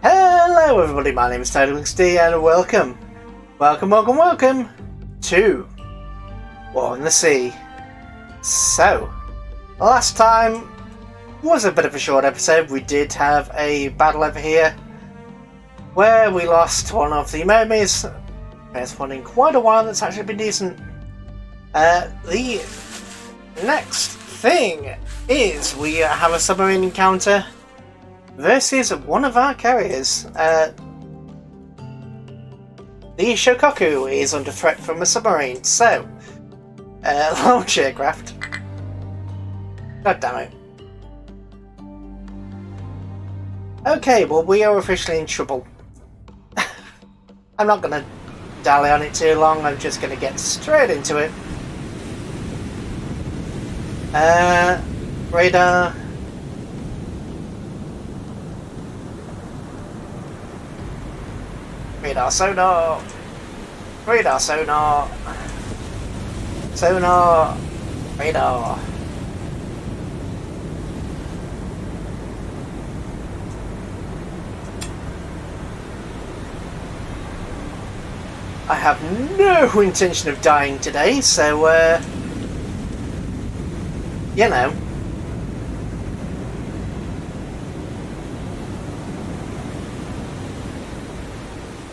Hello everybody, my name is Wednesday and welcome to War in the Sea. So, last time was a bit of a short episode. We did have a battle over here where we lost one of the mermaids. There's one in quite a while that's actually been decent. The next thing is we have a submarine encounter versus one of our carriers. The Shokaku is under threat from a submarine, so launch aircraft. God damn it. Okay, well we are officially in trouble. I'm not gonna dally on it too long, I'm just gonna get straight into it. Radar. Radar sonar! Radar sonar! Sonar! Radar! I have no intention of dying today, so you know.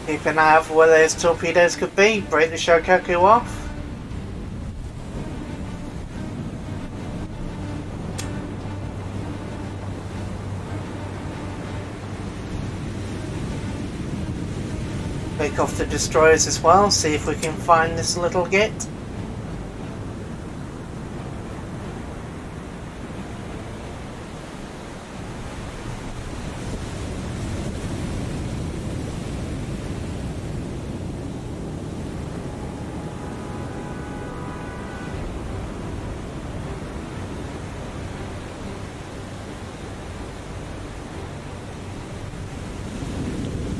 Keep an eye out for where those torpedoes could be. Break the Shokaku off. Pick off the destroyers as well. See if we can find this little git.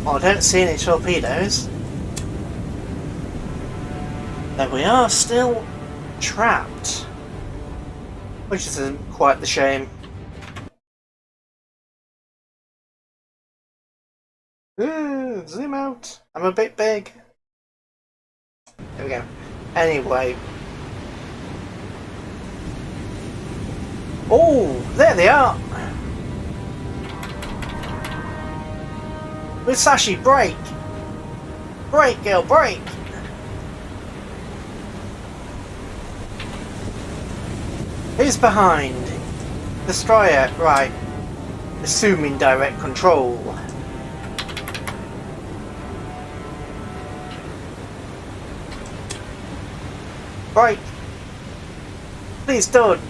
I don't see any torpedoes. But we are still trapped. Which is quite the shame. Ooh, zoom out. I'm a bit big. There we go. Anyway. Oh, there they are. Musashi, break! Break, girl, break! Who's behind? Destroyer, right. Assuming direct control. Break! Please, don't!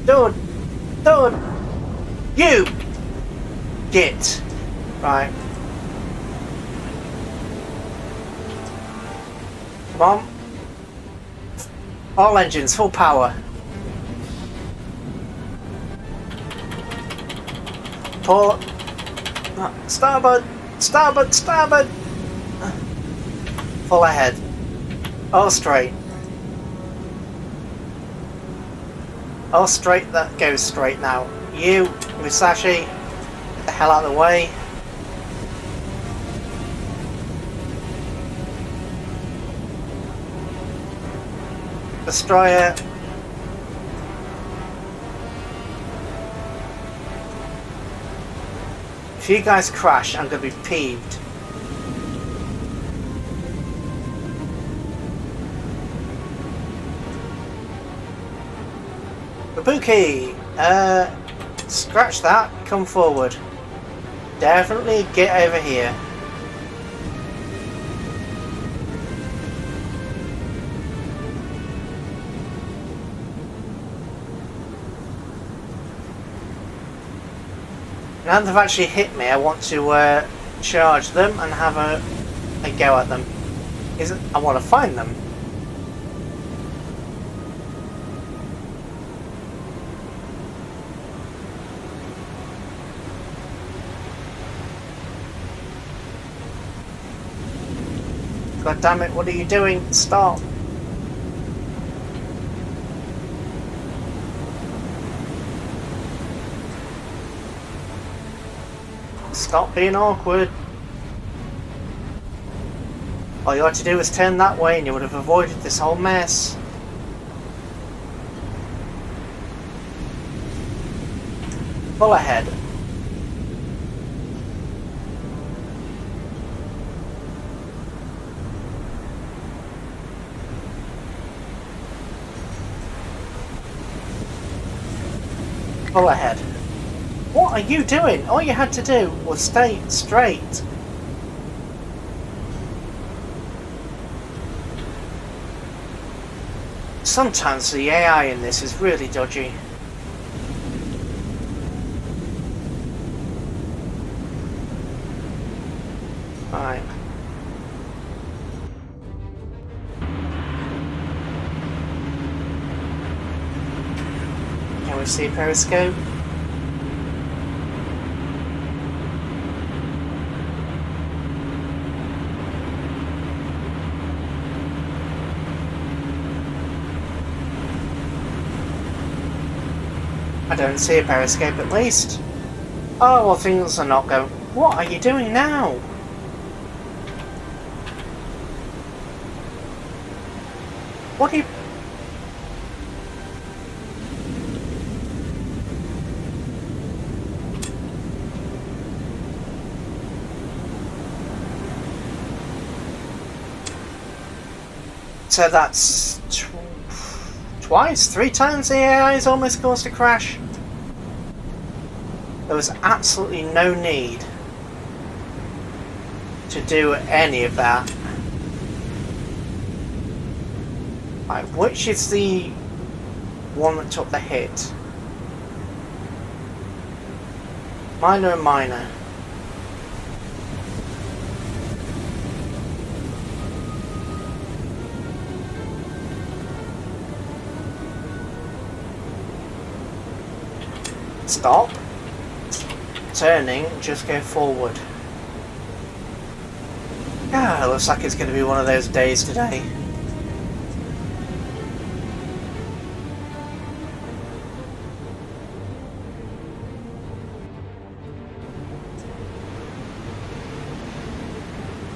Don't! Don't! You! Get! Right. Come on. All engines, full power. Port. Starboard. Starboard. Starboard. Full ahead. All straight. All straight. That goes straight now. You, Musashi, get the hell out of the way. Destroyer. If you guys crash, I'm going to be peeved. Kabuki! Scratch that, come forward. Definitely get over here. Now they've actually hit me, I want to charge them and have a go at them. I want to find them. God damn it, what are you doing? Stop. Stop being awkward. All you had to do was turn that way and you would have avoided this whole mess. Full ahead. Full ahead. What are you doing? All you had to do was stay straight. Sometimes the AI in this is really dodgy. Right. Can we see a periscope? I don't see a periscope at least. Oh, well, things are not going. What are you doing now? What are you... So that's twice, 3 times the AI has almost caused a crash. There was absolutely no need to do any of that. Right, which is the one that took the hit? Minor and minor. Stop. Turning, just go forward. Ah, looks like it's going to be one of those days today.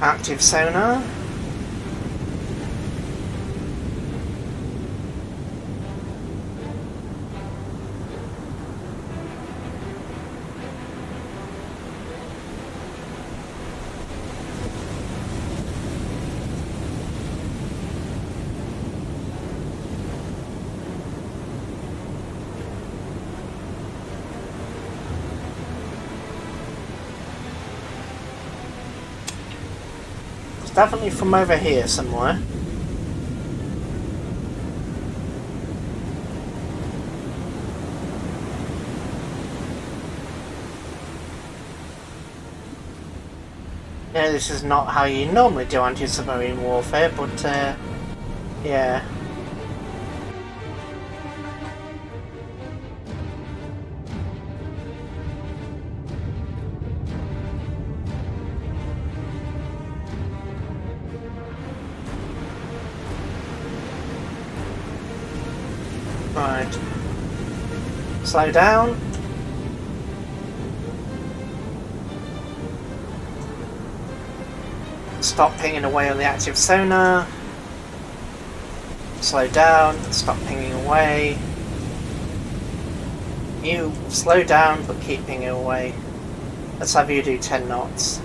Active sonar. Definitely from over here somewhere. Yeah, this is not how you normally do anti-submarine warfare, but yeah. Right. Slow down. Stop pinging away on the active sonar. Slow down. Stop pinging away. You slow down but keep pinging away. Let's have you do 10 knots.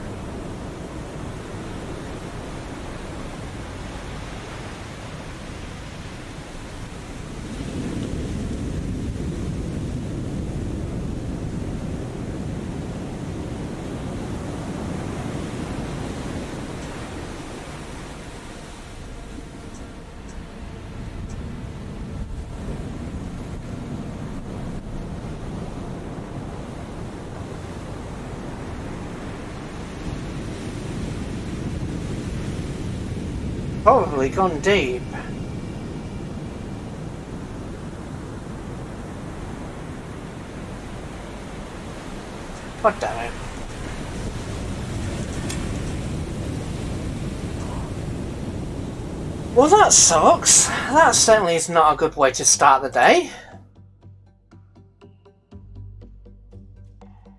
Probably gone deep. God damn it. Well, that sucks. That certainly is not a good way to start the day.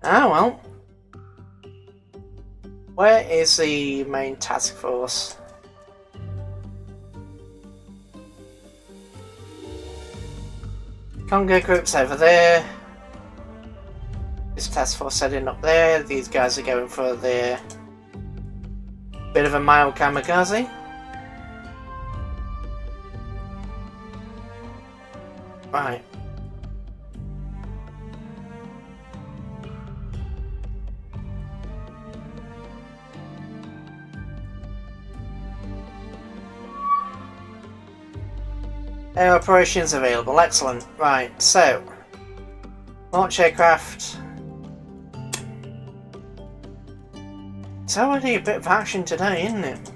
Ah, well. Where is the main task force? Congo group's over there. This task force setting up there. These guys are going for their bit of a mild kamikaze. Right. Air operations available. Excellent. Right, so launch aircraft. It's already a bit of action today, isn't it?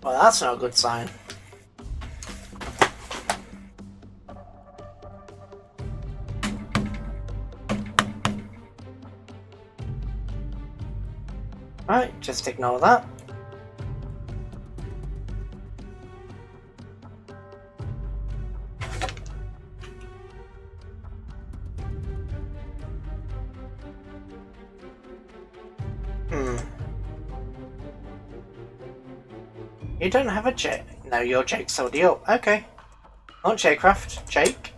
Well, that's not a good sign. Right, just ignore that. You don't have a jet. No, your Jake's already up. Okay. Launch aircraft, Jake.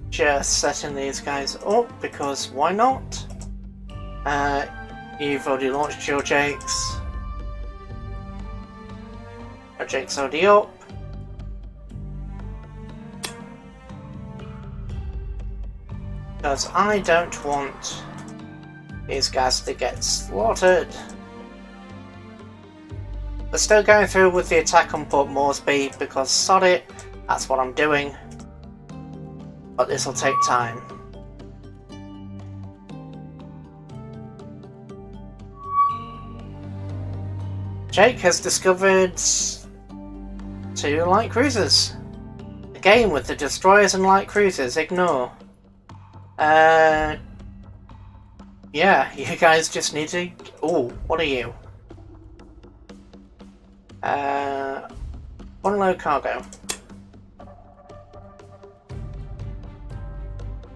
Just setting these guys up because why not? You've already launched your Jakes. Your Jake's already up. Because I don't want these guys to get slaughtered. We're still going through with the attack on Port Moresby because sod it, that's what I'm doing. But this will take time. Jake has discovered 2 light cruisers. Again with the destroyers and light cruisers, ignore. Yeah, you guys just need to... Oh, what are you? One low cargo.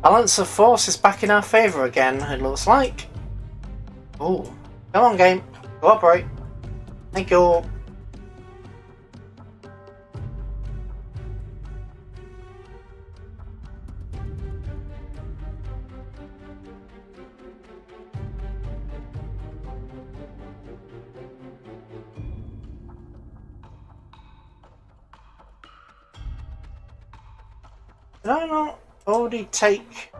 Balance of force is back in our favour again, it looks like. Oh, come on game, cooperate. Thank you. Did I not already take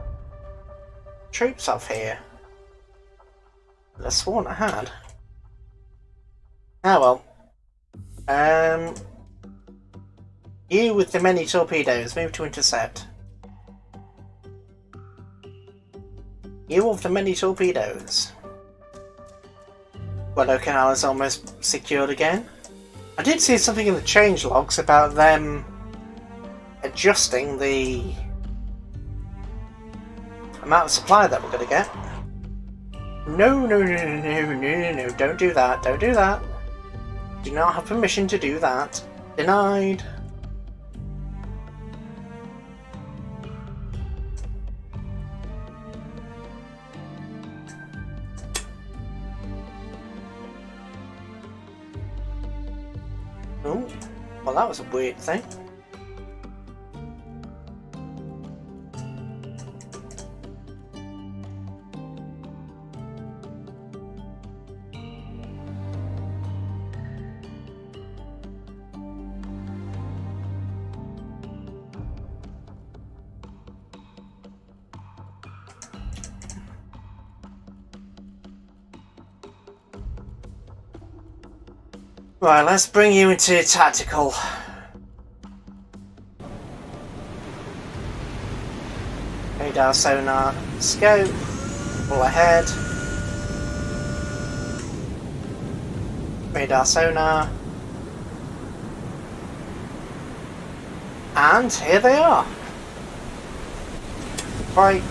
troops off here? I sworn I had. Ah well. You with the many torpedoes, move to intercept. You with the many torpedoes. Guadalcanal is almost secured again. I did see something in the change logs about them adjusting the amount of supply that we're going to get. No, don't do that, don't do that. Do not have permission to do that. Denied. Oh, well that was a weird thing. Right, let's bring you into tactical. Radar, sonar, scope, full ahead. Radar, sonar. And here they are. Right.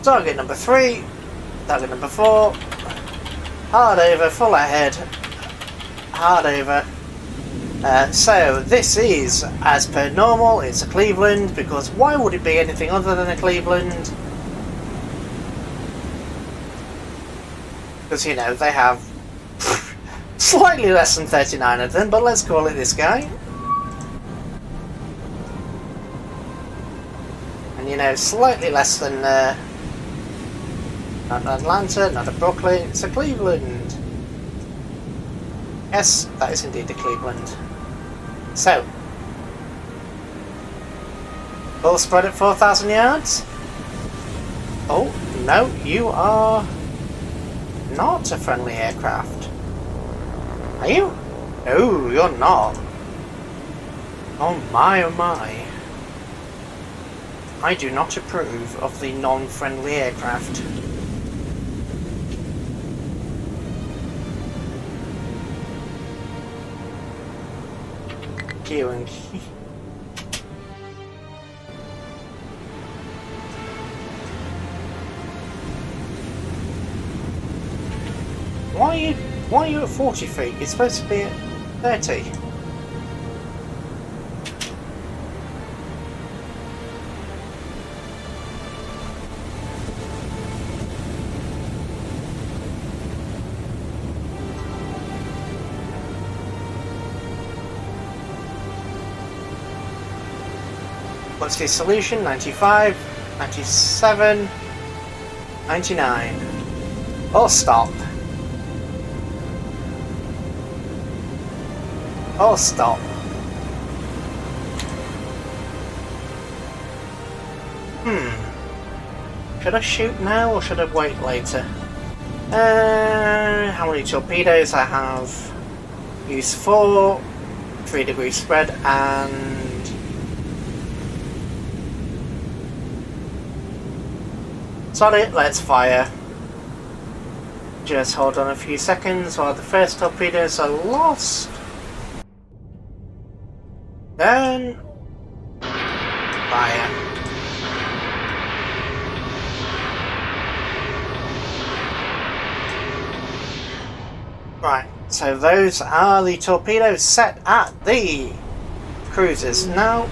Target number 3, target number 4, hard over, full ahead, hard over. So this is, as per normal, it's a Cleveland, because why would it be anything other than a Cleveland? Because, you know, they have slightly less than 39 of them, but let's call it this guy. And, you know, slightly less than... not Atlanta, not a Brooklyn, it's a Cleveland. Yes, that is indeed a Cleveland. So, full spread at 4,000 yards. Oh, no, you are not a friendly aircraft. Are you? No, you're not. Oh my, oh my. I do not approve of the non-friendly aircraft. Queuing. Why are you at 40 feet? You're supposed to be at 30. What's the solution? 95, 97, 99. Or stop. Or stop. Should I shoot now or should I wait later? How many torpedoes? I have used 4, 3-degree spread, and solid, let's fire. Just hold on a few seconds while the first torpedoes are lost. Then fire. Right, so those are the torpedoes set at the cruisers. Now,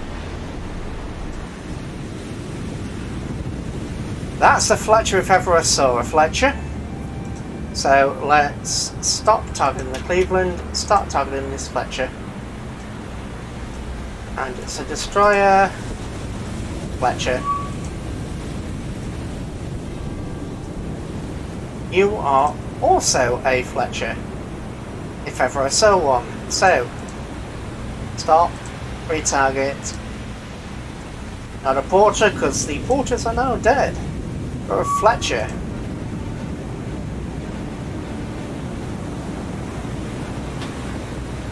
that's the Fletcher if ever I saw a Fletcher. So let's stop targeting the Cleveland, start targeting this Fletcher. And it's a destroyer, Fletcher. You are also a Fletcher, if ever I saw one. So, stop, retarget. Not a Porter, because the Porters are now dead. Or a Fletcher.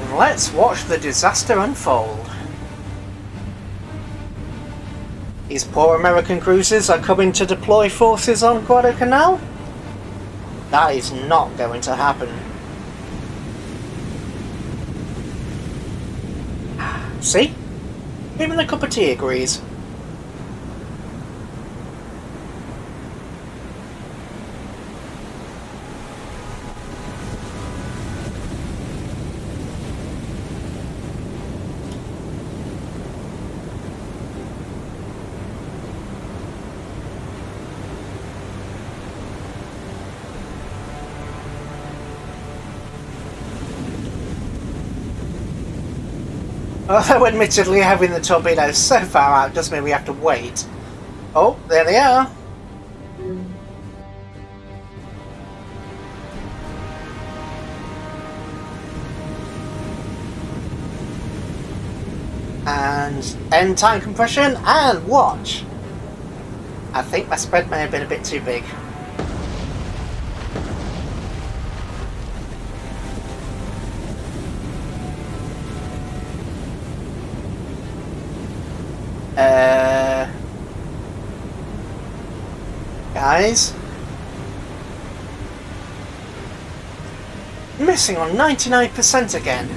And let's watch the disaster unfold. These poor American cruisers are coming to deploy forces on Guadalcanal? That is not going to happen. See? Even the cup of tea agrees. Although admittedly having the torpedoes so far out does mean we have to wait. Oh, there they are. And end time compression and watch. I think my spread may have been a bit too big. Guys, missing on 99% again.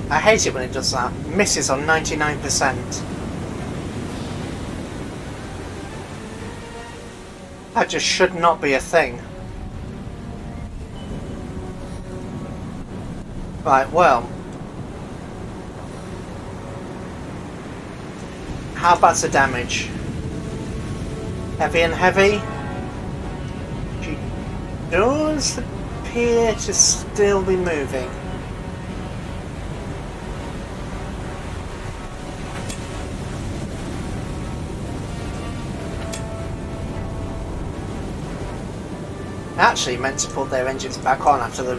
I hate it when it does that. Misses on 99%. That just should not be a thing. Right, well. How bad's the damage? Heavy and heavy? She does appear to still be moving. I actually meant to put their engines back on after they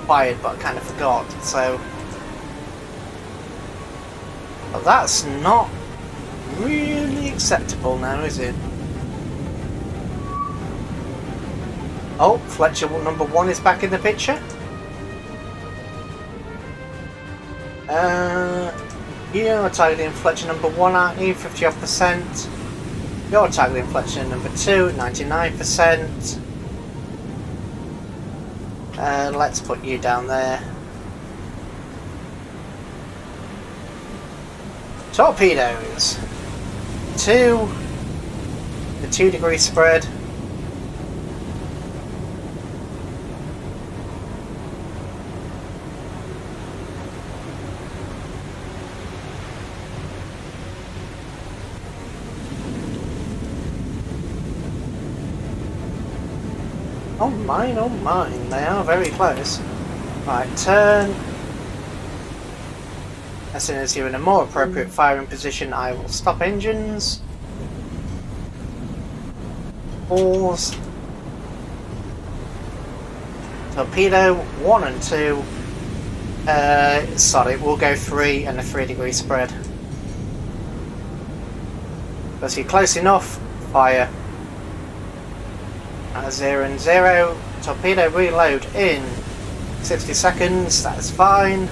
fired, but I kind of forgot, so... But that's not really acceptable now, is it? Oh, Fletcher number 1 is back in the picture. You're targeting Fletcher number 1, aren't you? 50%. You're targeting Fletcher number 2, 99%. Let's put you down there. Torpedoes. 2. The 2-degree spread. Oh mine, they are very close. Right, turn. As soon as you're in a more appropriate firing position, I will stop engines. Pause. Torpedo 1 and 2. Sorry, we'll go 3 and a 3-degree spread. Because you're close enough, fire. 0 and 0. Torpedo reload in 60 seconds, that's fine.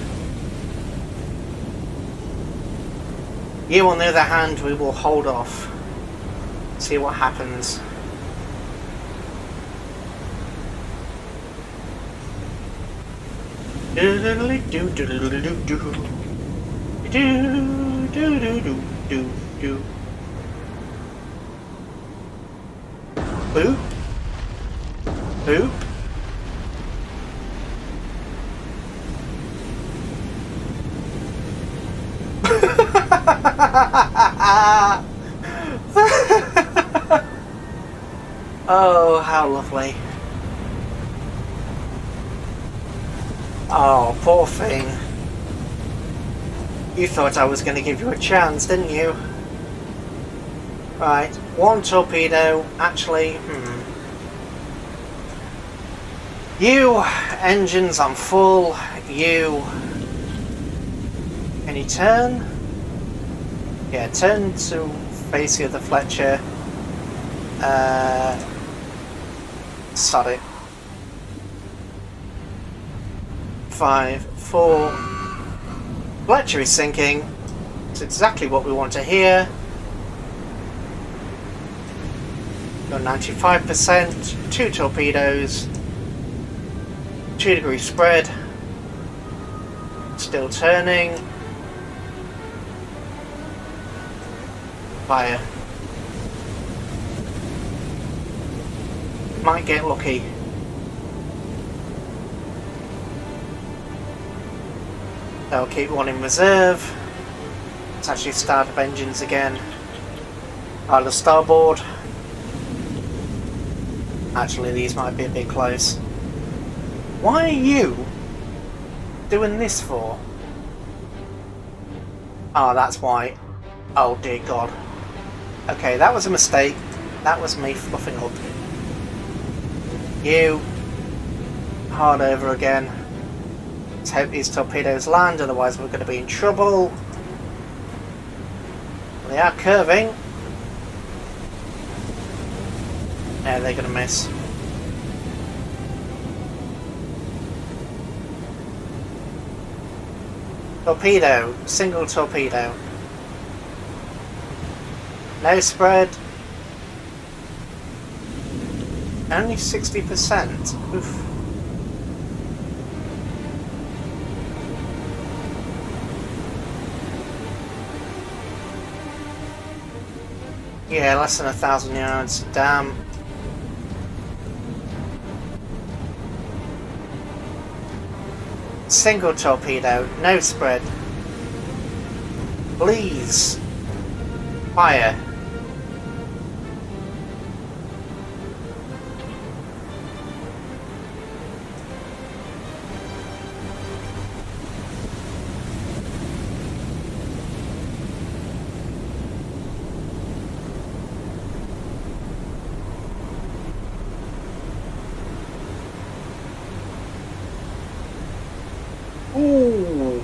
You, on the other hand, we will hold off. See what happens. Boop. Boop. Oh, how lovely. Oh, poor thing. You thought I was going to give you a chance, didn't you? Right, 1 torpedo, actually, You, engines on full, you... Can you turn? Yeah, turn to face the other Fletcher. Sorry. 5, 4. Fletcher is sinking. It's exactly what we want to hear. Got 95%, 2 torpedoes, 2-degree spread, still turning, fire. Might get lucky. I'll keep 1 in reserve. Let's actually start up engines again. I'll starboard. Actually, these might be a bit close. Why are you doing this for? Oh, that's why. Oh dear God. Okay, that was a mistake. That was me fluffing up. You. Hard over again. Let's hope these torpedoes land, otherwise we're going to be in trouble. They are curving. Yeah, they're going to miss. Torpedo. Single torpedo. No spread. Only 60%. Oof. Yeah, less than 1,000 yards. Damn. Single torpedo, no spread. Please. Fire. Ooh.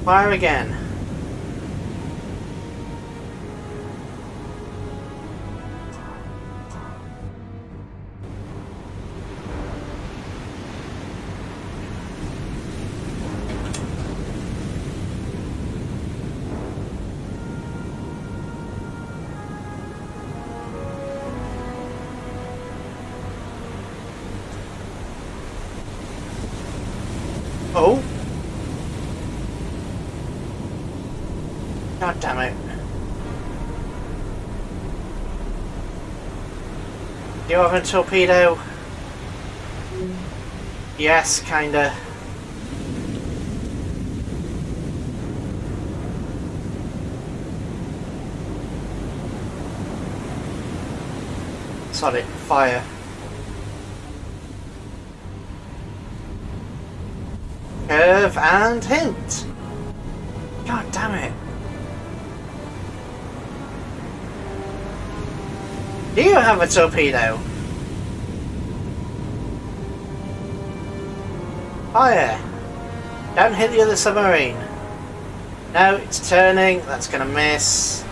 Fire again. Oh. God damn it. Do you have a torpedo? Yes, kinda. Sorry, fire. Curve and hint. God damn it. Do you have a torpedo? Fire. Don't hit the other submarine. No, it's turning. That's gonna miss.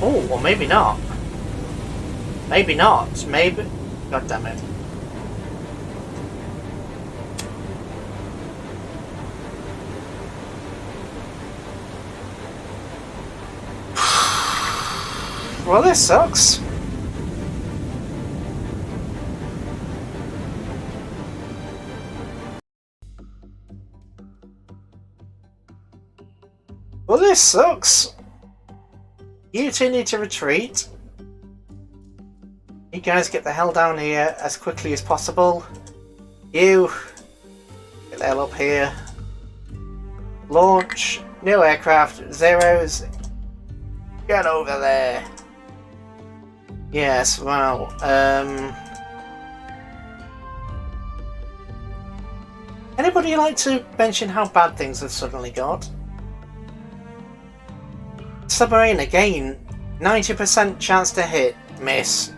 Oh, or maybe not. Maybe not. Maybe. God damn it. Well, this sucks. Well, this sucks. You two need to retreat. You guys get the hell down here as quickly as possible. You get the hell up here. Launch. New aircraft. Zeros. Get over there. Yes, well, anybody like to mention how bad things have suddenly got? Submarine again, 90% chance to hit, miss.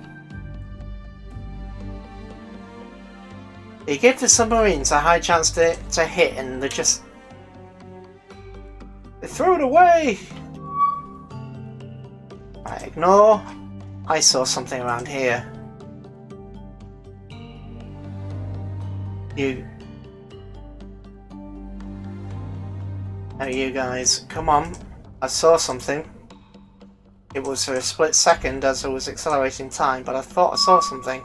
You give the submarines a high chance to hit and they throw it away! Right, ignore. I saw something around here. You. Oh, you guys. Come on. I saw something. It was for a split second as I was accelerating time, but I thought I saw something.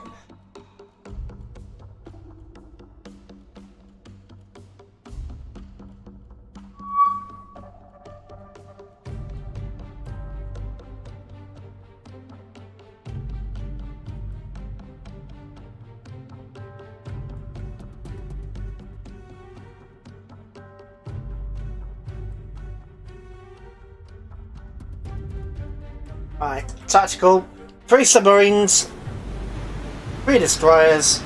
Right, tactical, 3 submarines, 3 destroyers.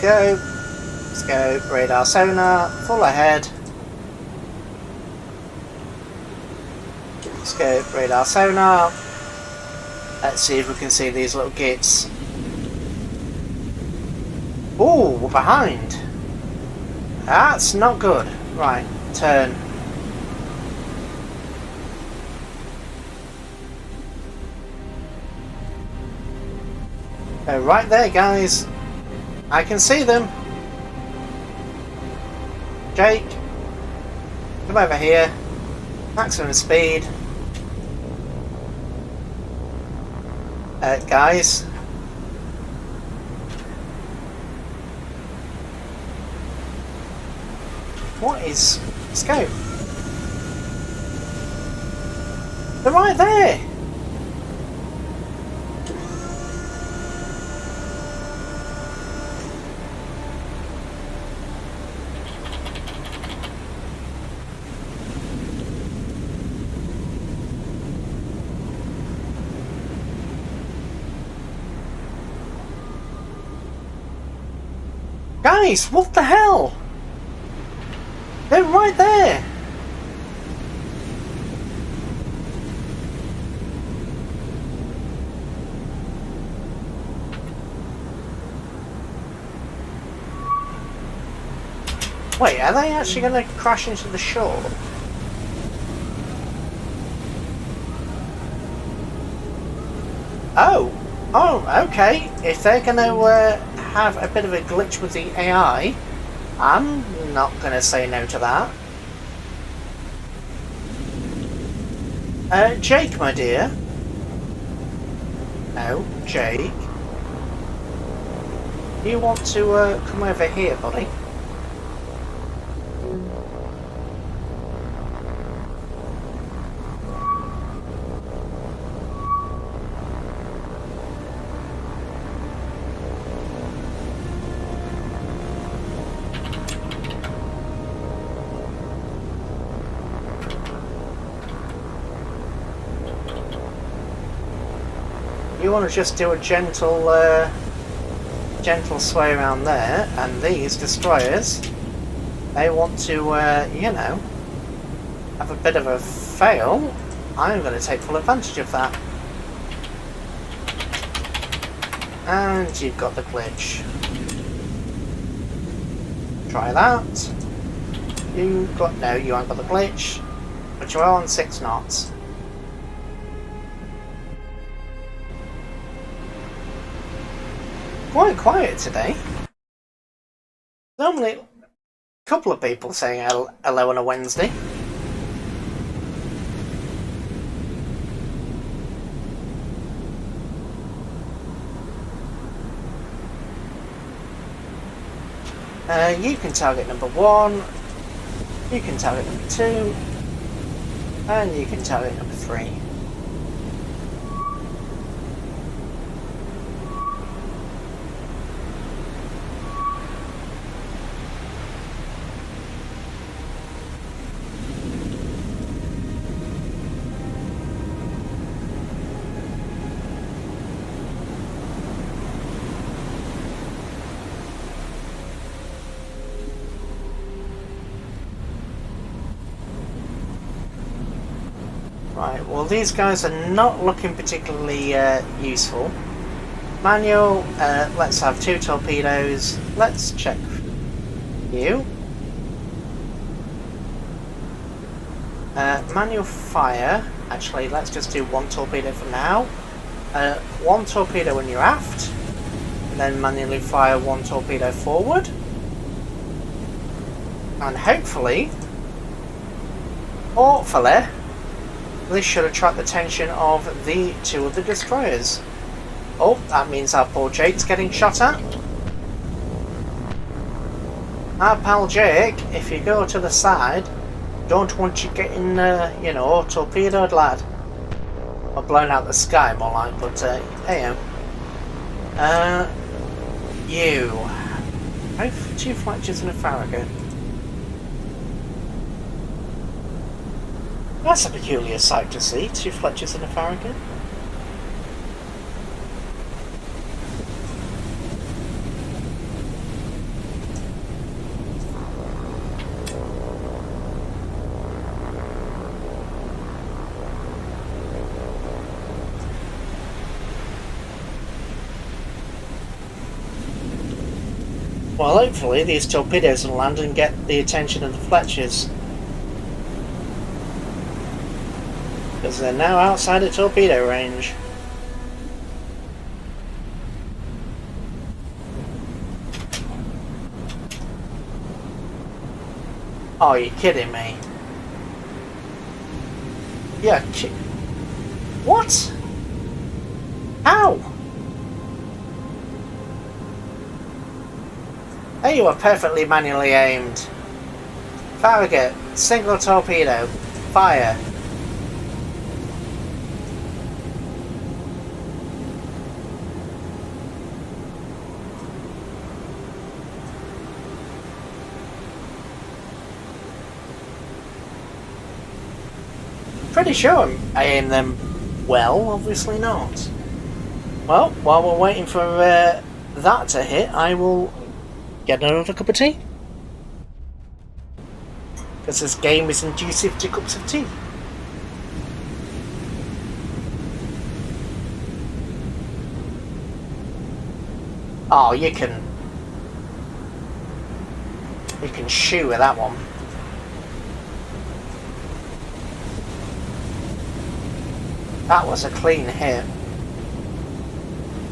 Let's go, radar sonar, full ahead. Let's go, radar sonar. Let's see if we can see these little gates. Oh, we're behind. That's not good. Right, turn. They're right there, guys. I can see them. Jake, come over here. Maximum speed. Guys. What is... Let's go. They're right there. Guys, what the hell? They're right there. Wait, are they actually going to crash into the shore? Oh, okay. If they're going to have a bit of a glitch with the AI, I'm not going to say no to that. Jake, my dear. No, Jake. You want to come over here, buddy? You want to just do a gentle sway around there, and these destroyers, they want to, you know, have a bit of a fail. I'm going to take full advantage of that. And you've got the glitch. Try that. You haven't got the glitch, but you are on 6 knots. Quite quiet today. Normally, a couple of people saying hello on a Wednesday. You can target number 1, you can target number 2, and you can target number 3. Right, well these guys are not looking particularly useful. Manual, let's have 2 torpedoes. Let's check you. Manual fire, actually let's just do 1 torpedo for now. 1 torpedo when you're aft, and then manually fire 1 torpedo forward. And hopefully, this should attract the attention of the 2 of the destroyers. Oh, that means our poor Jake's getting shot at. Our pal Jake, if you go to the side, don't want you getting, you know, torpedoed, lad. Or blown out the sky, more like, but hey, you. Both 2 Fletchers and a Farragut. That's a peculiar sight to see, 2 Fletchers and a Farragut. Well, hopefully these torpedoes will land and get the attention of the Fletchers. Because they're now outside of torpedo range. Oh, you're kidding me. Yeah, what? How? Hey, you were perfectly manually aimed. Farragut, single torpedo, fire. Pretty sure I aimed them well, obviously not. Well, while we're waiting for that to hit, I will get another cup of tea. Because this game is conducive to cups of tea. Oh, you can shoot with that one. That was a clean hit.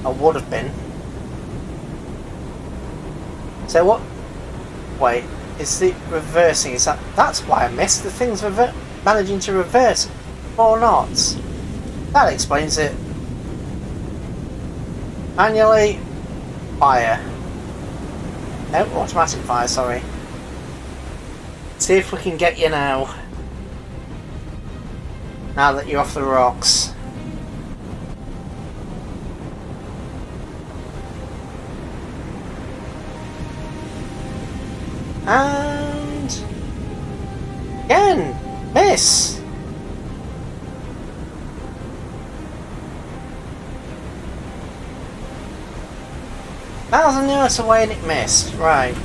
Or would have been. So what? Wait, is the reversing? Is that's why I missed? The thing's managing to reverse 4 knots. That explains it. Manually fire. No, automatic fire. Sorry. See if we can get you now. Now that you're off the rocks. And again, miss. Miles an hour away and it missed. Right.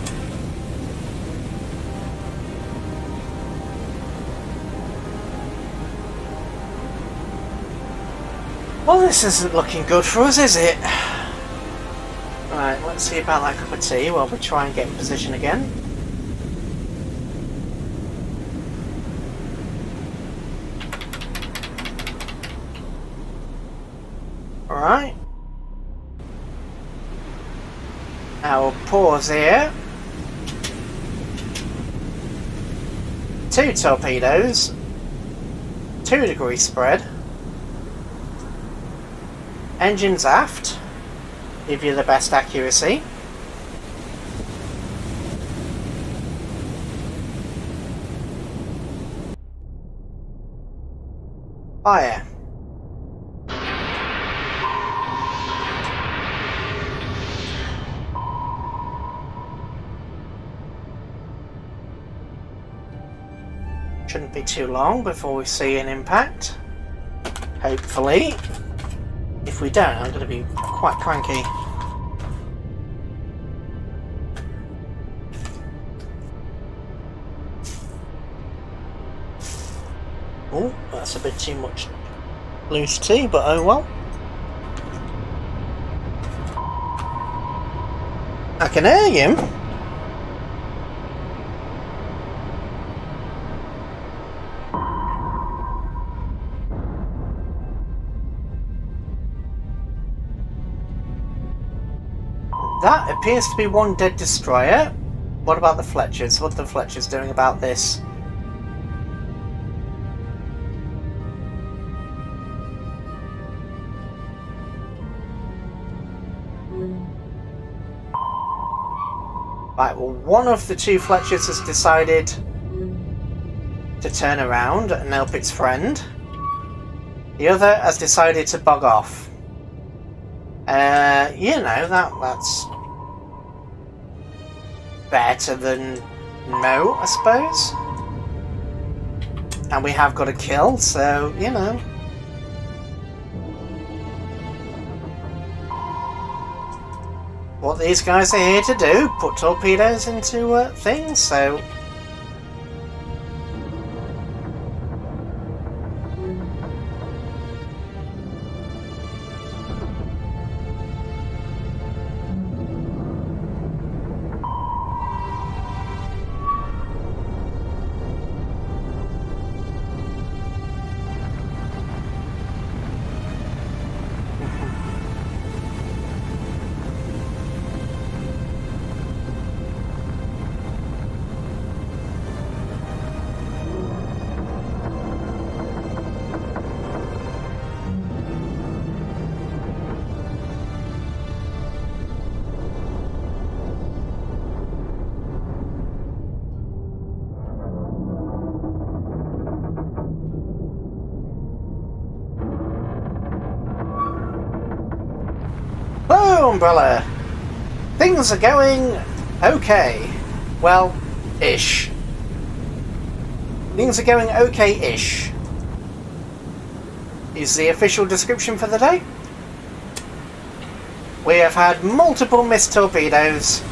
Well, this isn't looking good for us, is it? Right, let's see about that cup of tea while we try and get in position again. Alright. Now we'll pause here. 2 torpedoes. 2-degree spread. Engines aft. Give you the best accuracy. Fire. Shouldn't be too long before we see an impact. Hopefully. If we don't, I'm going to be quite cranky. Oh, that's a bit too much loose tea, but oh well. I can hear you. That appears to be 1 dead destroyer. What about the Fletchers? What are the Fletchers doing about this? Right, well, one of the 2 Fletchers has decided to turn around and help its friend. The other has decided to bug off. You know, that's better than no, I suppose. And we have got a kill, so, you know. What these guys are here to do, put torpedoes into things, so... Hello, Umbrella! Things are going okay. Well, ish. Things are going okay-ish. Is the official description for the day. We have had multiple missed torpedoes.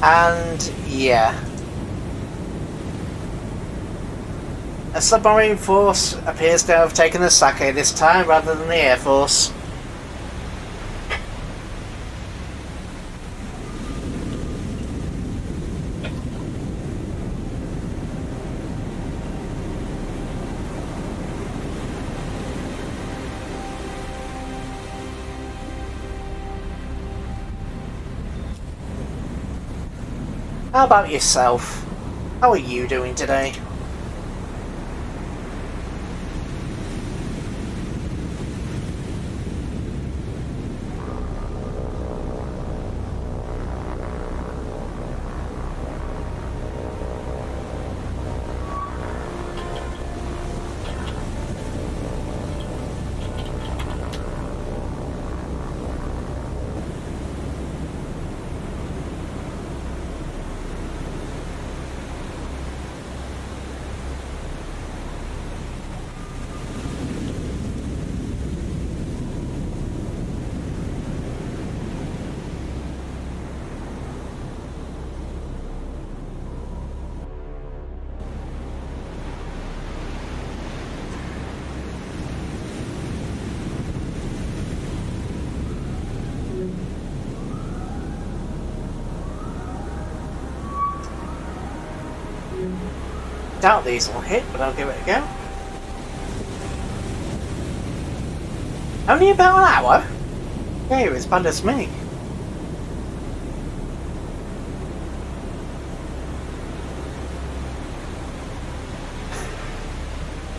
And, yeah. A submarine force appears to have taken the sake this time rather than the Air Force. How about yourself? How are you doing today? Doubt these will hit, but I'll give it a go. Only about an hour? Yeah, you're as bad as me.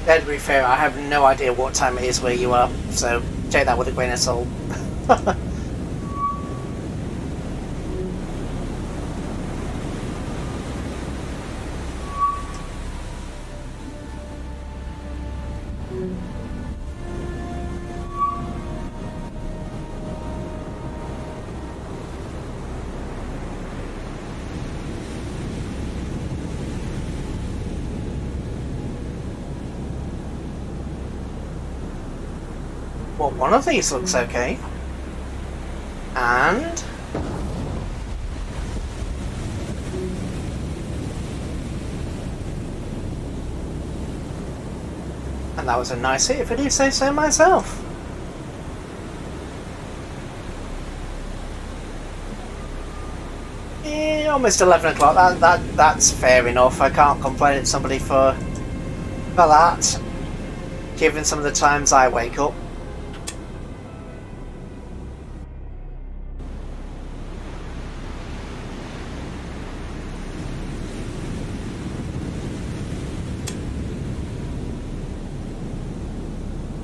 To be fair, I have no idea what time it is where you are, so take that with a grain of salt. Well, one of these looks okay. And... that was a nice hit, if I do say so myself. Yeah, almost 11 o'clock. That's fair enough. I can't complain at somebody for that, given some of the times I wake up.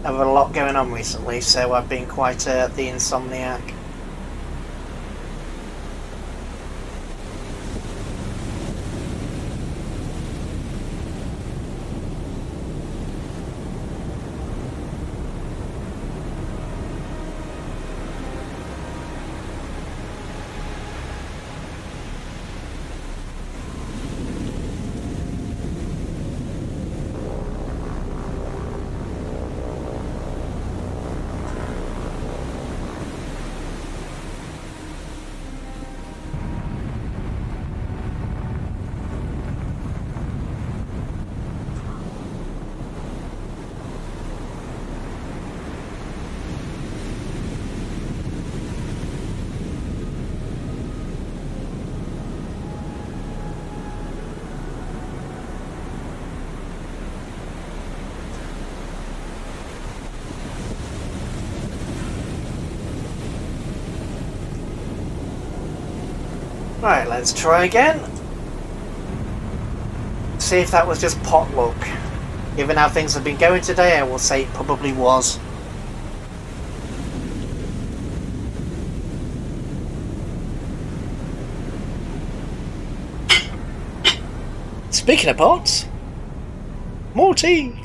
I've had a lot going on recently, so I've been quite the insomniac. Right, let's try again. See if that was just pot luck. Given how things have been going today, I will say it probably was. Speaking of pots, more tea!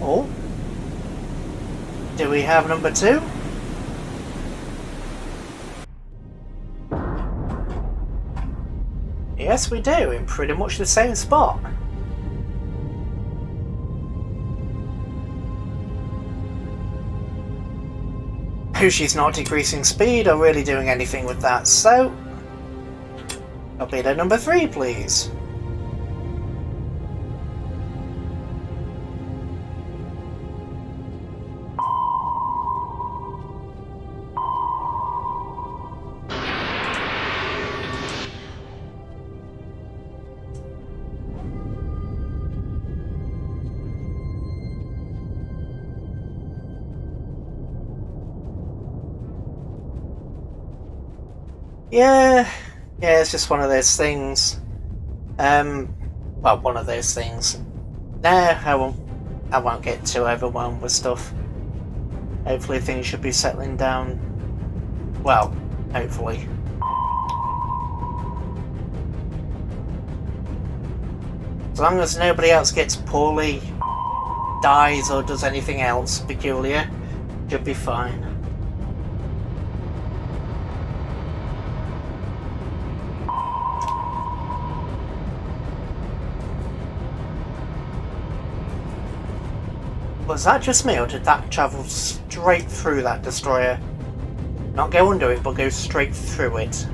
Oh, do we have number 2? Yes, we do, in pretty much the same spot. She's not decreasing speed or really doing anything with that, so I'll be at number 3, please. Yeah, it's just one of those things. Well, one of those things. No, I won't get too overwhelmed with stuff. Hopefully things should be settling down. Well, hopefully. As long as nobody else gets poorly, dies, or does anything else peculiar, should be fine. Was that just me, or did that travel straight through that destroyer? Not go under it, but go straight through it.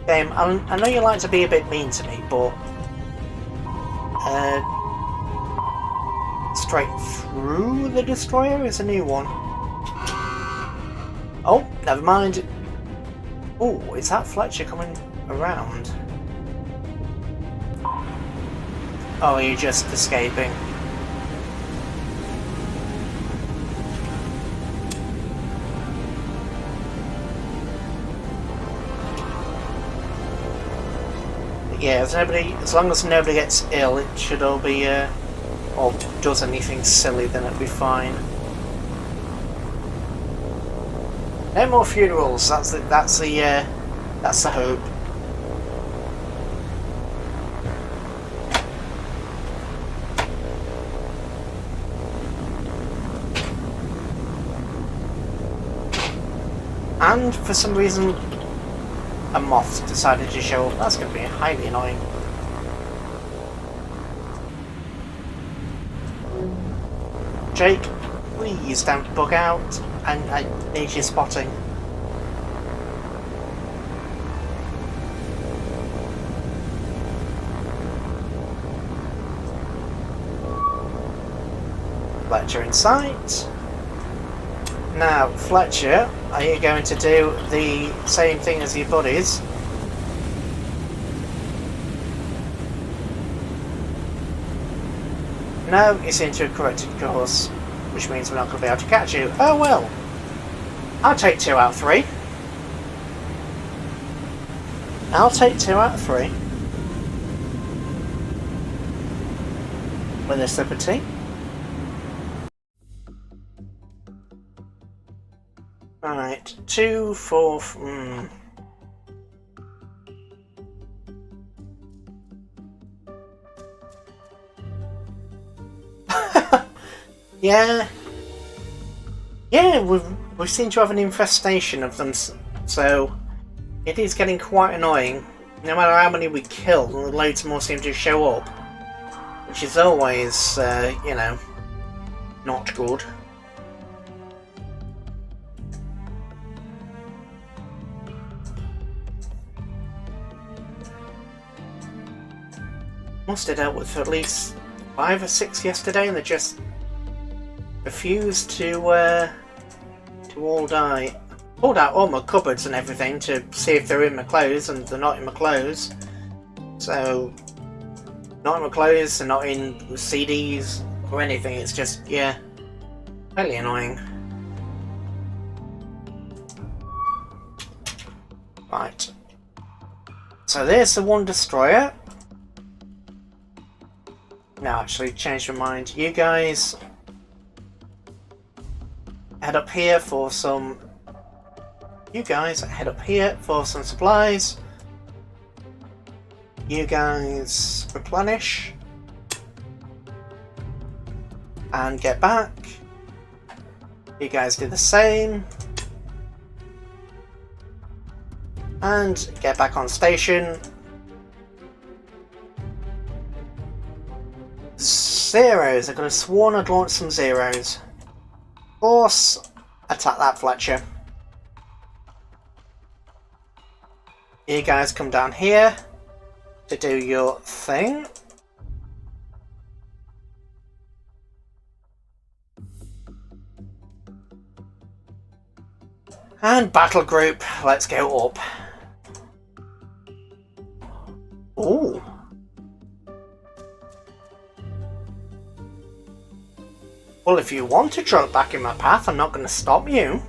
Game, I know you like to be a bit mean to me, but straight through the destroyer is a new one. Oh, never mind. Oh, is that Fletcher coming around? Oh, are you just escaping? Yeah, as long as nobody gets ill, it should all be, or does anything silly, then it'll be fine. No more funerals. That's the hope. And for some reason, a moth decided to show up. That's going to be highly annoying. Jake, please don't bug out. I need your spotting. Fletcher in sight. Now, Fletcher, are you going to do the same thing as your buddies? No, you seem to have corrected course, which means we're not going to be able to catch you. Oh well. I'll take 2 out of 3. I'll take 2 out of 3. With a sip of tea. Right, 2, 4... Yeah, we seem to have an infestation of them So it is getting quite annoying. No matter how many we kill, loads more seem to show up, which is always, you know, not good. Must have dealt with at least 5 or 6 yesterday, and they just refused to all die. Pulled out all my cupboards and everything to see if they're in my clothes, and they're not in my clothes. So, not in my clothes, they're not in CDs or anything. It's just, yeah, really annoying. Right. So there's the one destroyer. No, actually, changed my mind. You guys head up here for some. You guys head up here for some supplies. You guys replenish and get back. You guys do the same and get back on station. Zeros. I could have sworn I'd launched some zeros. Of course, attack that Fletcher. You guys come down here to do your thing. And battle group, let's go up. Ooh. Well, if you want to drop back in my path, I'm not going to stop you.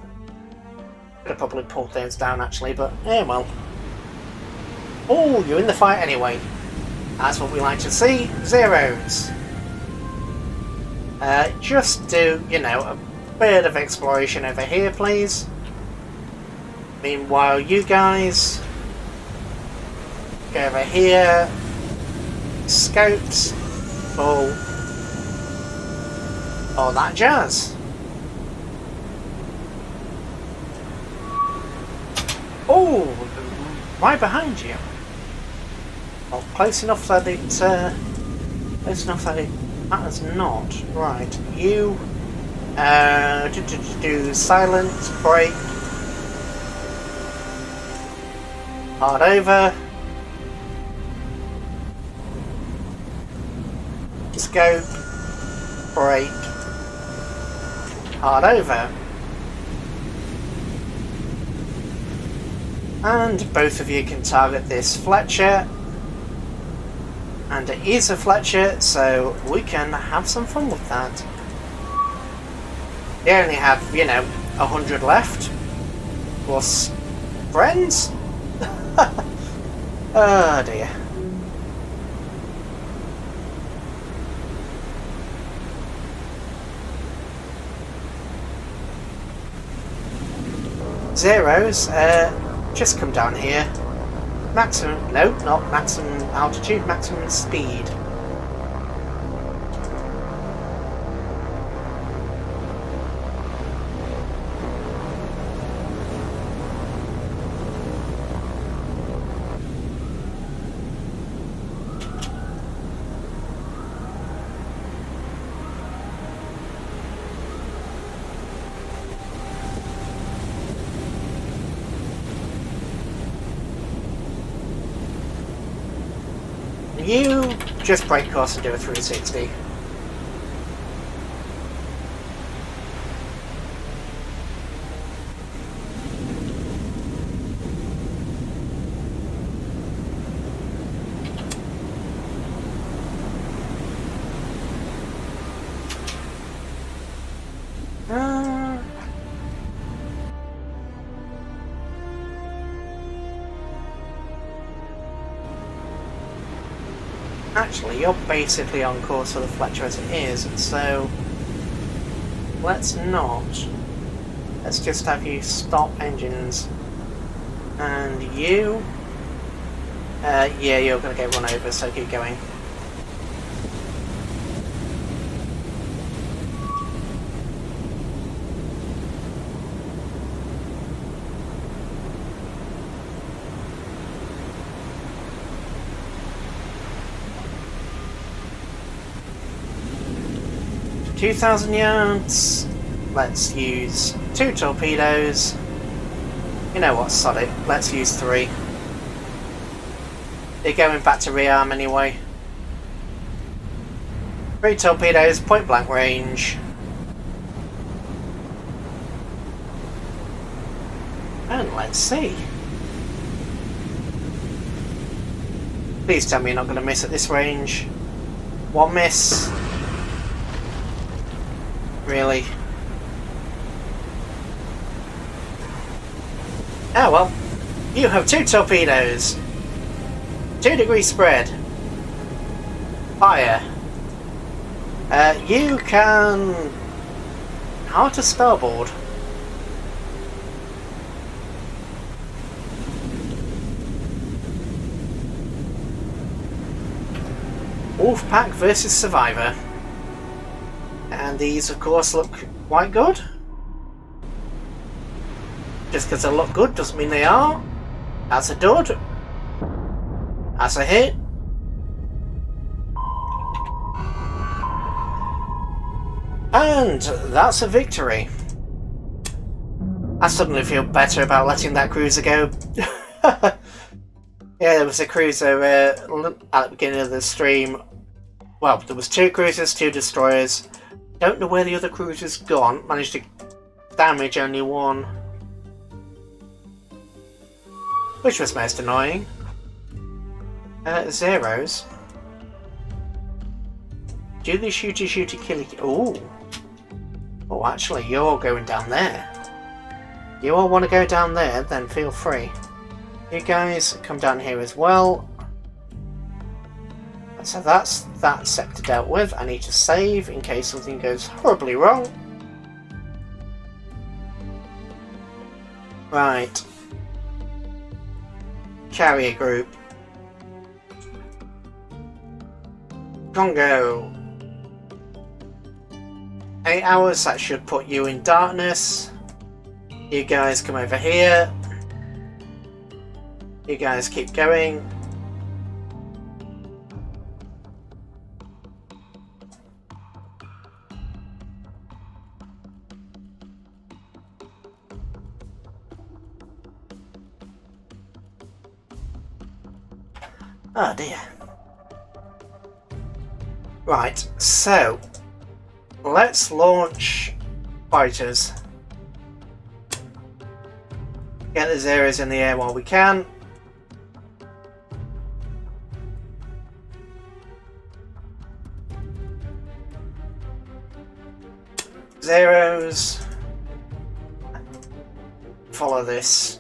Could have probably pulled those down actually, but yeah, well. Oh, you're in the fight anyway. That's what we like to see. Zeros. Just do, you know, a bit of exploration over here, please. Meanwhile, you guys go over here. Scopes. All that jazz. Oh, right behind you. Well, close enough that it matters not. Right, you do silent break. Hard over. Scope. Break. Hard over. And both of you can target this Fletcher. And it is a Fletcher, so we can have some fun with that. They only have, you know, 100 left. Plus friends? Oh dear. Zeros, just come down here. Maximum, no, not maximum altitude, maximum speed. You just break course and do a 360. Actually, you're basically on course for the Fletcher as it is, so let's not. Let's just have you stop engines. And you... yeah, you're going to get run over, so keep going. 2,000 yards. Let's use 2 torpedoes. You know what, sod it. Let's use 3. They're going back to rearm anyway. 3 torpedoes, point blank range. And let's see. Please tell me you're not going to miss at this range. 1 miss. Really? Oh well. You have 2 torpedoes. 2-degree spread. Fire. You can... How to starboard? Wolfpack versus Survivor. And these of course look quite good. Just because they look good doesn't mean they are. That's a dud. That's a hit. And that's a victory. I suddenly feel better about letting that cruiser go. Yeah, there was a cruiser at the beginning of the stream. Well, there was 2 cruisers, 2 destroyers. Don't know where the other cruiser's gone. Managed to damage only 1. Which was most annoying. Zeros. Do the shooty killy. Ooh. Oh, actually, you're going down there. You all want to go down there, then feel free. You guys come down here as well. So that's that sector dealt with. I need to save in case something goes horribly wrong. Right. Carrier group. Congo. 8 hours, that should put you in darkness. You guys come over here. You guys keep going. Oh dear. Right, so let's launch fighters. Get the zeros in the air while we can. Zeros. Follow this.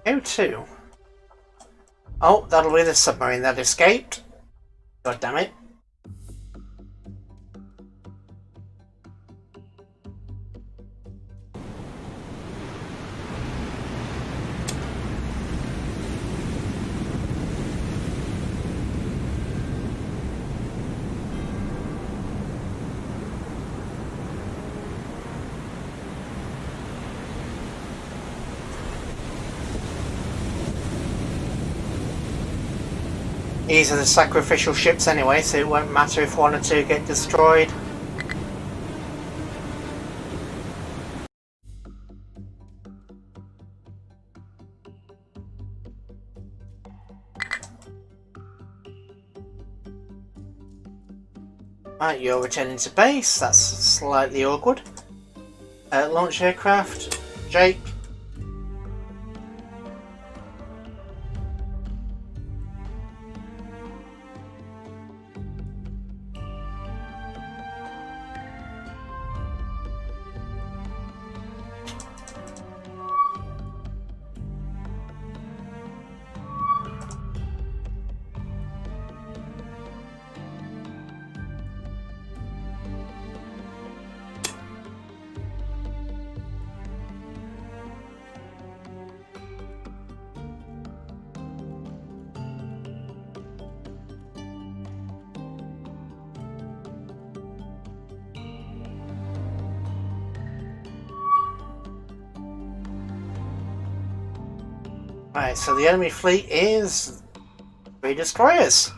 O2. Oh, that'll be the submarine that escaped. God damn it. These are the sacrificial ships anyway, so it won't matter if 1 or 2 get destroyed. Right, you're returning to base, that's slightly awkward. Launch aircraft, Jake. Right, so the enemy fleet is 3 destroyers.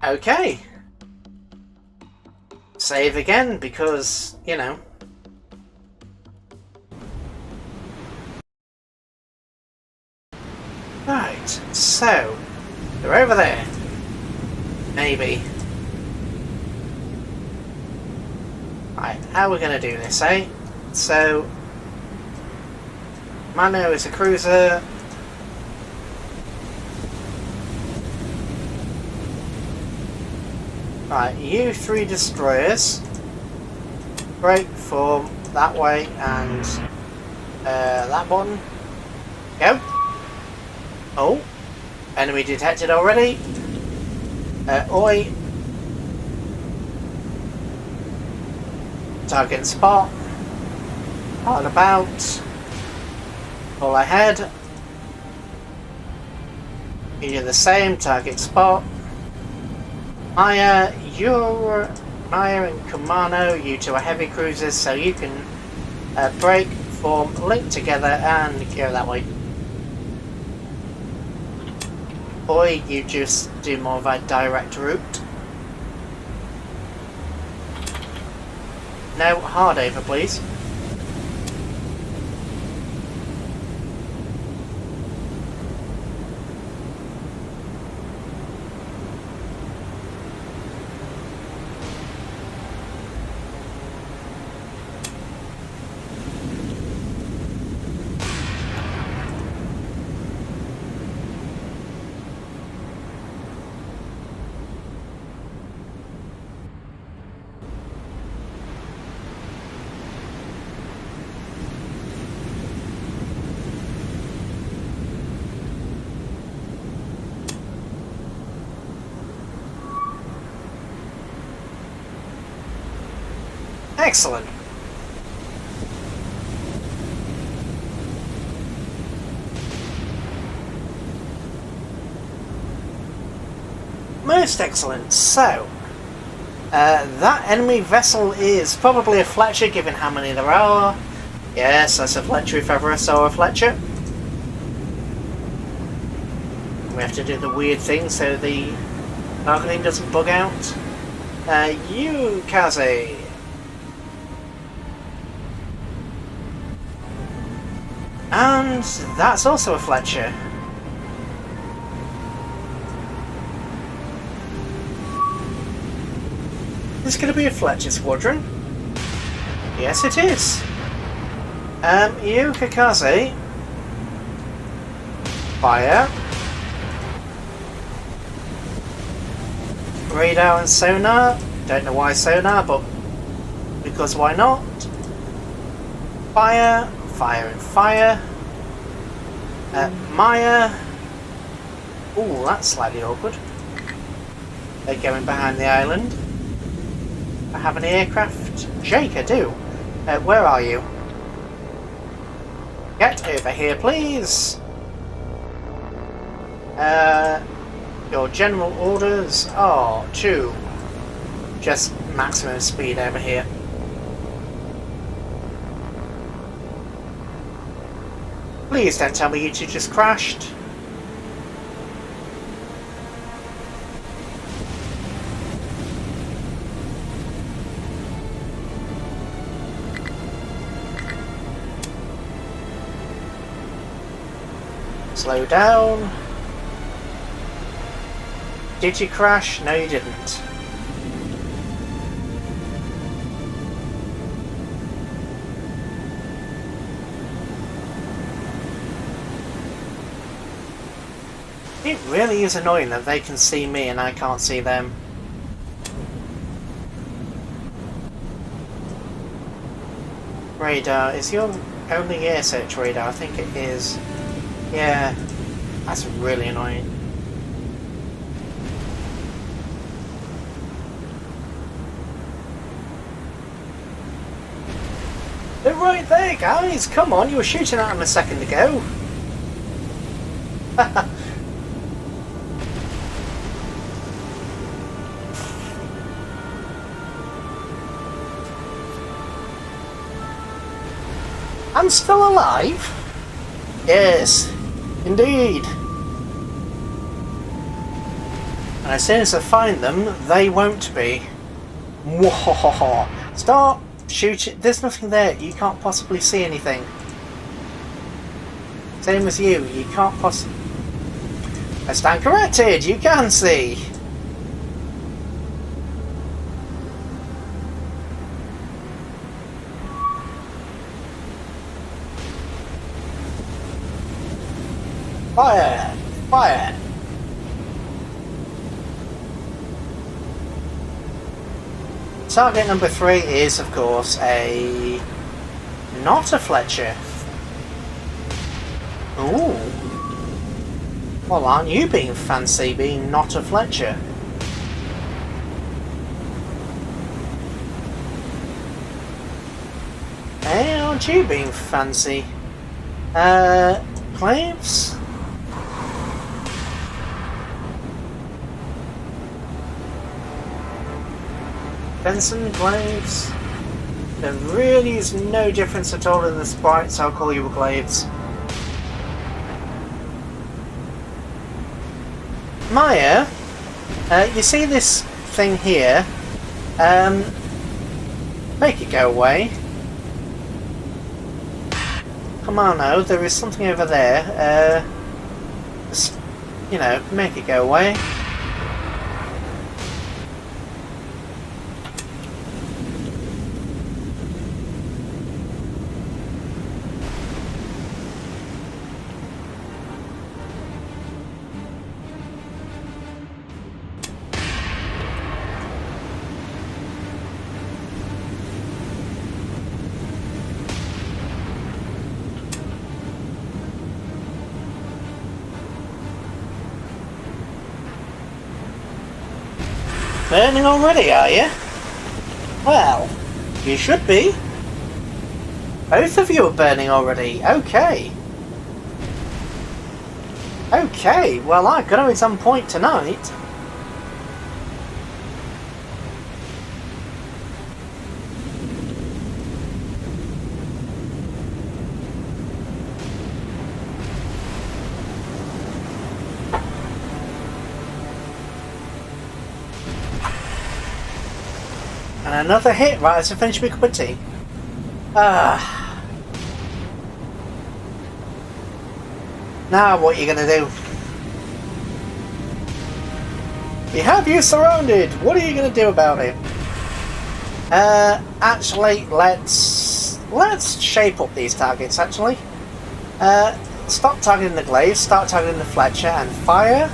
Okay. Save again because, you know. Right, so they're over there. Maybe. Right, how are we going to do this, eh? So, Mano is a cruiser. Right, you 3 destroyers. Break, form that way and that button. Go. Oh, enemy detected already. Oi. Target spot. Hard about. All ahead. You do the same, target spot. Maya, Maya and Kumano, you two are heavy cruisers, so you can break, form, link together and go that way. Or you just do more of a direct route. No, hard over please. Excellent. Most excellent. So, that enemy vessel is probably a Fletcher, given how many there are. Yes, that's a Fletcher if ever I saw a Fletcher. We have to do the weird thing so the marketing doesn't bug out. You, Kaze. And that's also a Fletcher. Is this going to be a Fletcher squadron? Yes, it is. You, Kakaze. Fire. Radar and sonar. Don't know why sonar, but because why not? Fire. Fire and fire. Maya. Ooh, that's slightly awkward. They're going behind the island. I have an aircraft. Jake, I do. Where are you? Get over here, please. Your general orders are to just maximum speed over here. Please don't tell me you two just crashed. Slow down. Did you crash? No, you didn't. It really is annoying that they can see me and I can't see them. Radar, is your only air search radar? I think it is. Yeah, that's really annoying. They're right there, guys! Come on, you were shooting at them a second ago. I'm still alive? Yes. Indeed. And as soon as I find them, they won't be. Mwahaha. Stop shooting. There's nothing there. You can't possibly see anything. Same as you. You can't possibly... I stand corrected. You can see. Fire! Fire! Target number 3 is, of course, not a Fletcher. Ooh. Well, aren't you being fancy being not a Fletcher? Hey, aren't you being fancy? Claves? Benson, Glaives. There really is no difference at all in the sprites, I'll call you Glaives. Maya, you see this thing here? Make it go away. Come on now, there is something over there. Just, you know, make it go away. Burning already, are you? Well, you should be. Both of you are burning already. Okay. Okay, well, I got it's on point tonight. And another hit right as I finish my cup of tea. Now what are you gonna do? We have you surrounded. What are you gonna do about it? Actually, let's shape up these targets. Actually, stop targeting the Glaive, start targeting the Fletcher, and fire.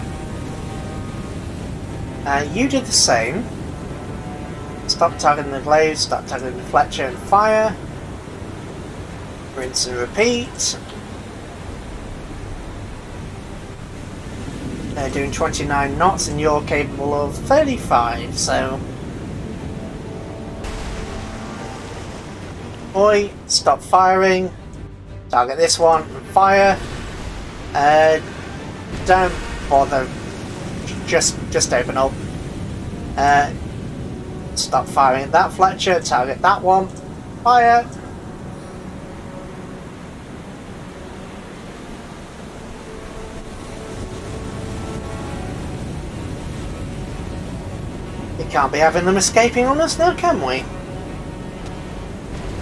You do the same. Stop targeting the Glaive, start targeting the Fletcher, and fire. Rinse and repeat. They're doing 29 knots and you're capable of 35, so... Oi, stop firing. Target this one and fire. Don't bother. Just open up. Stop firing at that Fletcher, target that one, fire. We can't be having them escaping on us now, can we?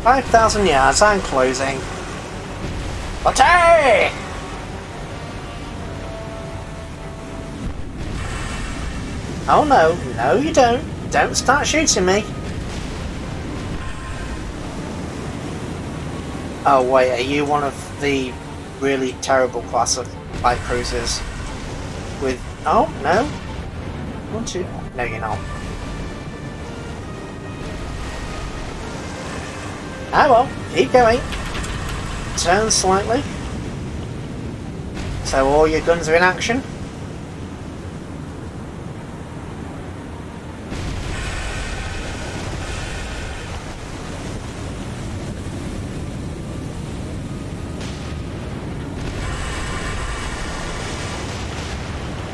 5,000 yards, I'm closing. Attack! Oh no, no you don't. Don't start shooting me. Oh wait, are you one of the really terrible class of light cruisers? With... oh, no? One, two... no, you're not. Ah well, keep going. Turn slightly. So all your guns are in action.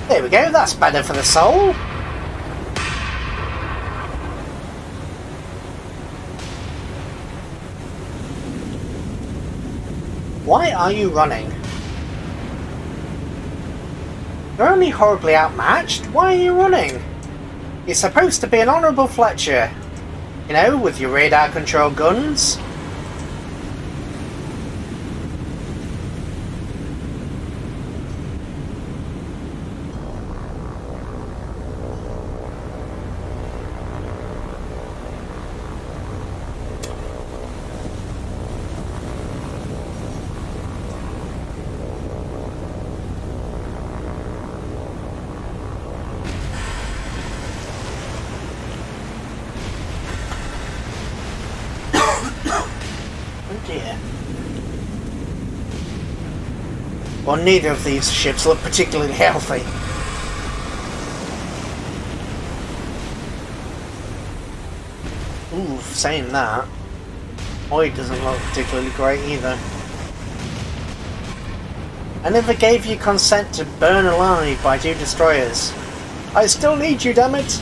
There we go, that's better for the soul. Why are you running? You're only horribly outmatched. Why are you running? You're supposed to be an honourable Fletcher. You know, with your radar control guns. Well, neither of these ships look particularly healthy. Ooh, saying that, Oid doesn't look particularly great either. I never gave you consent to burn alive by 2 destroyers. I still need you, damn it!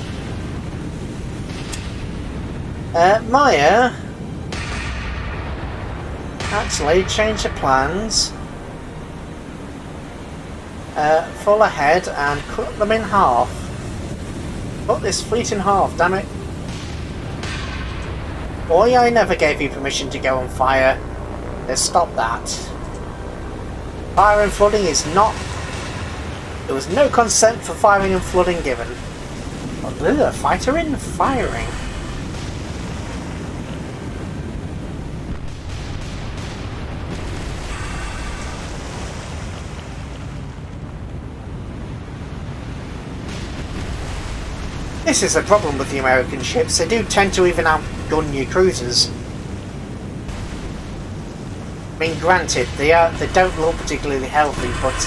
Maya, actually change the plans. Full ahead and cut them in half. Cut this fleet in half, damn it. Boy, I never gave you permission to go on fire. Let's stop that. Fire and flooding is not... There was no consent for firing and flooding given. Ugh, fighter in firing. This is a problem with the American ships. They do tend to even outgun your cruisers. I mean, granted, they don't look particularly healthy, but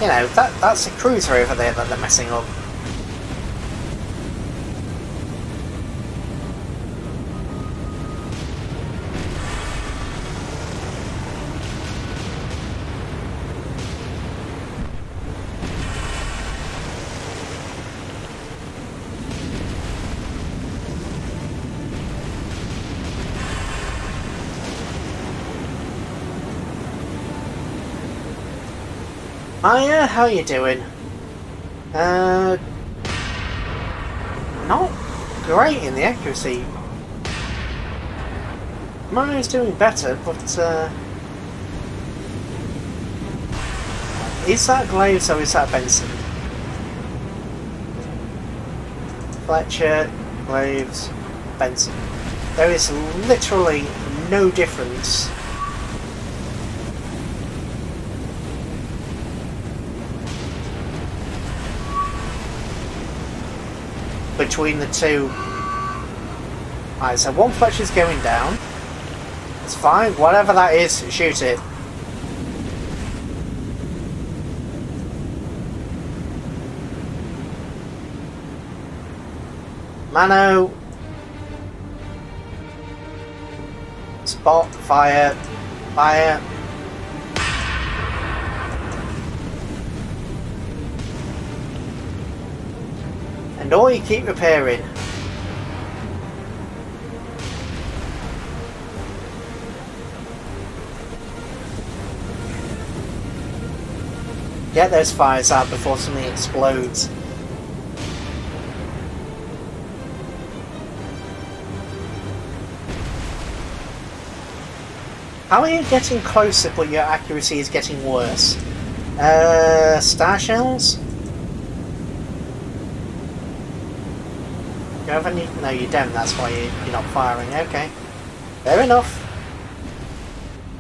you know, that's a cruiser over there that they're messing up. Hiya, how you doing? Not great in the accuracy. Maya's doing better, but is that Glaves or is that Benson? Fletcher, Glaves, Benson. There is literally no difference. Between the two. Alright, so one Fletcher's going down. It's fine, whatever that is, shoot it. Mano. Spot, fire, fire. And all you keep repairing. Get those fires out before something explodes. How are you getting closer but your accuracy is getting worse? Star shells? Do you have any? No, you don't, that's why you're not firing. Okay. Fair enough.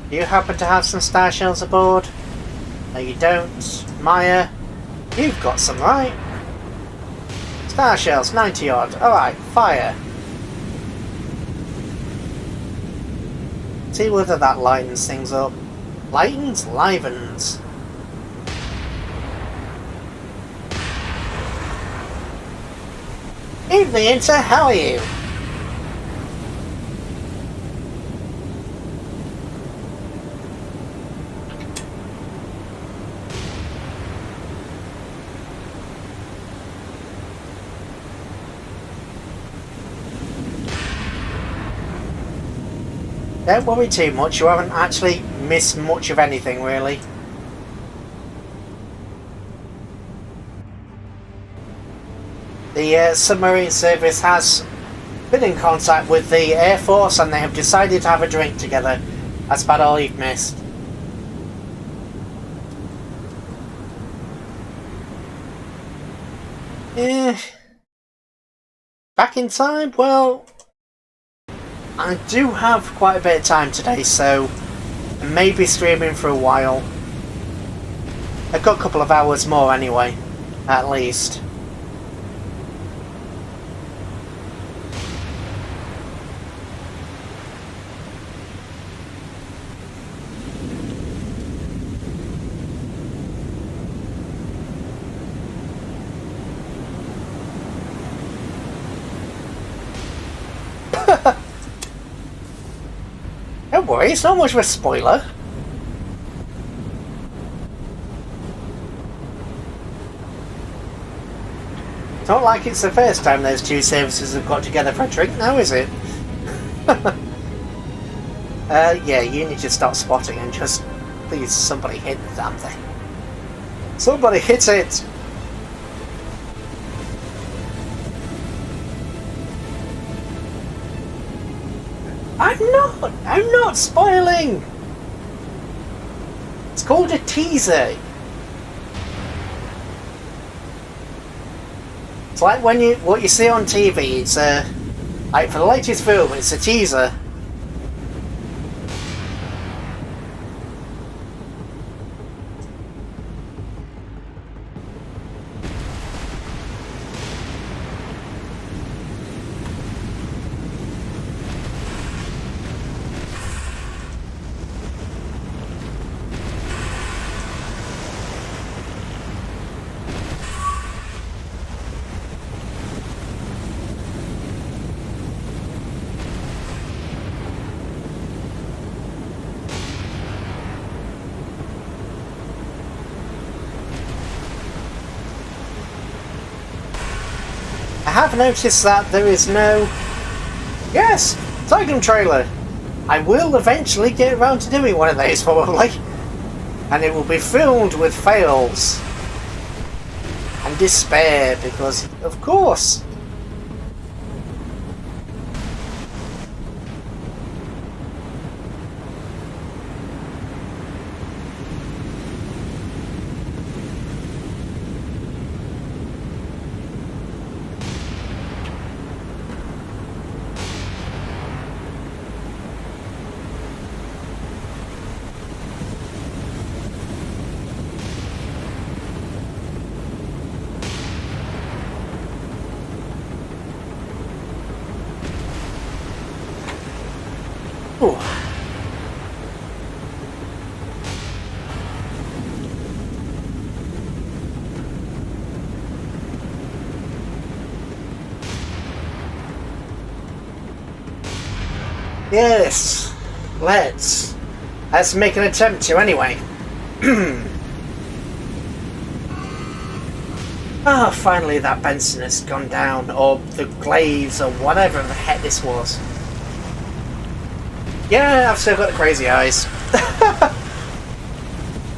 Do you happen to have some star shells aboard? No, you don't. Maya, you've got some, right? Star shells, 90 odd. Alright, fire. See whether that lightens things up. Lightens? Livens. Evening, Inter, how are you? Don't worry too much, you haven't actually missed much of anything, really. The submarine service has been in contact with the Air Force and they have decided to have a drink together. That's about all you've missed. Back in time? Well, I do have quite a bit of time today, so I may be streaming for a while. I've got a couple of hours more anyway, at least. Don't worry, it's not much of a spoiler. It's not like it's the first time those two services have got together for a drink now, is it? Yeah, you need to stop spotting and just... Please, somebody hit the damn thing. Somebody hit it! I'm not spoiling! It's called a teaser. It's like when what you see on TV, it's like for the latest film, it's a teaser. I have noticed that there is no... Yes! Titan trailer! I will eventually get around to doing one of these, probably. And it will be filled with fails. And despair, because, of course... Ooh. Yes, let's make an attempt to anyway. Ah, finally that Benson has gone down, or the Glaives, or whatever the heck this was. Yeah, I've still got the crazy eyes.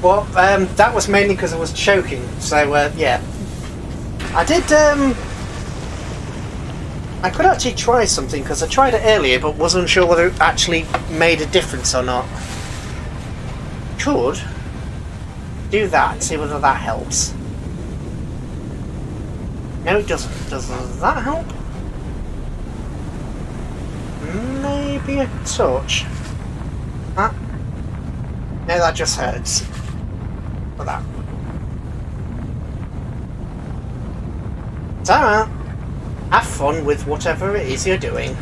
Well, that was mainly because I was choking, so yeah. I did, I could actually try something, because I tried it earlier, but was unsure whether it actually made a difference or not. Could do that, see whether that helps. No, it doesn't. Does that help? Maybe a touch. Huh? No, that just hurts. For that. So, have fun with whatever it is you're doing.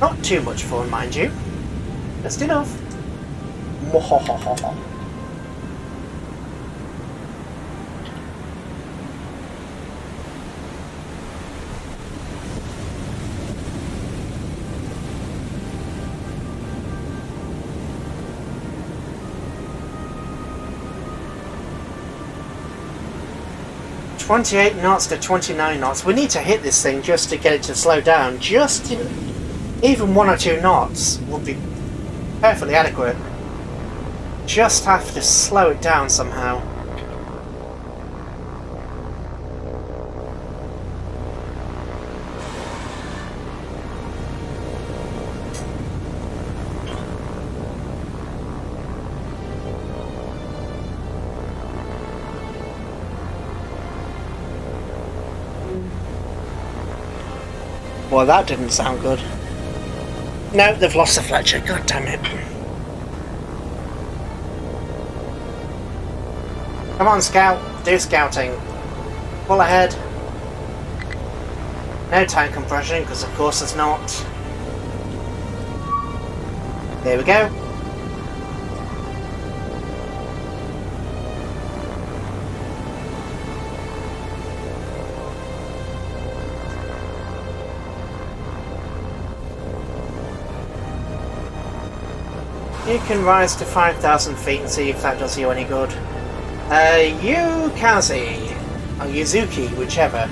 Not too much fun, mind you. Just enough. Mwahahaha. 28 knots to 29 knots. We need to hit this thing just to get it to slow down. Just even 1 or 2 knots would be perfectly adequate. Just have to slow it down somehow. Boy, that didn't sound good. No, they've lost the Fletcher. God damn it. Come on, Scout. Do scouting. Pull ahead. No time compression, because of course there's not. There we go. You can rise to 5,000 feet and see if that does you any good. Yukazi, or Yuzuki, whichever.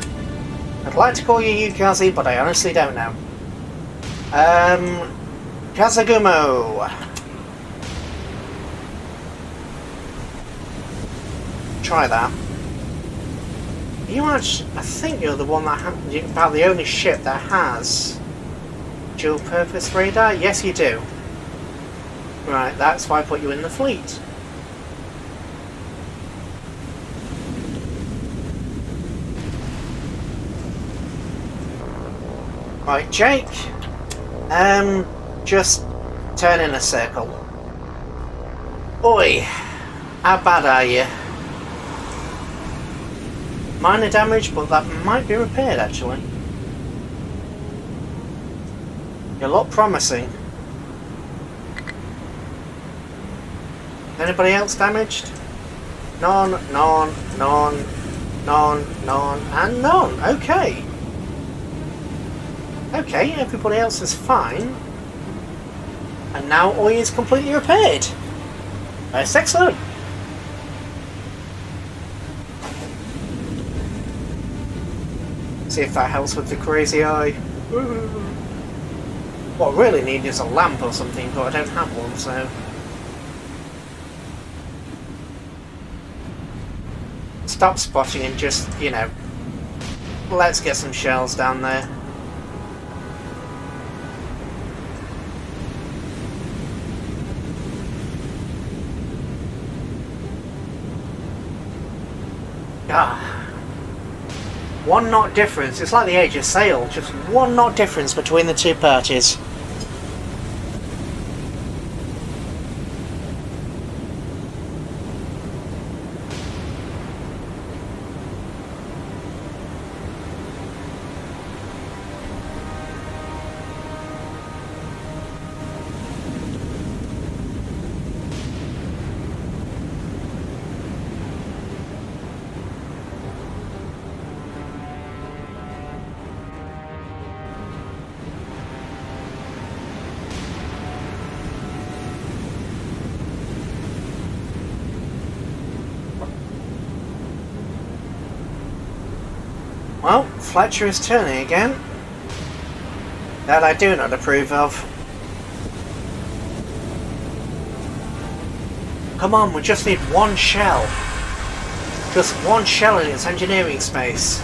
I'd like to call you Yukazi, but I honestly don't know. Kazagumo. Try that. You actually, I think you're the one that about the only ship that has dual purpose radar. Yes, you do. Right, that's why I put you in the fleet. Right, Jake. Just turn in a circle. Oi, how bad are you? Minor damage, but that might be repaired actually. You look promising. Anybody else damaged? None, none, none, none, none, and none. Okay. Okay, everybody else is fine. And now Oi is completely repaired. That's excellent. See if that helps with the crazy eye. What I really need is a lamp or something, but I don't have one, so... Stop spotting and just, you know... Let's get some shells down there. Ah. 1 knot difference. It's like the age of sail. Just 1 knot difference between the two parties. Well, Fletcher is turning again. That I do not approve of. Come on, we just need 1 shell. Just 1 shell in its engineering space.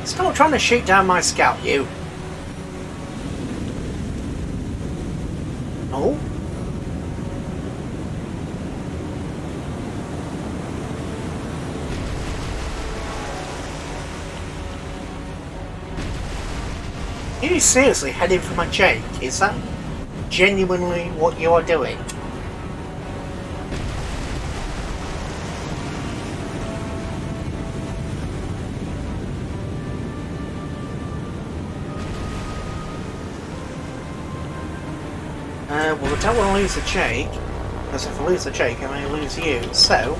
Stop trying to shoot down my scout, you. Oh? Are you seriously heading for my Jake? Is that genuinely what you are doing? Well, I don't want to lose the Jake, because if I lose the Jake I may lose you, so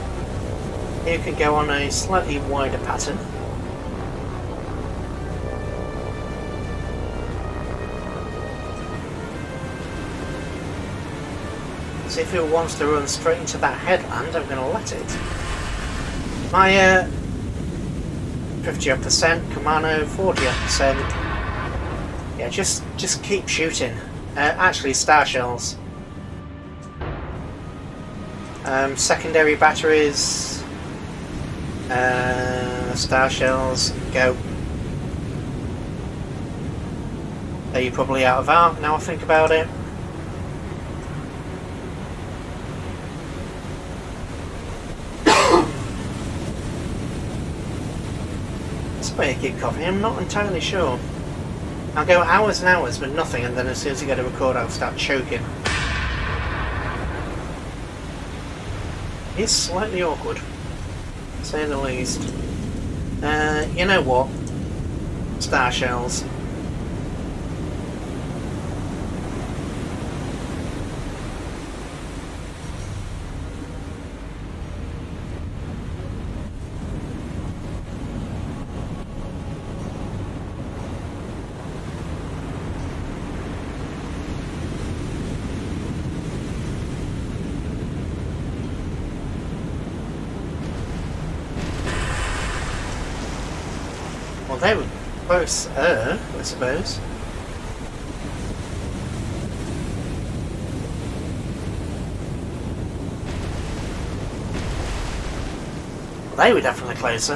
you can go on a slightly wider pattern. If it wants to run straight into that headland, I'm going to let it. My 50% Kamano, 40%. Yeah, just keep shooting. Actually, star shells. Secondary batteries. Star shells. Go. Are you probably out of arc now I think about it? why I keep coughing. I'm not entirely sure. I'll go hours and hours with nothing, and then as soon as I get a record, I'll start choking. It's slightly awkward, to say the least. You know what? Star shells. Well, they were close, I suppose. Well, they were definitely closer.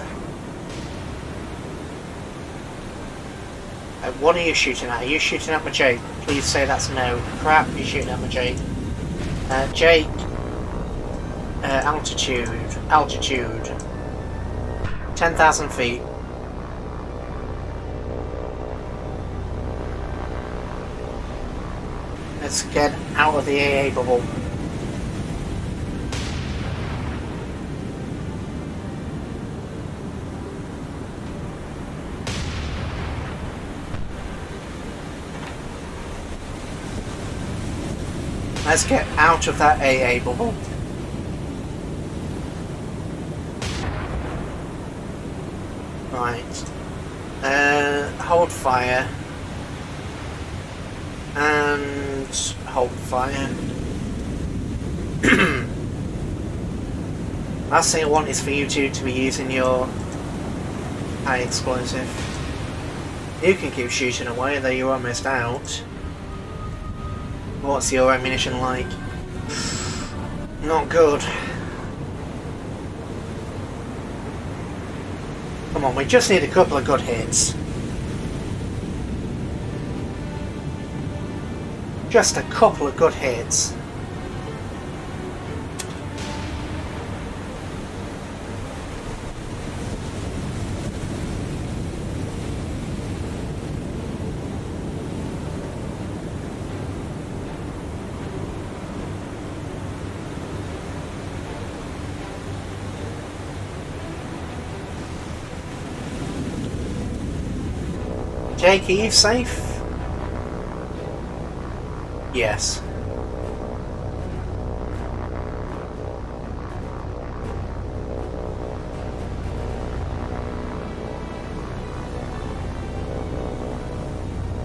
What are you shooting at? Are you shooting at my Jake? Please say that's no. Crap, you're shooting at my Jake. Jake. Altitude. 10,000 feet. Let's get out of the AA bubble. Let's get out of that AA bubble. Right. Hold fire. And hold fire. Last thing I want is for you two to be using your high explosive. You can keep shooting away, though you're almost out. What's your ammunition like? Not good. Come on, we just need a couple of good hits. Just a couple of good hits. Jake, are you safe? Yes.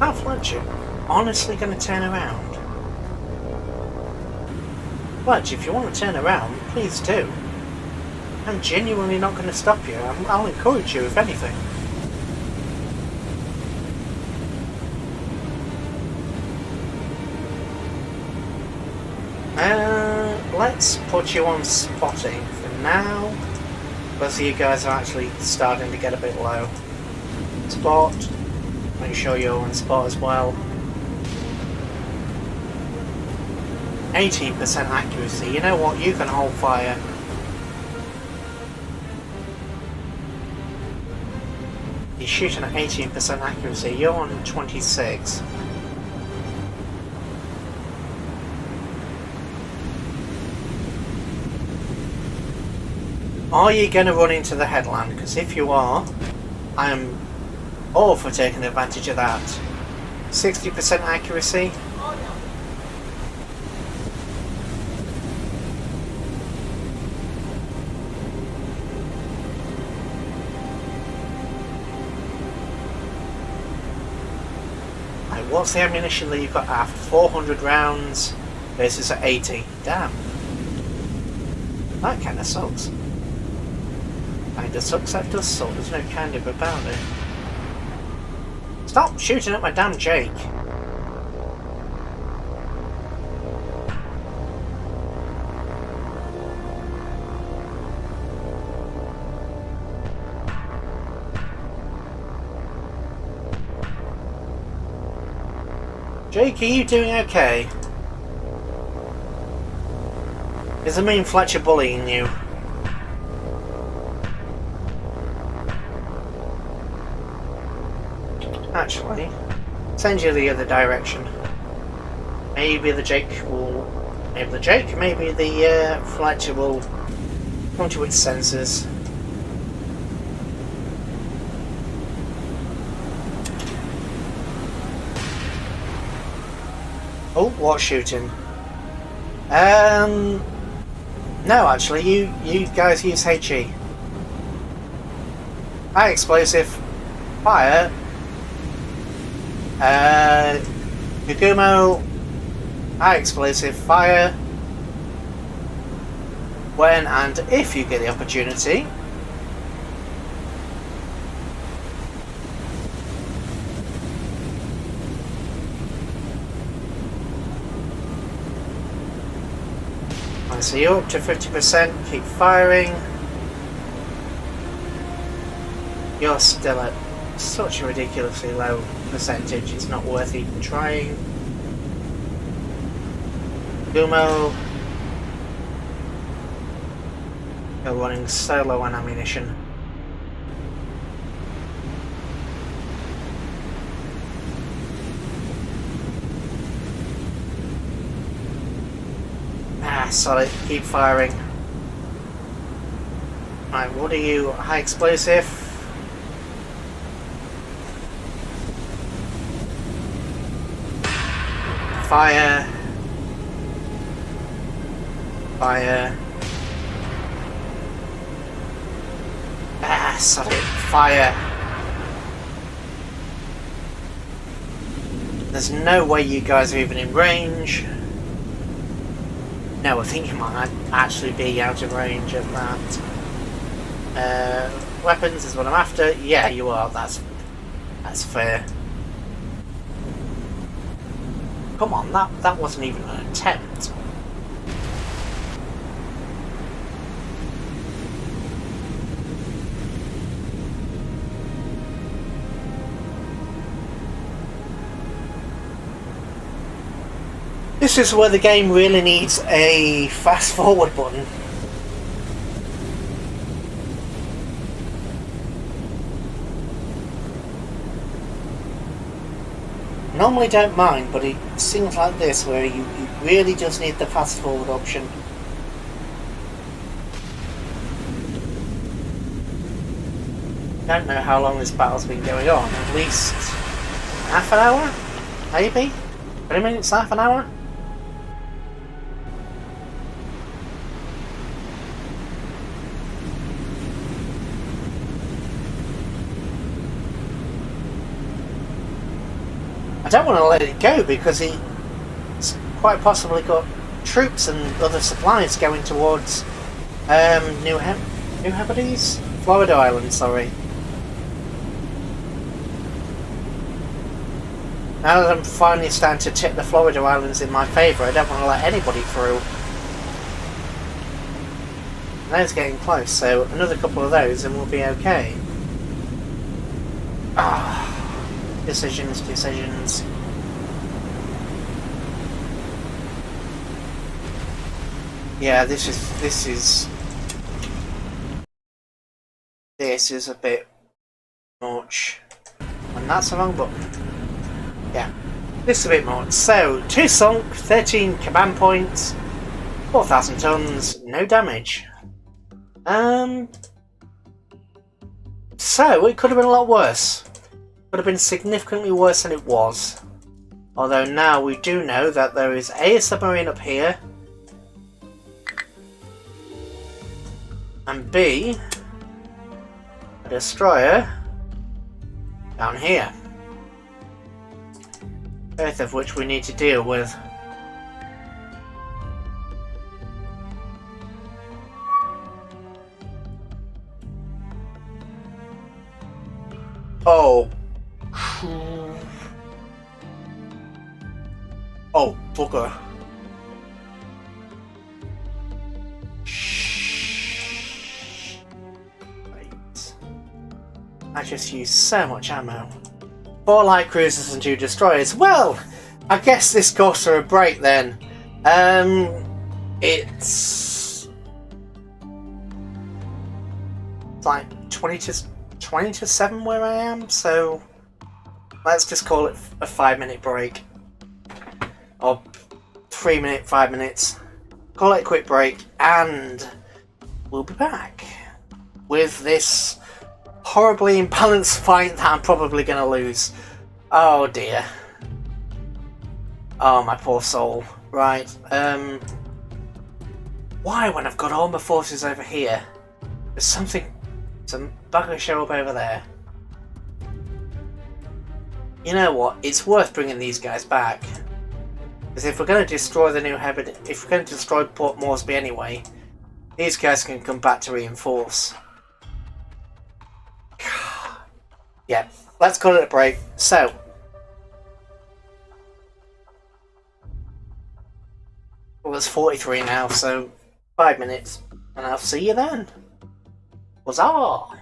How Fletcher? Honestly going to turn around? Fletch, if you want to turn around, please do. I'm genuinely not going to stop you. I'll encourage you, if anything. Let's put you on spotting for now. Both of you guys are actually starting to get a bit low. Spot. Make sure you're on spot as well. 18% accuracy. You know what? You can hold fire. You're shooting at 18% accuracy. You're on 26. Are you going to run into the headland? Because if you are, I am all for taking advantage of that. 60% accuracy. Right, what's the ammunition that you've got after? 400 rounds versus 80. Damn. That kind of sucks. Kinda sucks, that does suck, there's no kind of about it. Stop shooting at my damn Jake! Jake, are you doing okay? Is the mean Fletcher bullying you? actually send you the other direction. Maybe the Jake will... Maybe the Fletcher will come to its senses. Oh, what shooting? No, actually, you guys use HE. High explosive, fire. Gugumo, high explosive, fire. When and if you get the opportunity. So you're up to 50%, keep firing. You're still at such a ridiculously low percentage, it's not worth even trying. Gumo, you're running so low on ammunition. Solid, keep firing. Right, what are you? High explosive. Fire. Fire. Solid, fire. There's no way you guys are even in range. No, I think you might actually be out of range of that. Weapons is what I'm after. Yeah, you are. That's fair. Come on, that wasn't even an attempt. This is where the game really needs a fast forward button. Normally don't mind, but it seems like this where you really just need the fast forward option. Don't know how long this battle's been going on. At least half an hour? Maybe? 20 minutes, half an hour? I don't want to let it go because it's quite possibly got troops and other supplies going towards New Hebrides? Florida Island, sorry. Now that I'm finally starting to tip the Florida Islands in my favour, I don't want to let anybody through. Those getting close, so another couple of those and we'll be okay. Decisions. Yeah, this is a bit much. And that's the wrong button. Yeah, this is a bit much. So, 2 sunk, 13 command points, 4,000 tons, no damage. So, it could have been a lot worse. Could have been significantly worse than it was. Although now we do know that there is A, submarine up here, and B, a destroyer down here. Both of which we need to deal with. Oh. Oh, bugger. Right. I just used so much ammo. 4 light cruisers and 2 destroyers. Well, I guess this goes for a break then. It's like 20 to 7 where I am, so let's just call it a 5-minute break. Or 3 minute, 5 minutes. Call it a quick break, and we'll be back with this horribly imbalanced fight that I'm probably going to lose. Oh dear. Oh, my poor soul. Right, why, when I've got all my forces over here, there's some bugger show up over there. You know what, it's worth bringing these guys back. Because if we're going to destroy the New Heaven, if we're going to destroy Port Moresby anyway, these guys can come back to reinforce. Yeah, let's call it a break. So, well, it's 43 now, so 5 minutes, and I'll see you then. Huzzah!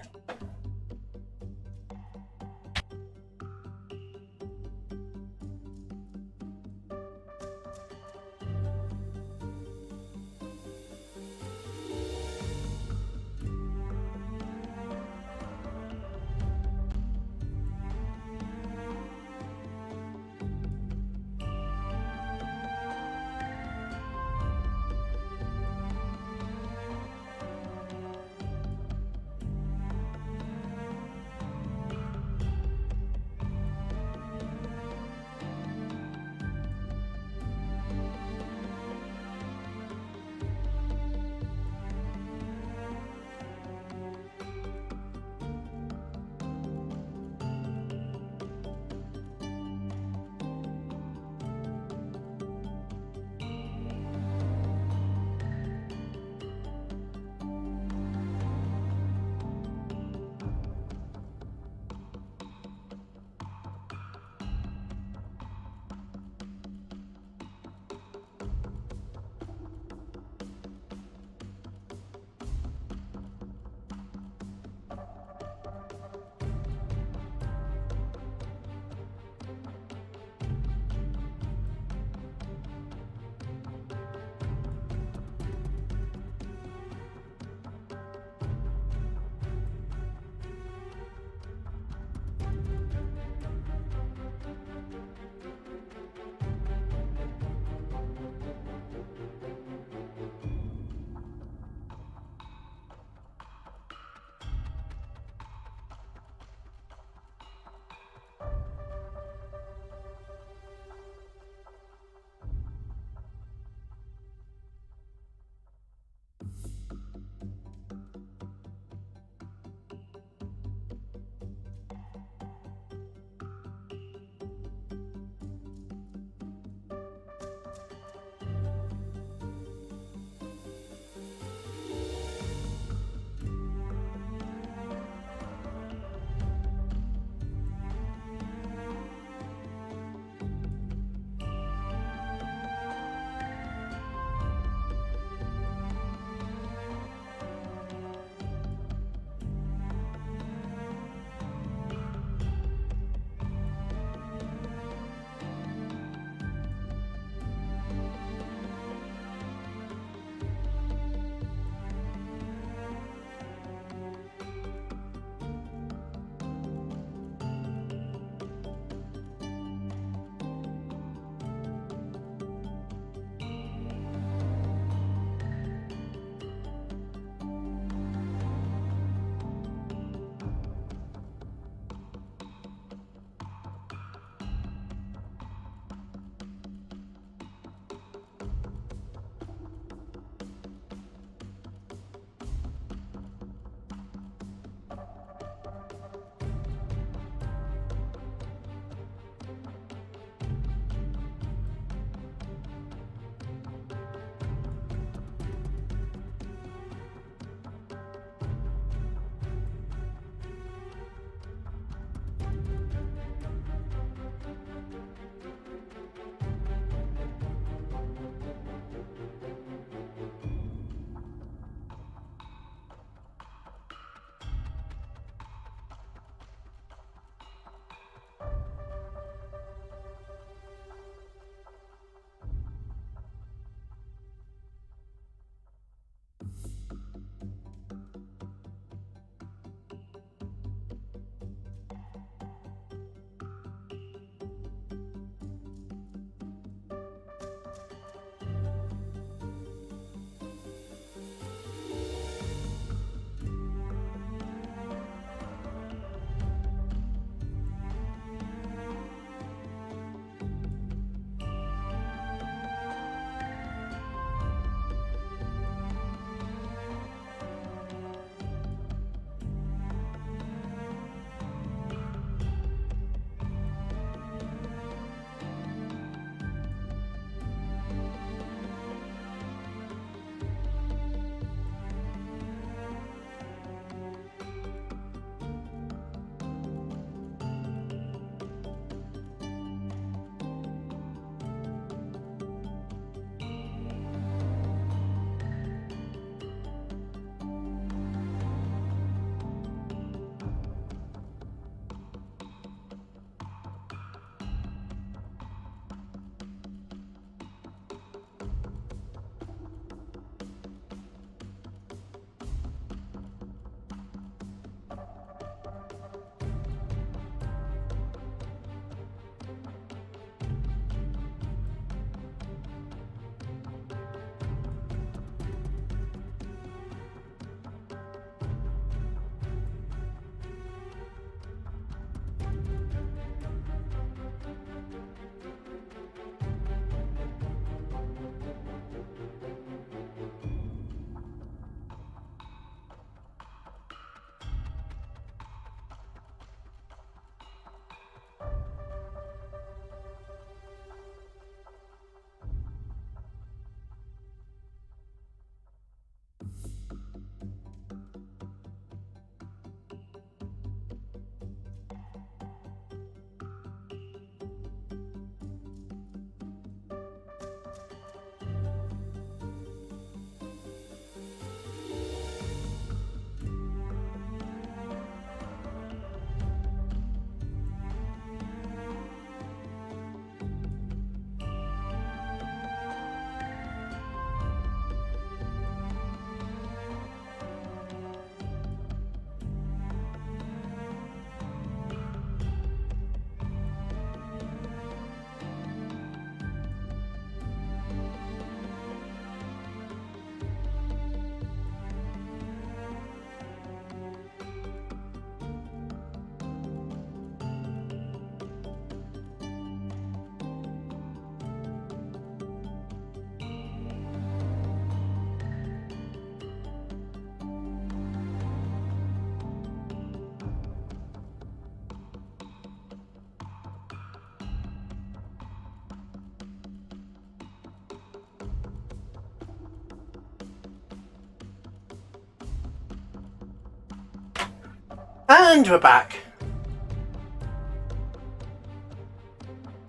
And we're back.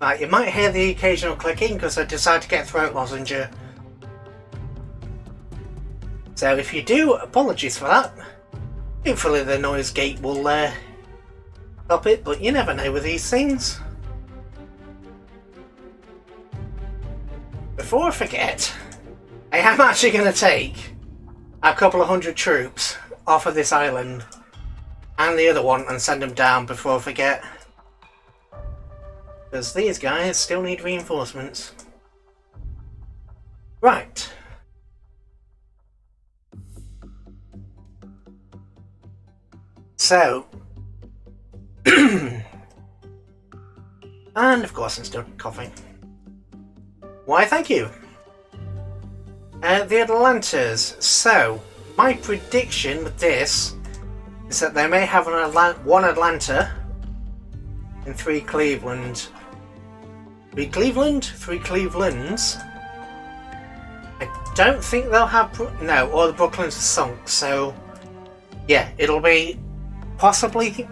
Right, you might hear the occasional clicking because I decided to get a throat lozenge. So if you do, apologies for that. Hopefully the noise gate will stop it, but you never know with these things. Before I forget, I am actually going to take a couple of hundred troops off of this island and the other one and send them down before I forget. Because these guys still need reinforcements. Right. So. And of course I'm still coughing. Why, thank you. The Atlantas. So, my prediction with this is that they may have one Atlanta and 3 Cleveland. 3 Cleveland? 3 Clevelands. I don't think they'll have... No, all the Brooklyns are sunk, so... Yeah, it'll be possibly...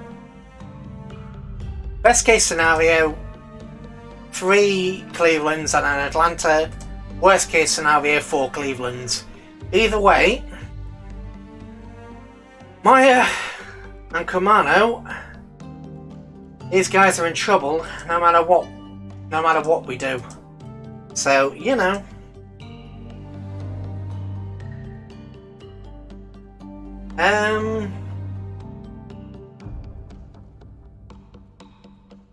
Best case scenario, 3 Clevelands and an Atlanta. Worst case scenario, 4 Clevelands. Either way, Maya and Kumano, these guys are in trouble no matter what we do. So, you know. I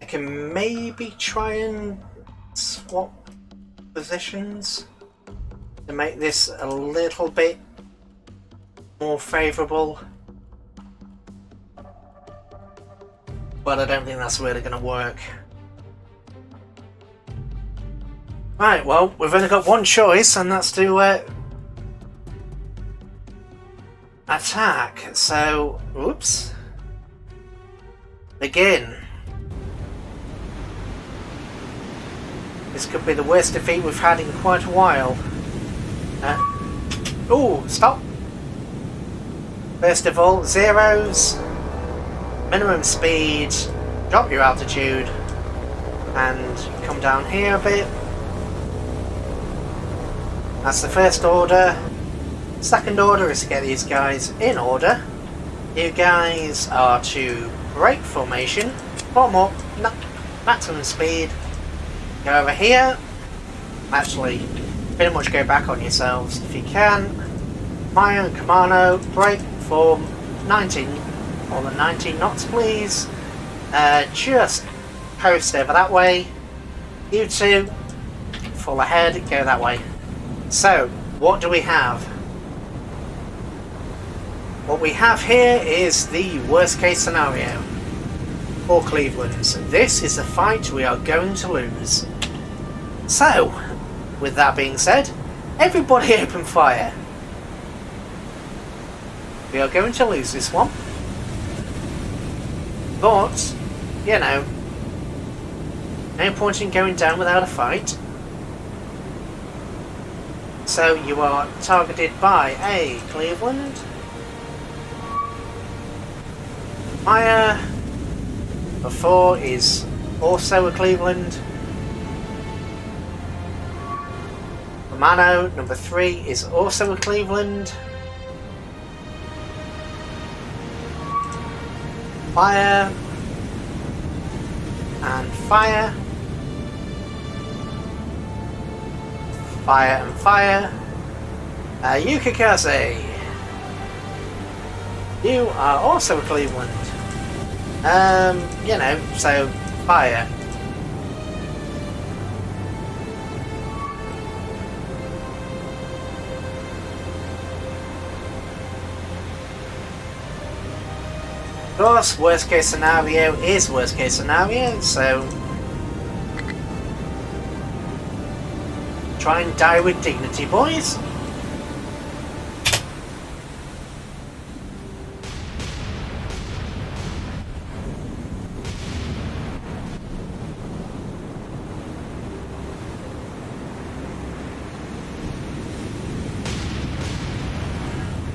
can maybe try and swap positions to make this a little bit more favourable. But I don't think that's really going to work. Right, well, we've only got one choice, and that's to attack. So, oops. Begin. This could be the worst defeat we've had in quite a while. Oh, stop. First of all, zeros. Minimum speed, drop your altitude, and come down here a bit. That's the first order. Second order is to get these guys in order. You guys are to break formation, form up, maximum speed, go over here. Actually, pretty much go back on yourselves if you can. Maya and Kumano, break, form, 19. More than 19 knots, please. Just coast over that way. You two, full ahead, go that way. So, what do we have? What we have here is the worst case scenario for Cleveland's. This is a fight we are going to lose. So, with that being said, everybody open fire. We are going to lose this one. But, you know, no point in going down without a fight. So you are targeted by a Cleveland. Maya, number 4 is also a Cleveland. Romano, number 3 is also a Cleveland. Fire and fire, fire and fire. Yukikaze, you are also a Cleveland. You know, so fire. Of course, worst case scenario is worst case scenario, so try and die with dignity, boys.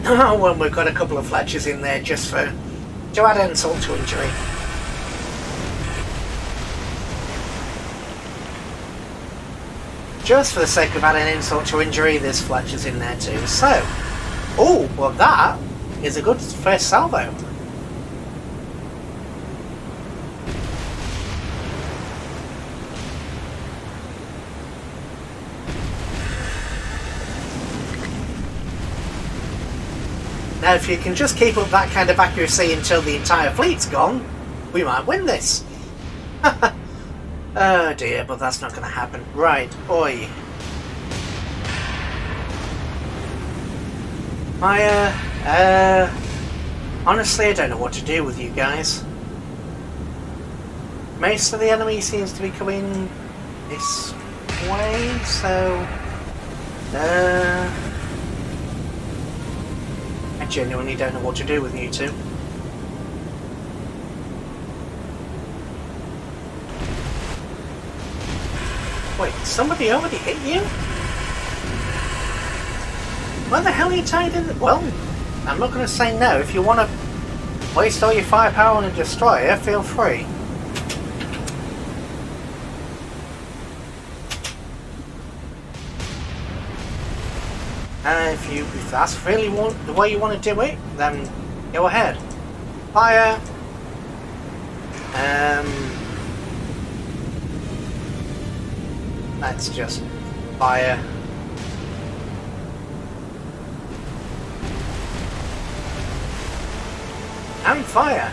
Well, we've got a couple of Fletchers in there just for to add insult to injury. Just for the sake of adding insult to injury, there's Fletchers in there too. So, oh, well that is a good first salvo. Now, if you can just keep up that kind of accuracy until the entire fleet's gone, we might win this. Oh dear, but that's not going to happen. Right, oi. Honestly, I don't know what to do with you guys. Most of the enemy seems to be coming this way, so... I genuinely don't know what to do with you two. Wait, somebody already hit you? Where the hell are you tied in? Well, I'm not going to say no. If you want to waste all your firepower on a destroyer, feel free. If that's really the way you want to do it, then go ahead. Fire. Let's just fire. And fire.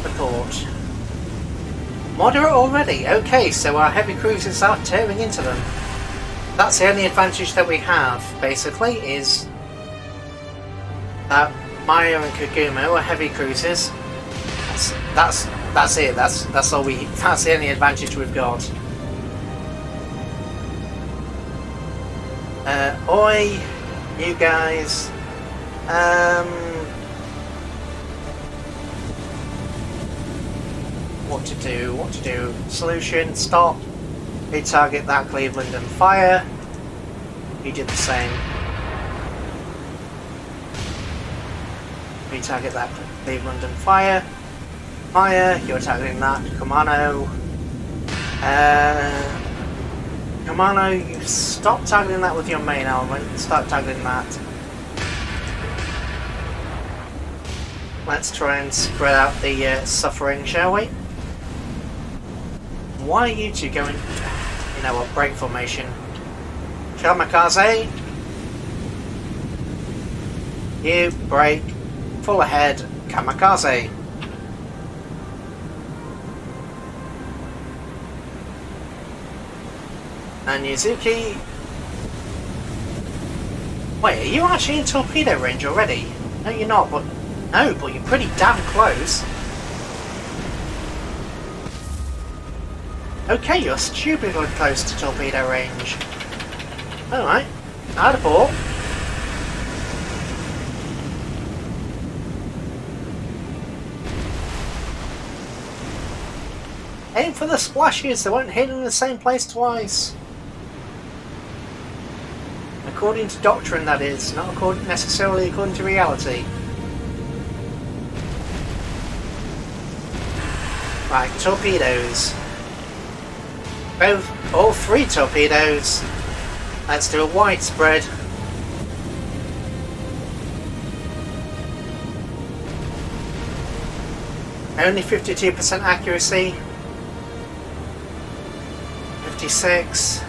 Report. Moderate already. Okay, so our heavy cruisers are tearing into them. That's the only advantage that we have, basically, is that Maya and Kaguma are heavy cruisers. That's it. That's all we. That's the only advantage we've got. Oi, you guys. What to do? Solution, stop. Retarget that Cleveland and fire. You did the same. Retarget that Cleveland and fire. Fire, you're targeting that. Kamano. Kamano, you stop targeting that with your main element. Start targeting that. Let's try and spread out the suffering, shall we? Why are you two going, you know what, break formation? Kamikaze. You break, full ahead, kamikaze. And Yuzuki. Wait, are you actually in torpedo range already? No, you're not, but no, but you're pretty damn close. Okay, you're stupidly close to torpedo range. Alright, out of port. Aim for the splashes, they won't hit in the same place twice. According to doctrine, that is, not necessarily according to reality. Right, torpedoes. All three torpedoes. Let's do a widespread. Only 52% accuracy. 56.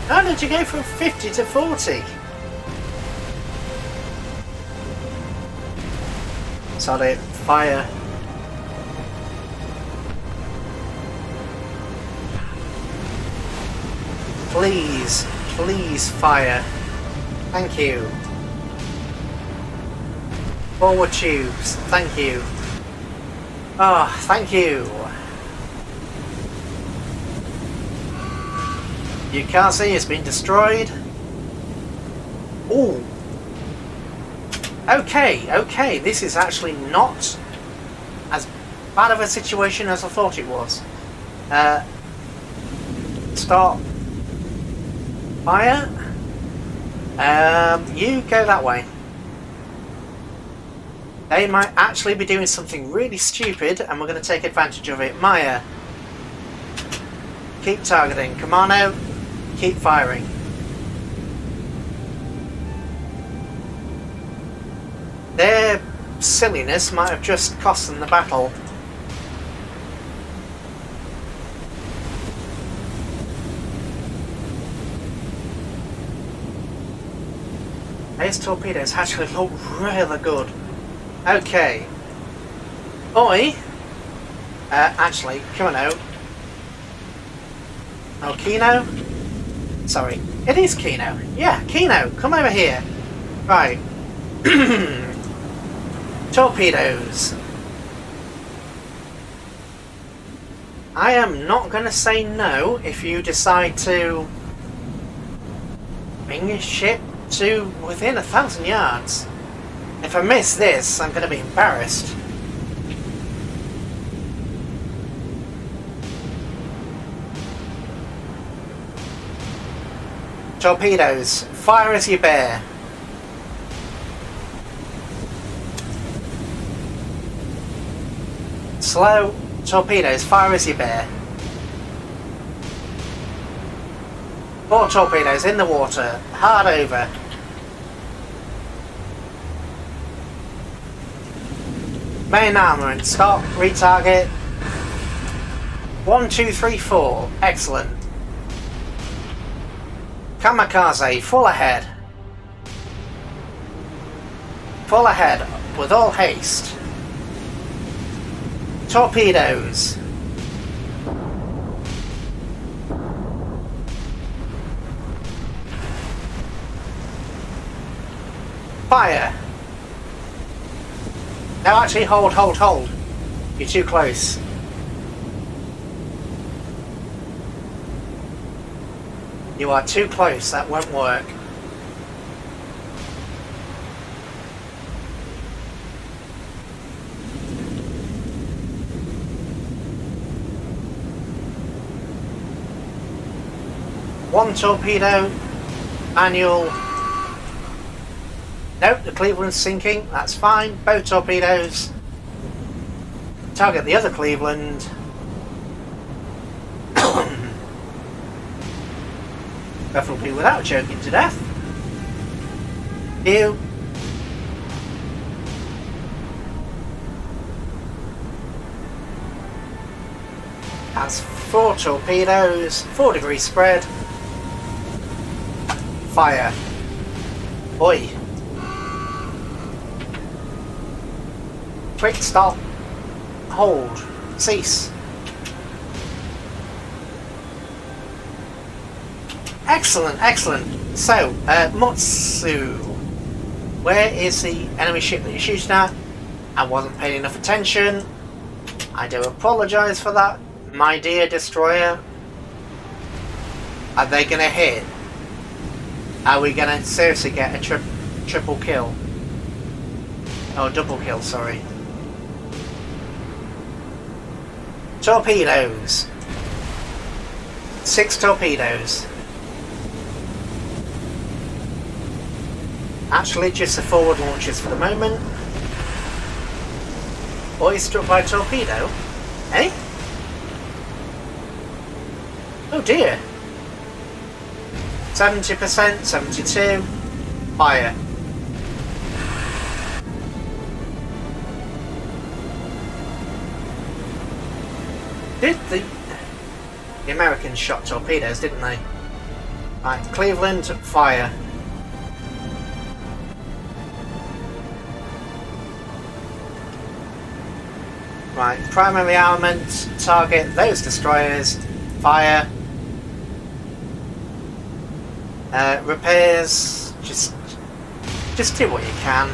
How did you go from 50 to 40? Sorry, fire. Please, please fire. Thank you. Forward tubes, thank you. Oh, thank you. Yukase has been destroyed. Ooh. Okay, this is actually not as bad of a situation as I thought it was. Start fire. You go that way. They might actually be doing something really stupid and we're going to take advantage of it. Maya, keep targeting. Kamano, keep firing. Their silliness might have just cost them the battle. These torpedoes actually look really good. Okay. Oi! Actually, come on out. Oh, Kino? Sorry. It is Kino. Yeah, Kino, come over here. Right. Torpedoes. I am not going to say no if you decide to bring your ship to within 1,000 yards. If I miss this, I'm going to be embarrassed. Torpedoes, fire as you bear. Slow torpedoes, fire as you bear. 4 torpedoes in the water, hard over. Main armament, stop, retarget. 1, 2, 3, 4. Excellent. Kamikaze, full ahead. Full ahead, with all haste. Torpedoes. Fire. No, actually, hold. You're too close. You are too close, that won't work. One torpedo, manual. Nope, the Cleveland's sinking, that's fine. Both torpedoes. Target the other Cleveland. Preferably without choking to death. You. Has 4 torpedoes, 4-degree spread. Fire. Oi. Quick stop. Hold. Cease. Excellent, excellent. So, Mutsu. Where is the enemy ship that you're shooting at? I wasn't paying enough attention. I do apologise for that, my dear destroyer. Are they going to hit? Are we going to seriously get a triple kill? Oh, double kill, sorry. Torpedoes. 6 torpedoes. Actually, just the forward launchers for the moment. Or he's struck by a torpedo. Eh? Oh dear. 70%, 72. Fire. Did the Americans shot torpedoes, didn't they? Right, Cleveland, fire. Right, primary armament, target those destroyers, fire. Repairs, just do what you can.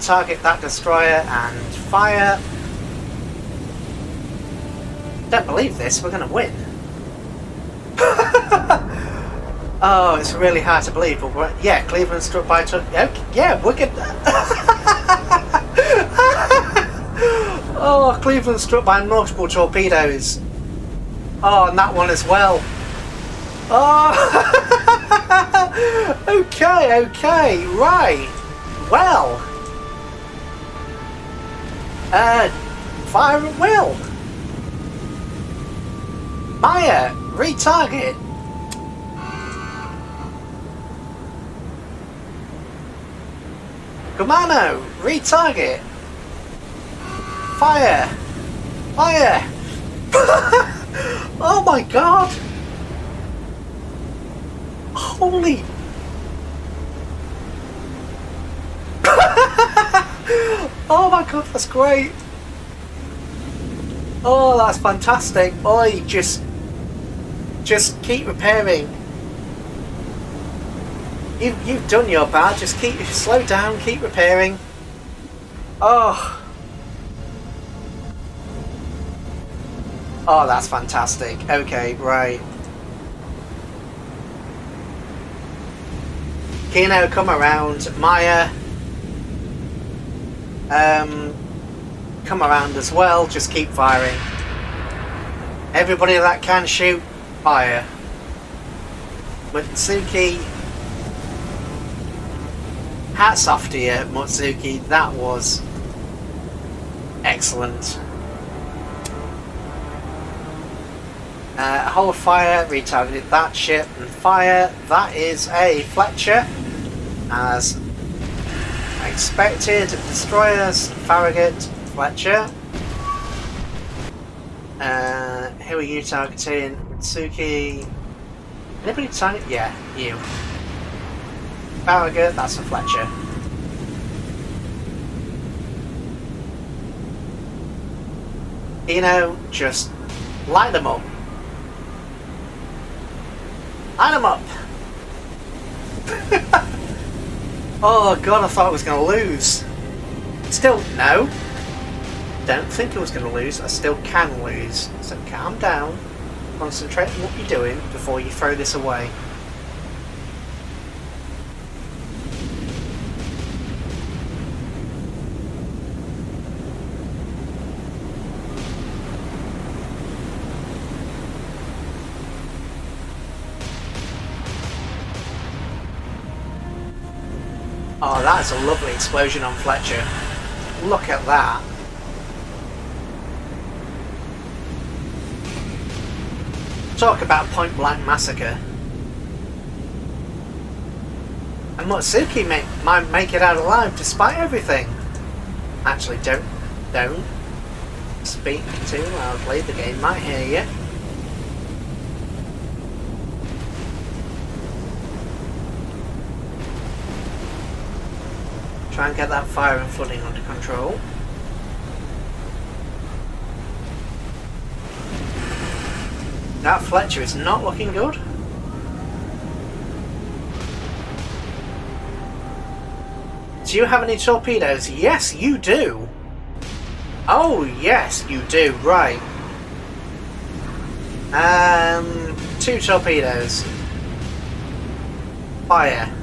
Target that destroyer and fire. Don't believe this, we're going to win. Oh, it's really hard to believe, but yeah, Cleveland struck by... Okay, yeah, we're good. Oh, Cleveland struck by multiple torpedoes. Oh, and that one as well. Oh, okay, right. Well, fire at will. Maya, retarget. Kumano, retarget. Fire. Fire. Oh my god. Holy. Oh my god, that's great. Oh, that's fantastic. Oi, just keep repairing. You've done your part. Just slow down, keep repairing. Oh. Oh, that's fantastic. Okay, right. Kino, come around. Maya, come around as well. Just keep firing. Everybody that can shoot, fire. Mutsuki, hats off to you, Mutsuki. That was excellent. Hold fire, retargeted that ship, and fire. That is a Fletcher, as expected. Destroyers, Farragut, Fletcher. Who are you targeting? Mitsuki. Anybody target? Yeah, you. Farragut, that's a Fletcher. Just light them up. Line them up! Oh god, I thought I was going to lose. Still, no. Don't think I was going to lose. I still can lose. So calm down. Concentrate on what you're doing before you throw this away. Oh, that's a lovely explosion on Fletcher. Look at that. Talk about point blank massacre. And Motsuki might make it out alive despite everything. Actually, don't speak too loudly. The game might hear you. Try and get that fire and flooding under control. That Fletcher is not looking good. Do you have any torpedoes? Yes, you do. Oh, yes, you do. Right. 2 torpedoes. Fire.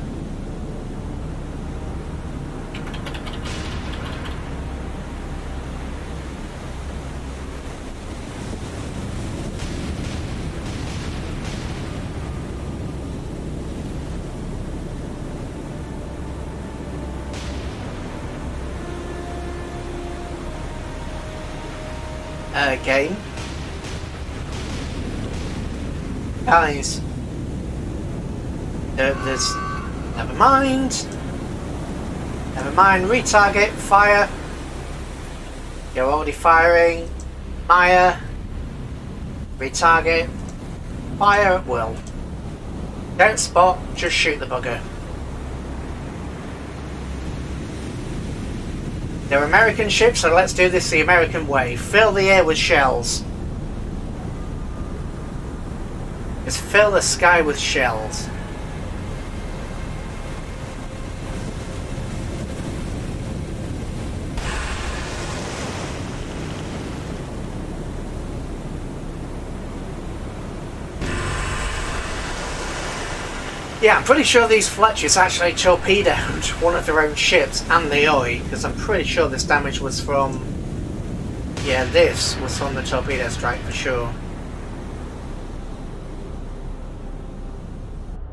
Game. Guys. There's... Never mind. Never mind. Retarget. Fire. You're already firing. Fire. Retarget. Fire at will. Don't spot. Just shoot the bugger. They're American ships, so let's do this the American way. Fill the air with shells. Just fill the sky with shells. Yeah, I'm pretty sure these Fletchers actually torpedoed one of their own ships and the Oi, because I'm pretty sure this damage was from... Yeah, this was from the torpedo strike for sure.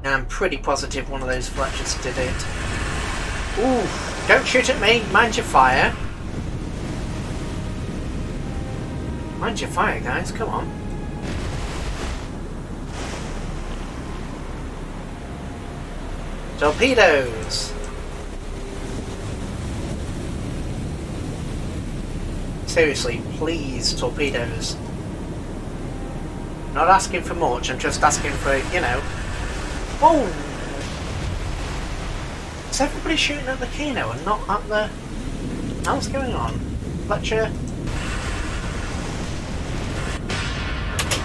And I'm pretty positive one of those Fletchers did it. Ooh, don't shoot at me, mind your fire. Mind your fire, guys, come on. Torpedoes! Seriously, please, torpedoes. Not asking for much, I'm just asking for, you know... Oh! Is everybody shooting at the Kino and not at the... What's going on? Fletcher?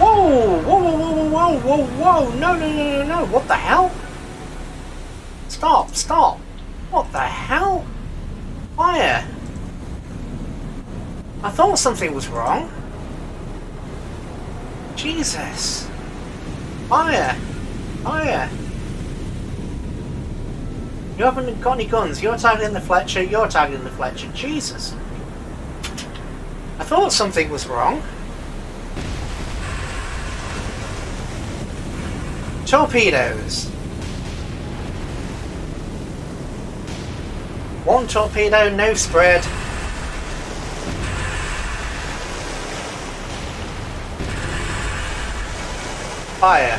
Whoa! Whoa, whoa, whoa, whoa, whoa, whoa! No, no, no, no, no! What the hell? Stop, stop! What the hell? Fire! I thought something was wrong. Jesus! Fire! Fire! You haven't got any guns. You're targeting the Fletcher. You're targeting the Fletcher. Jesus! I thought something was wrong. Torpedoes. One torpedo, no spread. Fire.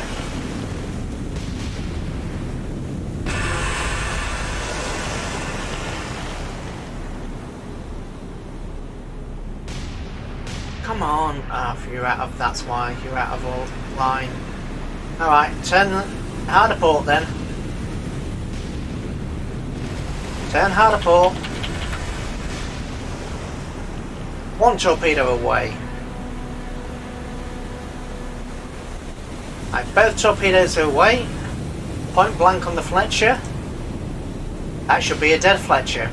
Come on. Ah, you're out of, that's why. You're out of all line. Alright, turn harder port then. Turn harder port. One torpedo away. Right, both torpedoes are away. Point blank on the Fletcher. That should be a dead Fletcher.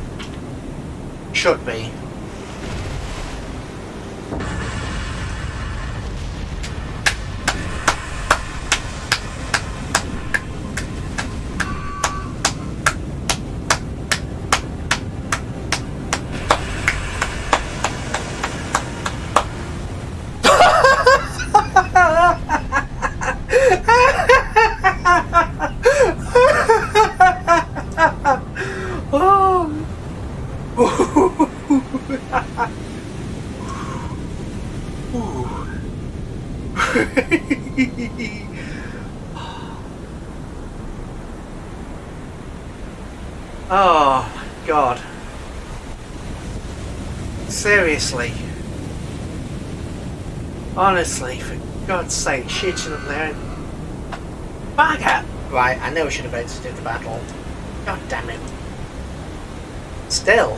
Should be. Oh, God. Seriously. Honestly, for God's sake, shooting up there. Bagger! Right, I know I should have exited the battle. God damn it. Still,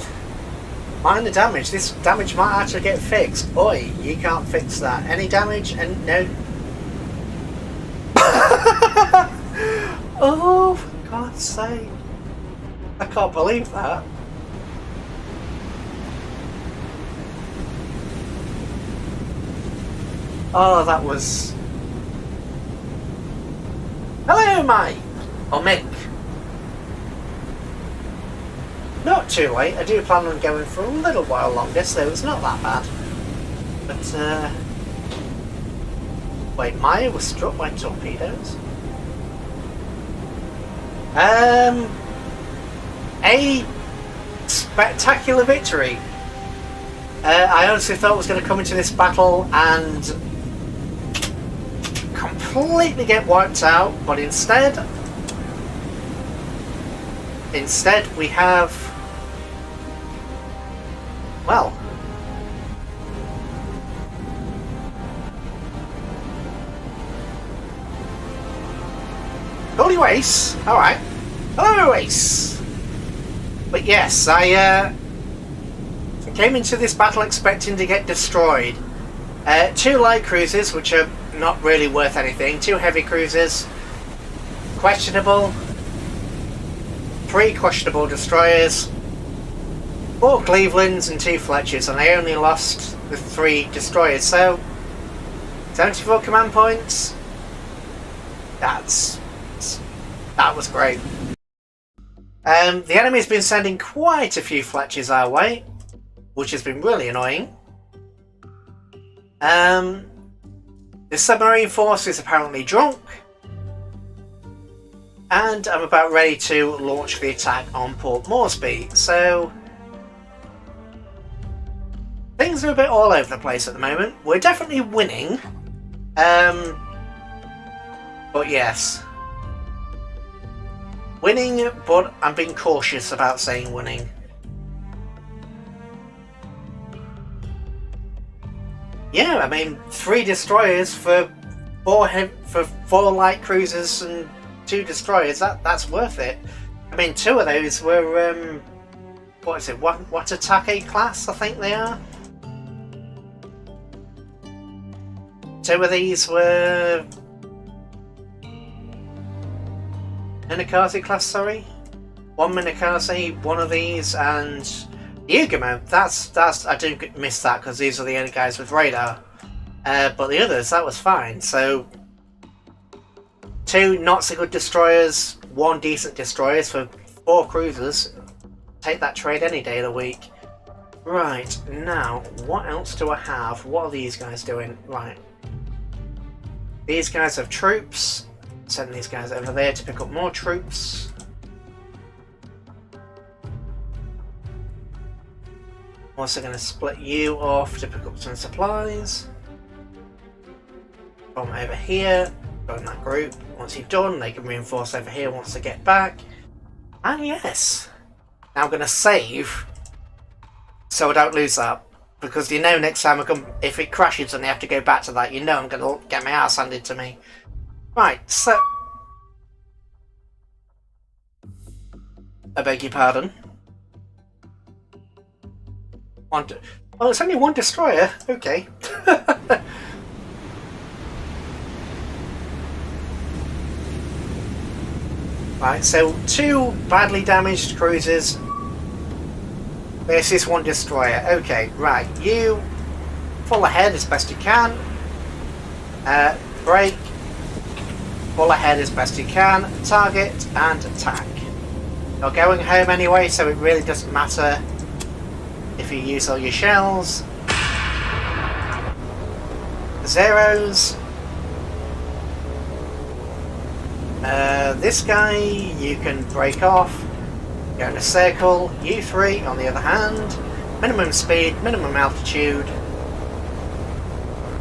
mind the damage. This damage might actually get fixed. Oi, you can't fix that. Any damage? And no. Oh, for God's sake. I can't believe that. Oh, that was... Hello, mate! Or Mick. Not too late. I do plan on going for a little while longer, so it's not that bad. But, wait, Maya was struck by torpedoes? A spectacular victory. I honestly thought I was going to come into this battle and completely get wiped out, but instead we have, well, Holy Race. Alright. Hello, Race. But yes, I came into this battle expecting to get destroyed. 2 light cruisers, which are not really worth anything. 2 heavy cruisers, questionable. 3 questionable destroyers. 4 Clevelands and 2 Fletchers, and I only lost the 3 destroyers. So 74 command points. That's That was great. The enemy's been sending quite a few Fletchers our way, which has been really annoying. The submarine force is apparently drunk, and I'm about ready to launch the attack on Port Moresby. So things are a bit all over the place at the moment. We're definitely winning, but yes. Winning, but I'm being cautious about saying winning. Yeah, I mean, 3 destroyers for 4 light cruisers and 2 destroyers. That's worth it. I mean, 2 of those were what is it? What attack class? I think they are. 2 of these were Minakaze class, sorry. 1 Minakaze, 1 of these, and Yugamo. That's I do miss that because these are the only guys with radar. But the others, that was fine. So 2 not so good destroyers, 1 decent destroyers for 4 cruisers. Take that trade any day of the week. Right, now what else do I have? What are these guys doing? Right. These guys have troops. Send these guys over there to pick up more troops. Also going to split you off to pick up some supplies. Come over here, join that group. Once you've done, they can reinforce over here once they get back. And yes, now I'm going to save so I don't lose that. Because you know next time I come, if it crashes and they have to go back to that, you know I'm going to get my ass handed to me. Right, so I beg your pardon. Well, it's only 1 destroyer. Okay. Right, so 2 badly damaged cruisers versus 1 destroyer. Okay, right. You full ahead as best you can. Break. Full ahead as best you can. Target and attack. You're going home anyway, so it really doesn't matter if you use all your shells. Zeros. This guy you can break off. Go in a circle. You 3 on the other hand. Minimum speed, minimum altitude,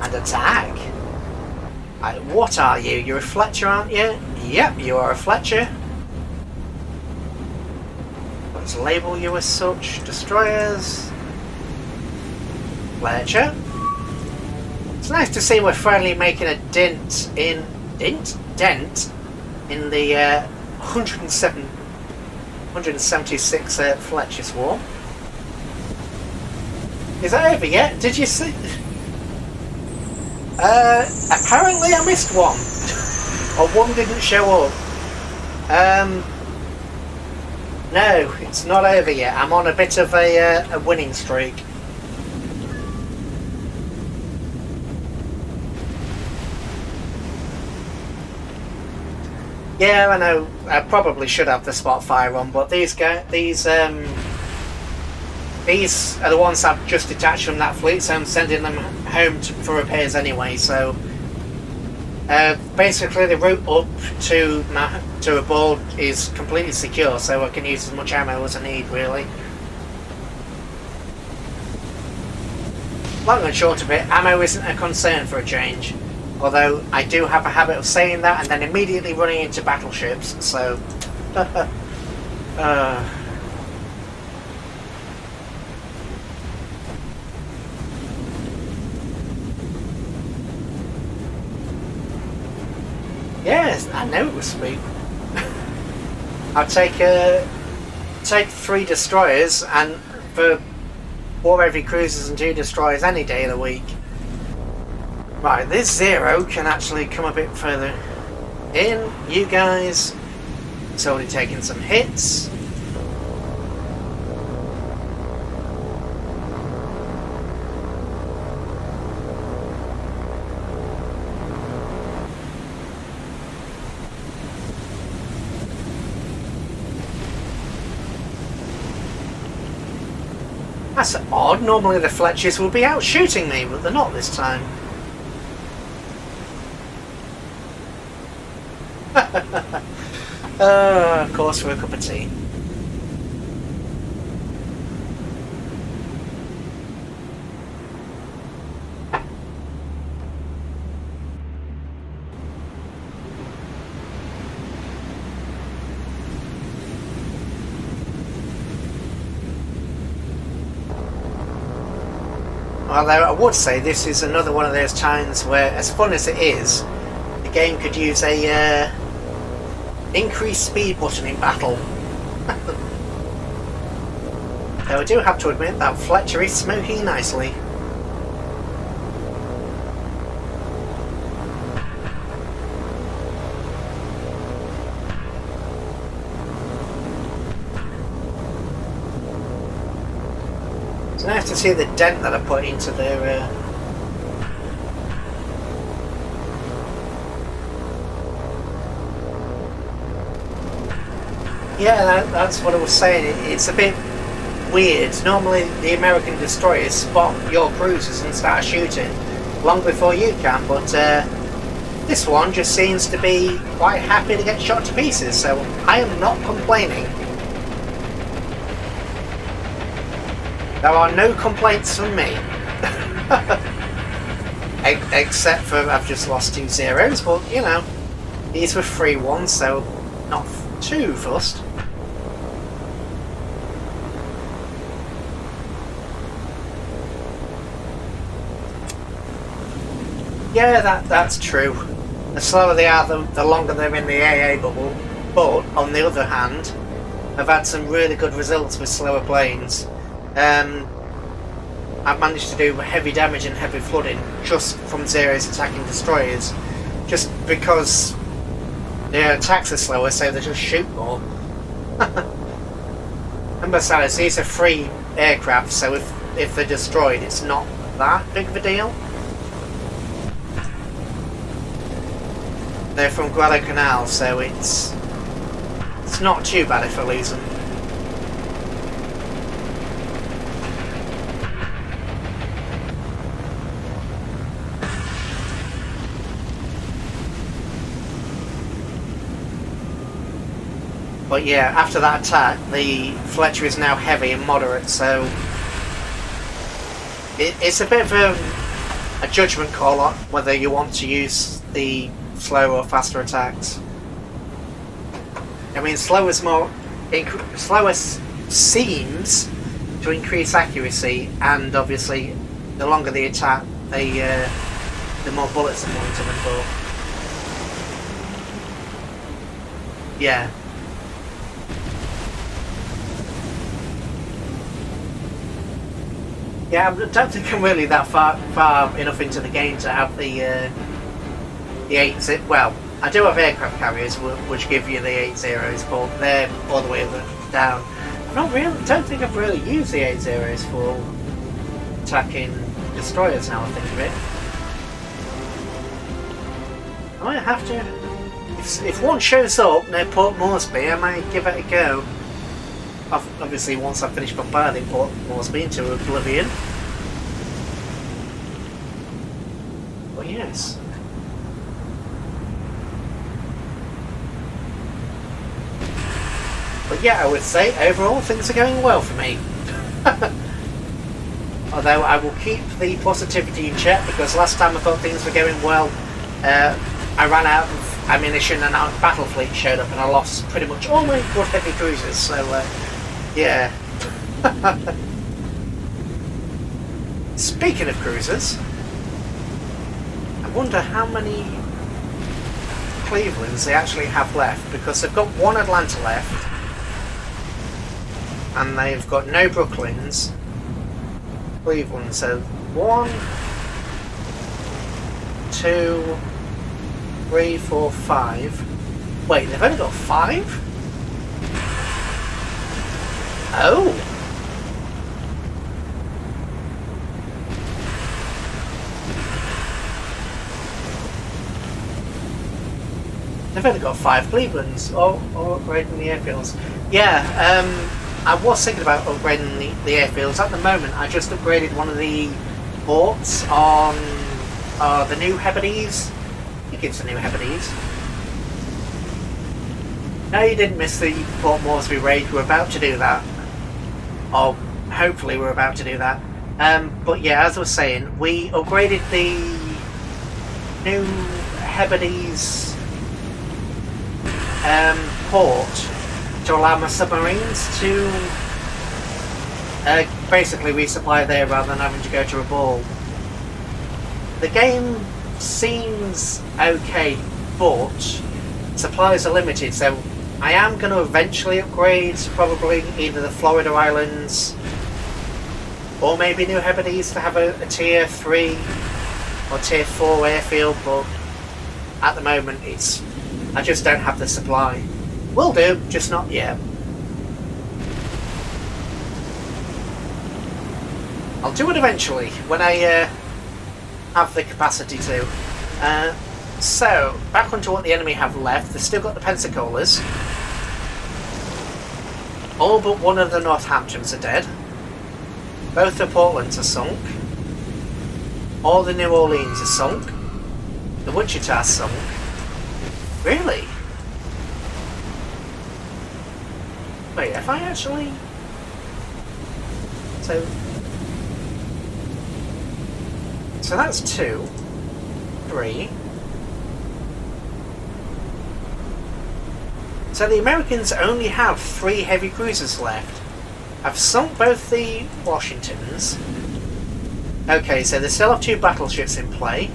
and attack. What are you? You're a Fletcher, aren't you? Yep, you are a Fletcher. Let's label you as such. Destroyers. Fletcher. It's nice to see we're finally making a dent in the 176 Fletcher swarm. Is that over yet? Did you see? Apparently I missed one. Or one didn't show up. No, it's not over yet. I'm on a bit of a winning streak. Yeah, I know. I probably should have the spot fire on, but these are the ones I've just detached from that fleet, so I'm sending them home for repairs anyway. So basically, the route up to a board is completely secure, so I can use as much ammo as I need, really. Long and short of it, ammo isn't a concern for a change. Although I do have a habit of saying that and then immediately running into battleships, so yes, I know it was sweet. I'll take 3 destroyers and for 4 heavy cruisers and 2 destroyers any day of the week. Right, this 0 can actually come a bit further in. You guys, it's already taken some hits. That's odd. Normally the Fletchers will be out shooting me, but they're not this time. Of course, for a cup of tea. Although I would say this is another one of those times where, as fun as it is, the game could use a increased speed button in battle. Though I do have to admit that Fletcher is smoking nicely. It's nice to see the dent that I put into their yeah, that's what I was saying. It's a bit weird. Normally the American destroyers spot your cruisers and start shooting long before you can, but this one just seems to be quite happy to get shot to pieces, so I am not complaining. There are no complaints from me. Except for I've just lost 2 zeros, but you know, these were free ones, so not too fussed. Yeah, that's true. The slower they are, the longer they're in the AA bubble. But on the other hand, I've had some really good results with slower planes. I've managed to do heavy damage and heavy flooding just from Zero's attacking destroyers, just because their attacks are slower, so they just shoot more. And besides, these are free aircraft, so if they're destroyed, it's not that big of a deal. They're from Guadalcanal, so it's not too bad if I lose them. But yeah, after that attack, the Fletcher is now heavy and moderate, so it's a bit of a judgment call on whether you want to use the slower or faster attacks. I mean, slower seems to increase accuracy, and obviously, the longer the attack, the more bullets I'm going to them for. Yeah. Yeah, I don't think I'm really that far enough into the game to have the 8-0. Well, I do have aircraft carriers which give you the 8-0s, but they're all the way down. Don't think I've really used the 8-0s for attacking destroyers now I think of it. I might have to. If one shows up near Port Moresby, I might give it a go. Obviously, once I finish bombarding Port Moresby into oblivion. But yes. But yeah, I would say overall things are going well for me. Although I will keep the positivity in check, because last time I thought things were going well, I ran out of ammunition and our battle fleet showed up and I lost pretty much all my good heavy cruisers, so yeah. Speaking of cruisers, I wonder how many Clevelands they actually have left, because they've got 1 Atlanta left and they've got no Brooklyns. Cleveland, so 1, 2, 3, 4, 5. Wait, they've only got 5? Oh! They've only got 5 Clevelands, all operating the airfields. Yeah, I was thinking about upgrading the airfields. At the moment, I just upgraded one of the ports on the New Hebrides. I think it's the New Hebrides. No, you didn't miss the Port Moresby raid. We're about to do that. Or hopefully we're about to do that. But yeah, as I was saying, we upgraded the New Hebrides port to allow my submarines to basically resupply there rather than having to go to a ball. The game seems okay, but supplies are limited, so I am going to eventually upgrade probably either the Florida Islands or maybe New Hebrides to have a tier 3 or tier 4 airfield, but at the moment I just don't have the supply. Will do, just not yet. I'll do it eventually when I have the capacity to. So, back onto what the enemy have left. They've still got the Pensacola's. All but one of the Northamptons are dead. Both the Portlands are sunk. All the New Orleans are sunk. The Wichita's sunk. Really? Wait, if I actually... So that's 2, 3. So the Americans only have 3 heavy cruisers left. I've sunk both the Washingtons. Okay, so they still have 2 battleships in play.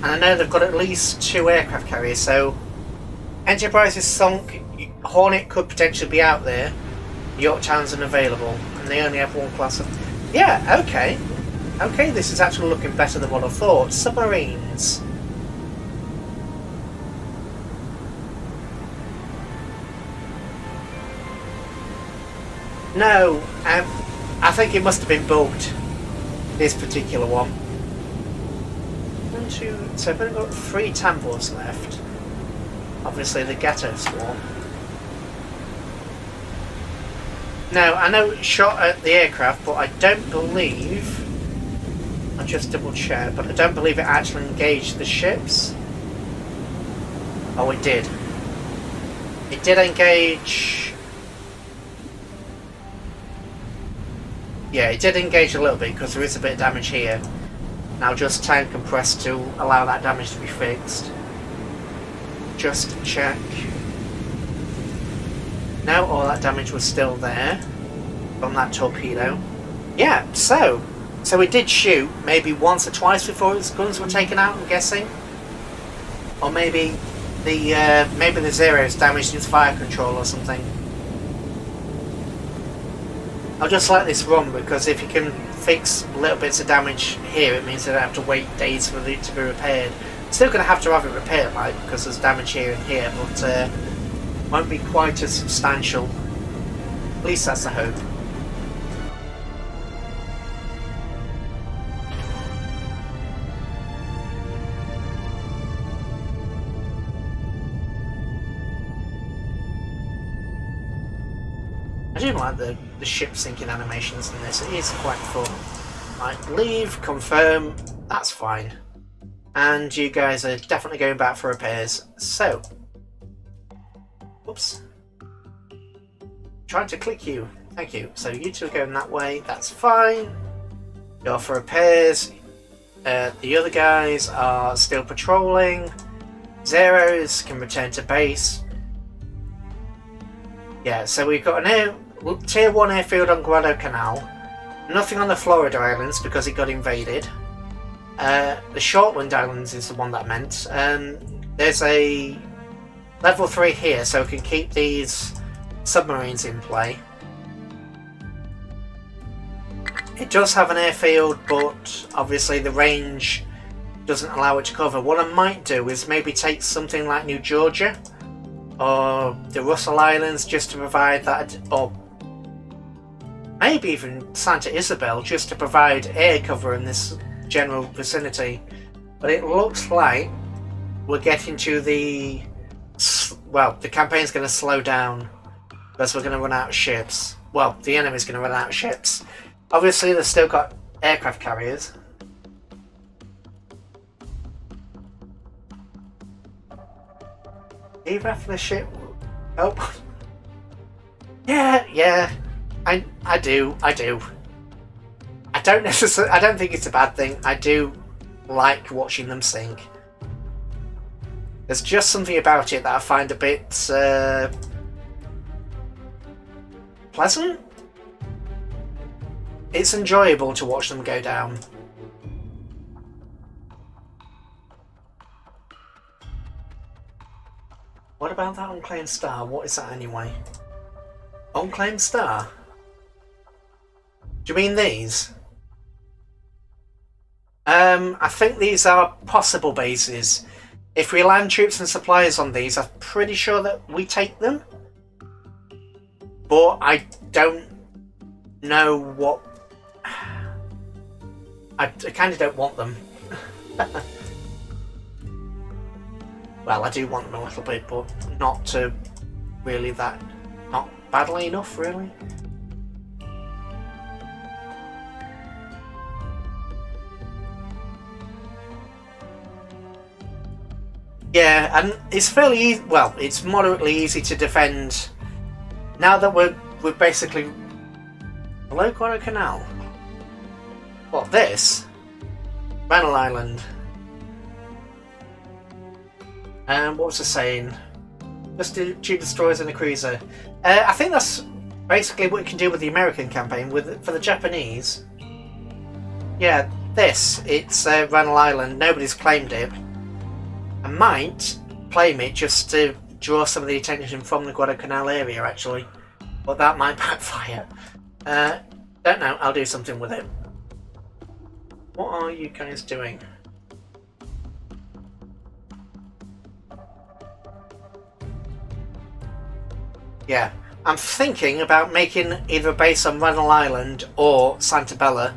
And I know they've got at least 2 aircraft carriers, so Enterprise is sunk, Hornet could potentially be out there, Yorktown's unavailable, and they only have 1 class of... Yeah, okay. Okay, this is actually looking better than what I thought. Submarines. No, I think it must have been bugged, this particular one. 1, 2, so I've only got 3 Tambors left. Obviously the Ghetto Swarm. Now, I know it shot at the aircraft, but I don't believe... I'll just double check, but I don't believe it actually engaged the ships. Oh, it did. It did engage... Yeah, it did engage a little bit because there is a bit of damage here. Now just time compress to allow that damage to be fixed. Just check. No, all that damage was still there from that torpedo. Yeah, so it did shoot maybe once or twice before its guns were taken out, I'm guessing. Or maybe the Zero's damaged its fire control or something. I'll just let this run because if you can fix little bits of damage here, it means I don't have to wait days for it to be repaired. Still going to have it repaired, like, because there's damage here and here, but won't be quite as substantial. At least that's the hope. I do like the ship sinking animations in this. It is quite fun. Right, leave, confirm, that's fine. And you guys are definitely going back for repairs. So, oops. Trying to click you. Thank you. So you two are going that way. That's fine. Go for repairs. The other guys are still patrolling. Zeros can return to base. Yeah, so we've got an tier 1 airfield on Guadalcanal. Nothing on the Florida Islands because it got invaded. The Shortland Islands is the one that I meant. There's a level 3 here, so we can keep these submarines in play. It does have an airfield, but obviously the range doesn't allow it to cover. What I might do is maybe take something like New Georgia or the Russell Islands just to provide that, or maybe even Santa Isabel just to provide air cover in this general vicinity. But it looks like we're getting to the campaign's going to slow down because we're going to run out of ships. Well, the enemy's going to run out of ships. Obviously, they've still got aircraft carriers. Even after the ship... Oh. Yeah. I do. I don't necessarily... I don't think it's a bad thing. I do like watching them sink. There's just something about it that I find a bit... pleasant? It's enjoyable to watch them go down. What about that unclaimed star? What is that anyway? Unclaimed star? Do you mean these? I think these are possible bases. If we land troops and supplies on these, I'm pretty sure that we take them. But I don't know what... I kind of don't want them. Well, I do want them a little bit, but not to really that... Not badly enough, really. Yeah, and it's fairly easy... Well, it's moderately easy to defend... Now that we're basically below Guadalcanal. What, this? Bannerlord Island. And what was I saying? Just do 2 destroyers and a cruiser. I think that's basically what you can do with the American campaign. For the Japanese. Yeah, it's Bannerlord Island. Nobody's claimed it. I might claim it just to draw some of the attention from the Guadalcanal area, actually. But that might backfire. Don't know, I'll do something with it. What are you guys doing? Yeah, I'm thinking about making either a base on Bannerlord Island or Santa Bella.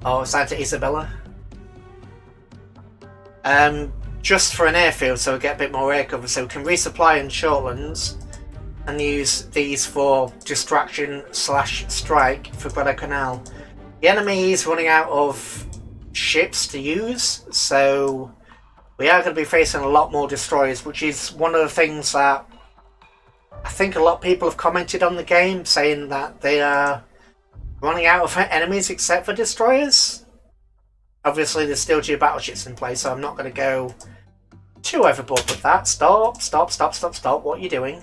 Or Santa Isabella. Just for an airfield, so we get a bit more air cover, so we can resupply in Shortlands and use these for distraction / strike for Guadalcanal. The enemy is running out of ships to use, so we are going to be facing a lot more destroyers, which is one of the things that I think a lot of people have commented on the game, saying that they are running out of enemies except for destroyers. Obviously, there's still 2 battleships in place, so I'm not going to go too overboard with that. Stop. What are you doing?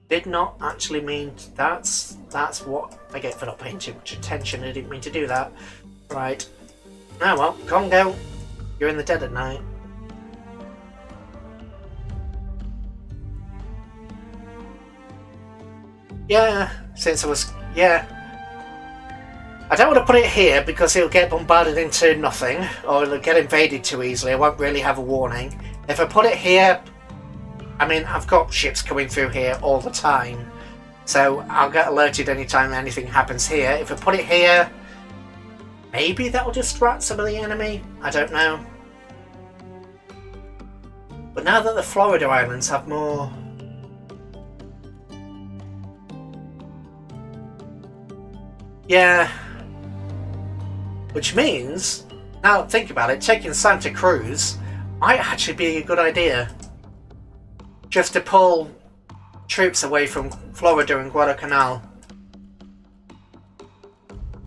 Did not actually mean... That's what I get for not paying too much attention. I didn't mean to do that. Right. Oh well, come on, go. You're in the dead of night. Yeah, since I was... Yeah. I don't want to put it here because it'll get bombarded into nothing, or it'll get invaded too easily. I won't really have a warning. If I put it here, I mean, I've got ships coming through here all the time, so I'll get alerted anytime anything happens here. If I put it here, maybe that'll distract some of the enemy. I don't know. But now that the Florida Islands have more... Yeah. Which means, now think about it, taking Santa Cruz might actually be a good idea. Just to pull troops away from Florida and Guadalcanal.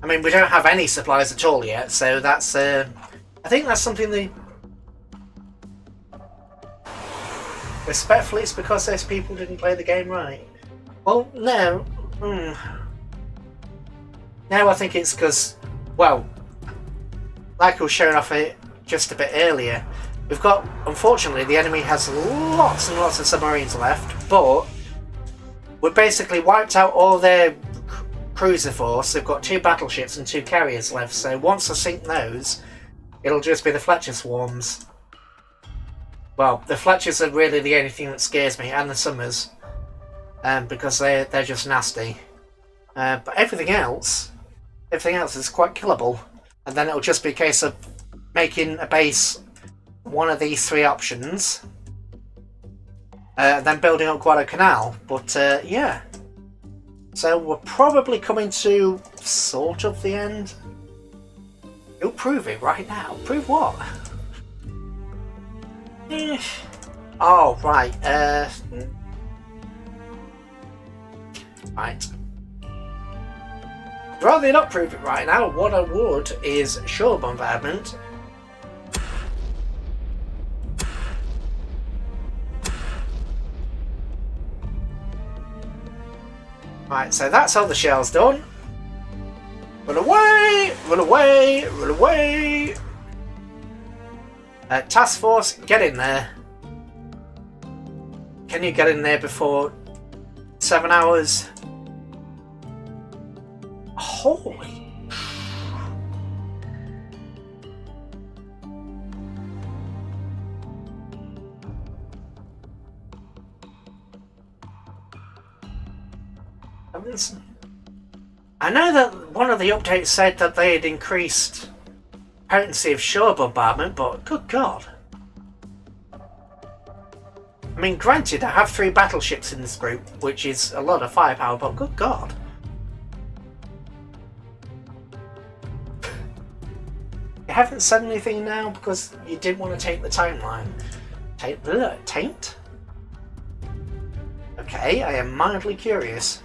I mean, we don't have any supplies at all yet, so that's... I think that's something they... Respectfully, it's because those people didn't play the game right. Well, no. Now I think it's because, well... Like I was showing off it just a bit earlier, we've got, unfortunately, the enemy has lots and lots of submarines left, but we've basically wiped out all their cruiser force. They've got 2 battleships and 2 carriers left, so once I sink those, it'll just be the Fletcher swarms. Well, the Fletchers are really the only thing that scares me, and the Summers, because they're just nasty. But everything else is quite killable. And then it'll just be a case of making a base one of these 3 options. then building up Guadalcanal. But yeah, so we're probably coming to sort of the end. You'll prove it right now. Prove what? Oh, right. Right. Rather not prove it right now, what I would is shore bombardment. Right, so that's all the shells done. Run away! Run away! Run away! Task Force, get in there. Can you get in there before 7 hours? Holy. I know that one of the updates said that they had increased potency of shore bombardment, but good God. I mean, granted, I have 3 battleships in this group, which is a lot of firepower, but good God. You haven't said anything now because you didn't want to take the timeline. Taint? Okay, I am mildly curious.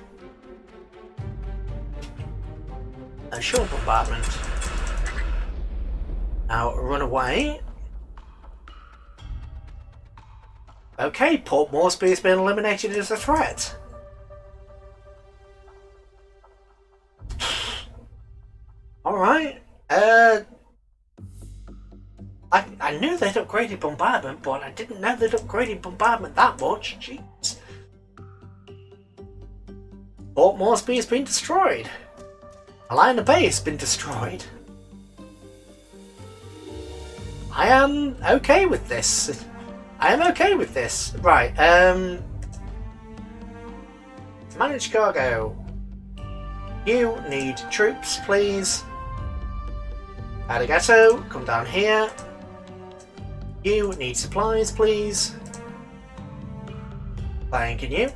A shore bombardment. Now run away. Okay, Port Moresby has been eliminated as a threat. Alright. I knew they'd upgraded bombardment, but I didn't know they'd upgraded bombardment that much. Jeez. Port Moresby has been destroyed. Alina Bay has been destroyed. I am okay with this. I am okay with this. Right, manage cargo. You need troops, please. Arigato, come down here. You need supplies, please. Thanking you.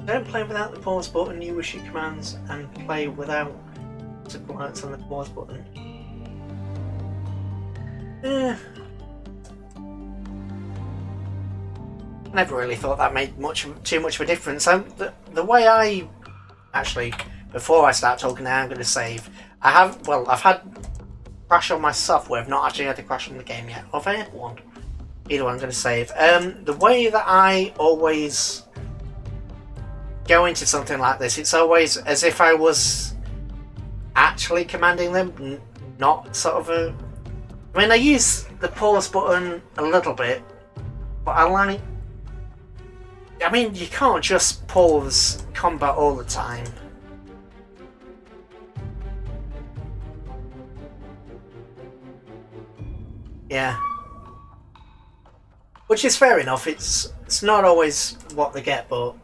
Don't play without the pause button, you wish your commands, and play without supplies on the pause button. Never really thought that made too much of a difference. The way I actually, before I start talking now, I'm going to save. I've had crash on my software. I've not actually had a crash on the game yet. Have I had one? Either way, I'm going to save. The way that I always go into something like this, it's always as if I was actually commanding them, not sort of a... I mean, I use the pause button a little bit, but I mean, you can't just pause combat all the time. Yeah. Which is fair enough, it's not always what they get, but...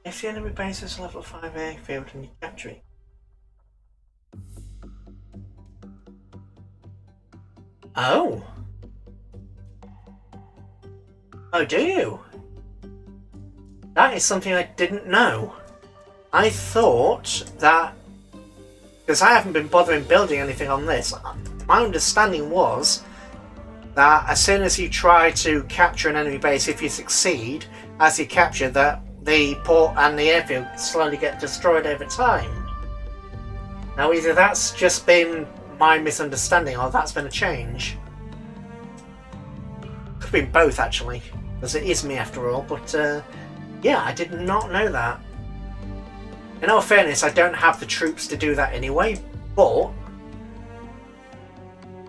If the enemy base is level 5 airfield and you capture it. Oh! Oh, do you? That is something I didn't know. I thought that... Because I haven't been bothering building anything on this, my understanding was that as soon as you try to capture an enemy base, if you succeed, as you capture that, the port and the airfield slowly get destroyed over time. Now either that's just been my misunderstanding or that's been a change. Could have been both actually, because it is me after all, but yeah, I did not know that. In all fairness, I don't have the troops to do that anyway, but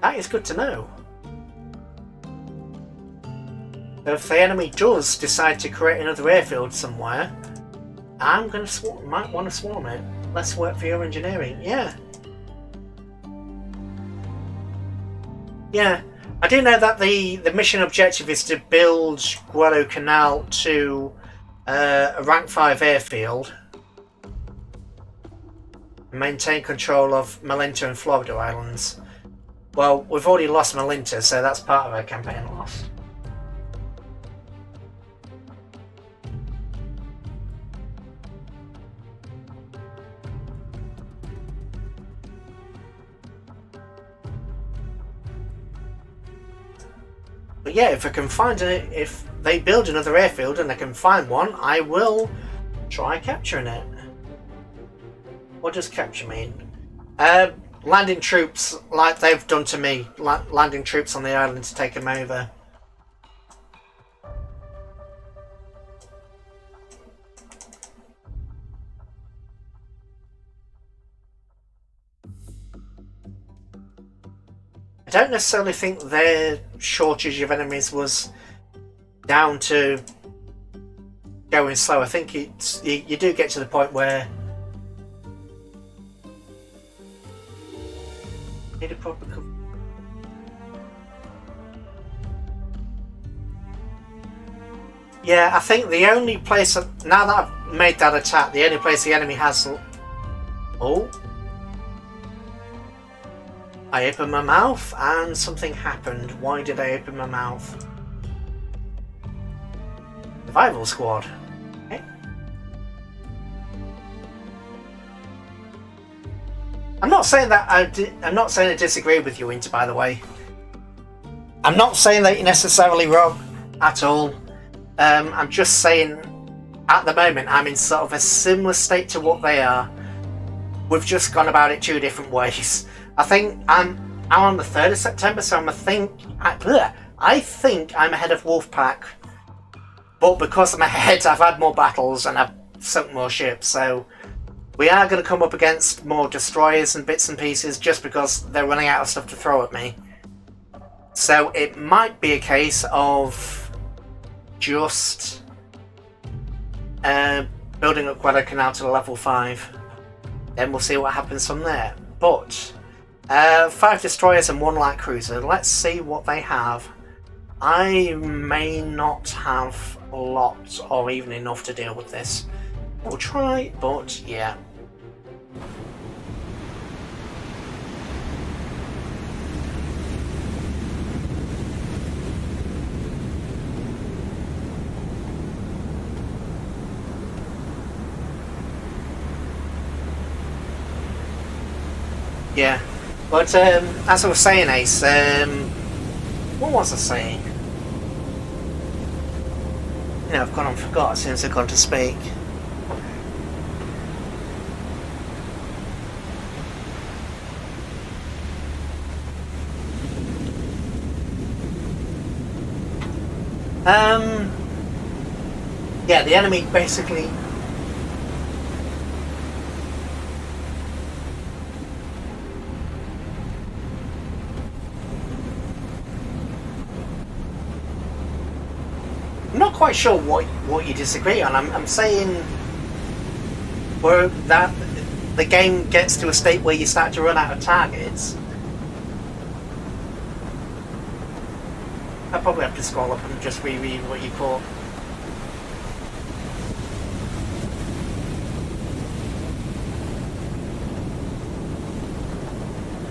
that is good to know. So if the enemy does decide to create another airfield somewhere, I'm going to might want to swarm it. Let's work for your engineering. Yeah. Yeah. I do know that the mission objective is to build Guadalcanal to a rank 5 airfield. Maintain control of Malinta and Florida Islands. Well, we've already lost Malinta, so that's part of our campaign loss. But yeah, if I can find it, if they build another airfield and I can find one, I will try capturing it. What does capture mean? Landing troops like they've done to me. Landing troops on the island to take them over. I don't necessarily think their shortage of enemies was down to going slow. I think it's you do get to the point where you need a proper yeah, I think the only place now that I've made that attack, the only place the enemy has. Oh. I opened my mouth and something happened. Why did I open my mouth? Survival squad. Okay. I'm not saying that I'm not saying I disagree with you, Winter, by the way. I'm not saying that you're necessarily wrong at all. I'm just saying at the moment I'm in sort of a similar state to what they are. We've just gone about it two different ways. I think I'm on the 3rd of September, so I think I'm ahead of Wolfpack. But because I'm ahead, I've had more battles and I've sunk more ships, so we are going to come up against more destroyers and bits and pieces just because they're running out of stuff to throw at me. So it might be a case of just building up Guadalcanal to level 5. Then we'll see what happens from there. But 5 destroyers and 1 light cruiser. Let's see what they have. I may not have a lot or even enough to deal with this. We'll try, but yeah. Yeah. But as I was saying, Ace, what was I saying? You know, I've gone and forgot since I've gone to speak. Yeah, the enemy basically. I'm not quite sure what you disagree on. I'm saying where that the game gets to a state where you start to run out of targets. I probably have to scroll up and just reread what you put.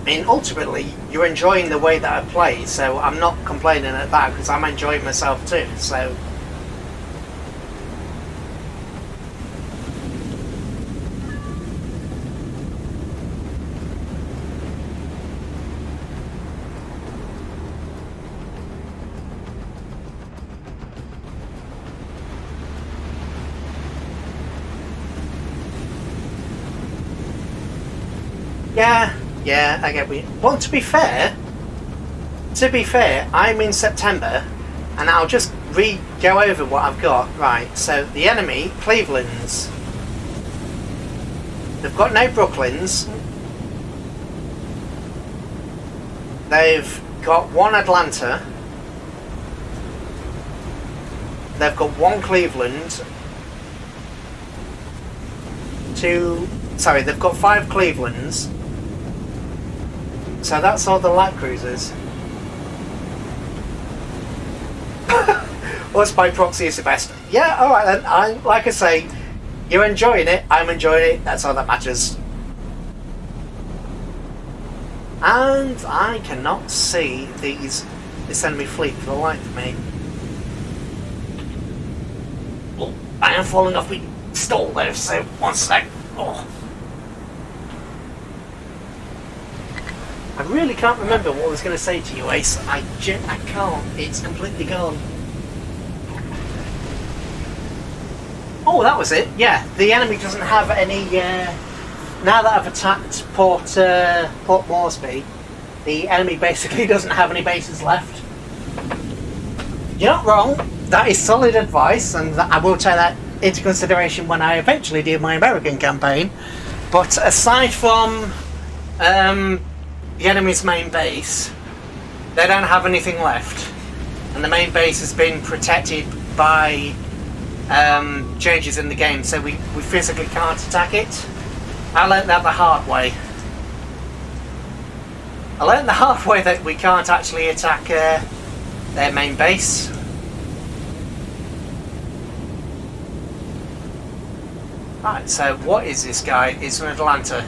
I mean, ultimately, you're enjoying the way that I play, so I'm not complaining at that because I'm enjoying myself too. So. Yeah, I get what. Well, to be fair, I'm in September, and I'll just go over what I've got. Right, so the enemy, Cleveland's. They've got no Brooklyns. They've got 1 Atlanta. They've got 1 Cleveland. They've got 5 Clevelands. So that's all the light cruisers. Us by proxy is the best. Yeah, alright then. Like I say, you're enjoying it, I'm enjoying it, that's all that matters. And I cannot see this enemy fleet for the life of me. Oh, I am falling off my stall there, so one sec. Oh. I really can't remember what I was going to say to you, Ace. I can't. It's completely gone. Oh, that was it. Yeah, the enemy doesn't have any. Now that I've attacked Port Moresby, the enemy basically doesn't have any bases left. You're not wrong. That is solid advice, and I will take that into consideration when I eventually do my American campaign. But aside from the enemy's main base, they don't have anything left, and the main base has been protected by changes in the game, so we physically can't attack it. I learnt that the hard way. I learnt the hard way that we can't actually attack their main base. Right, so what is this guy? It's from Atlanta.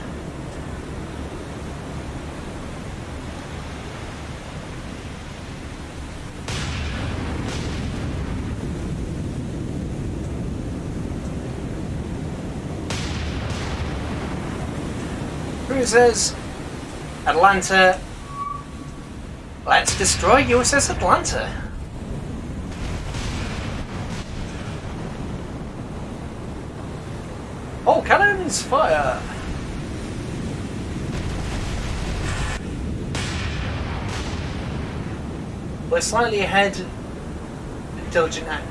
Cruisers, Atlanta. Let's destroy USS Atlanta. All cannons fire! We're slightly ahead. Diligent act.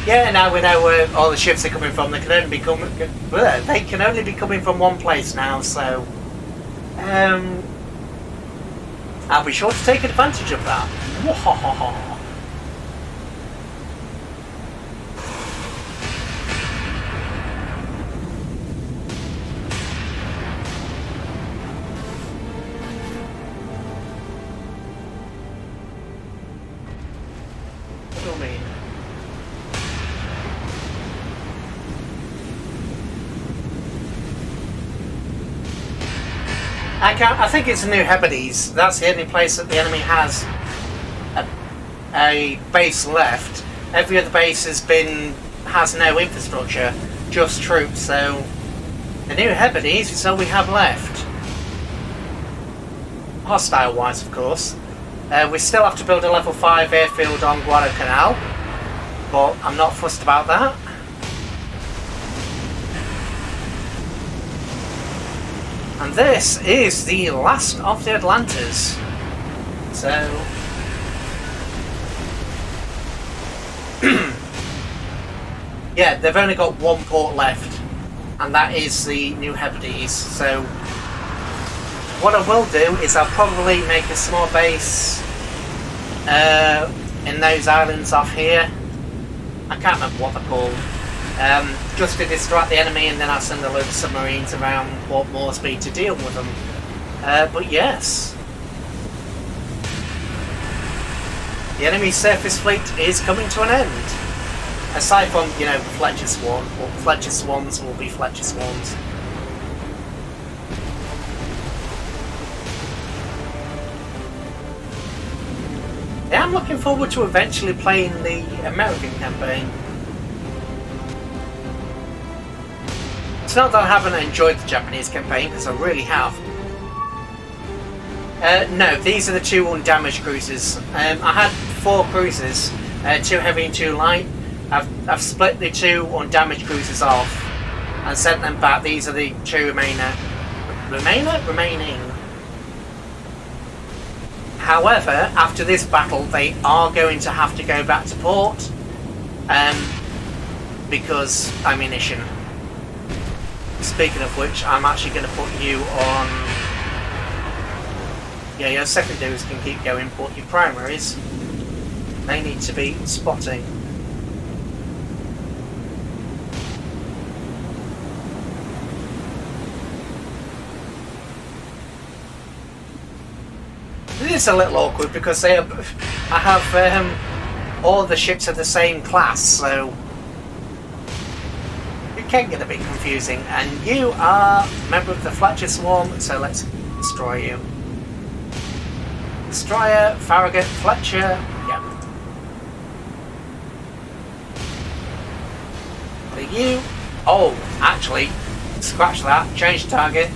Yeah, now we know where all the ships are coming from. They can only be coming from one place now. So, I'll be sure to take advantage of that. What do you mean? I think it's New Hebrides. That's the only place that the enemy has a base left. Every other base has no infrastructure, just troops. So the New Hebrides is all we have left. Hostile-wise, of course. We still have to build a level 5 airfield on Guadalcanal, but I'm not fussed about that. And this is the last of the Atlantas. So, yeah, they've only got one port left, and that is the New Hebrides. So, what I will do is I'll probably make a small base in those islands off here. I can't remember what they're called. Just to distract the enemy, and then I'll send a load of submarines around Port Moresby to deal with them. But yes, the enemy surface fleet is coming to an end. Aside from, you know, Fletcher Swan, or Fletcher Swans will be Fletcher Swans. Yeah, I'm looking forward to eventually playing the American campaign. It's not that I haven't enjoyed the Japanese campaign, because I really have. No, these are the 2 undamaged cruisers. I had 4 cruisers, 2 heavy and 2 light. I've split the 2 undamaged cruisers off and sent them back. These are the 2 remaining. However, after this battle, they are going to have to go back to port, because ammunition. Speaking of which, I'm actually going to put you on. Yeah, your secondaries can keep going, but your primaries, they need to be spotting. is a little awkward because I have all the ships of the same class, so it can get a bit confusing. And you are a member of the Fletcher Swarm, so let's destroy you. Destroyer, Farragut, Fletcher, yeah. What are you? Oh, actually, scratch that, change target.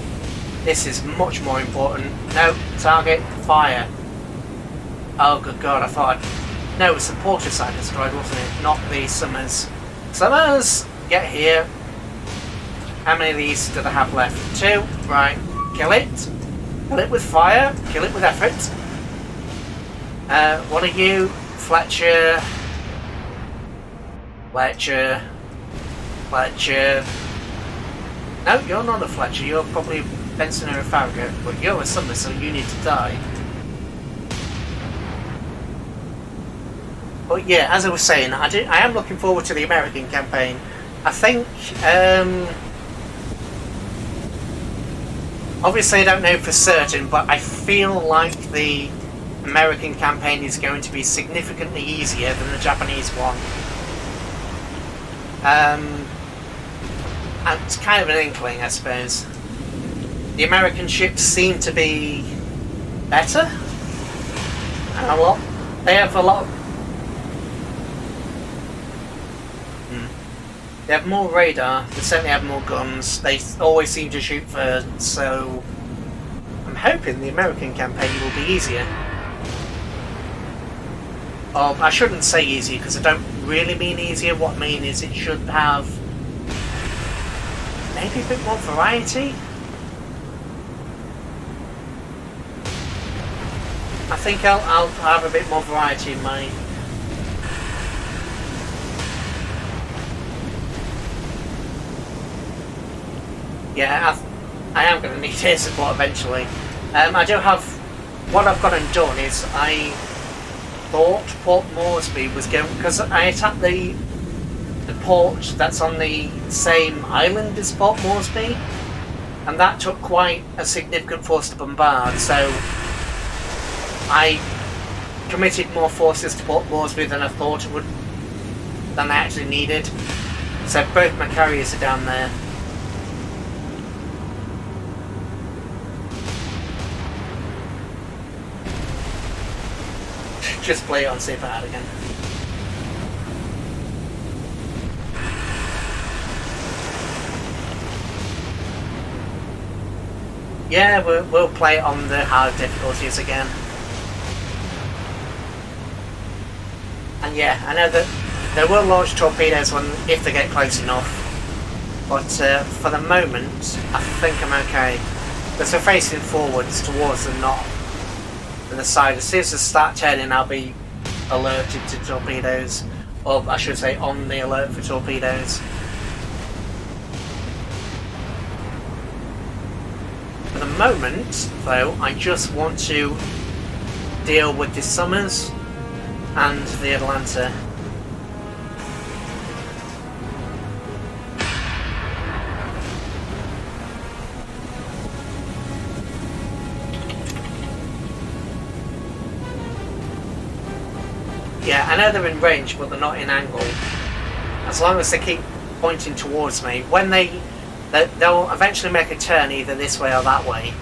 This is much more important. No, target, fire. Oh, good God, I thought no, it was the porter side destroyed, wasn't it? Not the Summers. Summers, get here. How many of these do they have left? 2, right, kill it. Kill it with fire, kill it with effort. What are you? Fletcher. Fletcher. Fletcher. No, you're not a Fletcher, you're probably Benson or a Farragut, but you're a Summer, so you need to die. But yeah, as I was saying, I am looking forward to the American campaign. I think, obviously I don't know for certain, but I feel like the American campaign is going to be significantly easier than the Japanese one. And it's kind of an inkling, I suppose. The American ships seem to be better. And a lot. They have a lot. They have more radar. They certainly have more guns. They always seem to shoot first. So I'm hoping the American campaign will be easier. I shouldn't say easier because I don't really mean easier. What I mean is it should have maybe a bit more variety. I think I'll have a bit more variety in my... Yeah, I am going to need air support eventually. I do have... What I've gone and done is I thought Port Moresby was going... Because I attacked the port that's on the same island as Port Moresby, and that took quite a significant force to bombard, so I committed more forces to Port Moresby than I thought it would, than I actually needed. So both my carriers are down there. Just play it on safe out again. Yeah, we'll play it on the hard difficulties again. And yeah, I know that they will launch torpedoes if they get close enough. But for the moment, I think I'm okay. Because we're facing forwards towards the north. And the side, as soon as they start turning, I'll be alerted to torpedoes, or I should say on the alert for torpedoes. For the moment, though, I just want to deal with the Summers and the Atlanta. Yeah, I know they're in range, but they're not in angle. As long as they keep pointing towards me, when they'll eventually make a turn either this way or that way.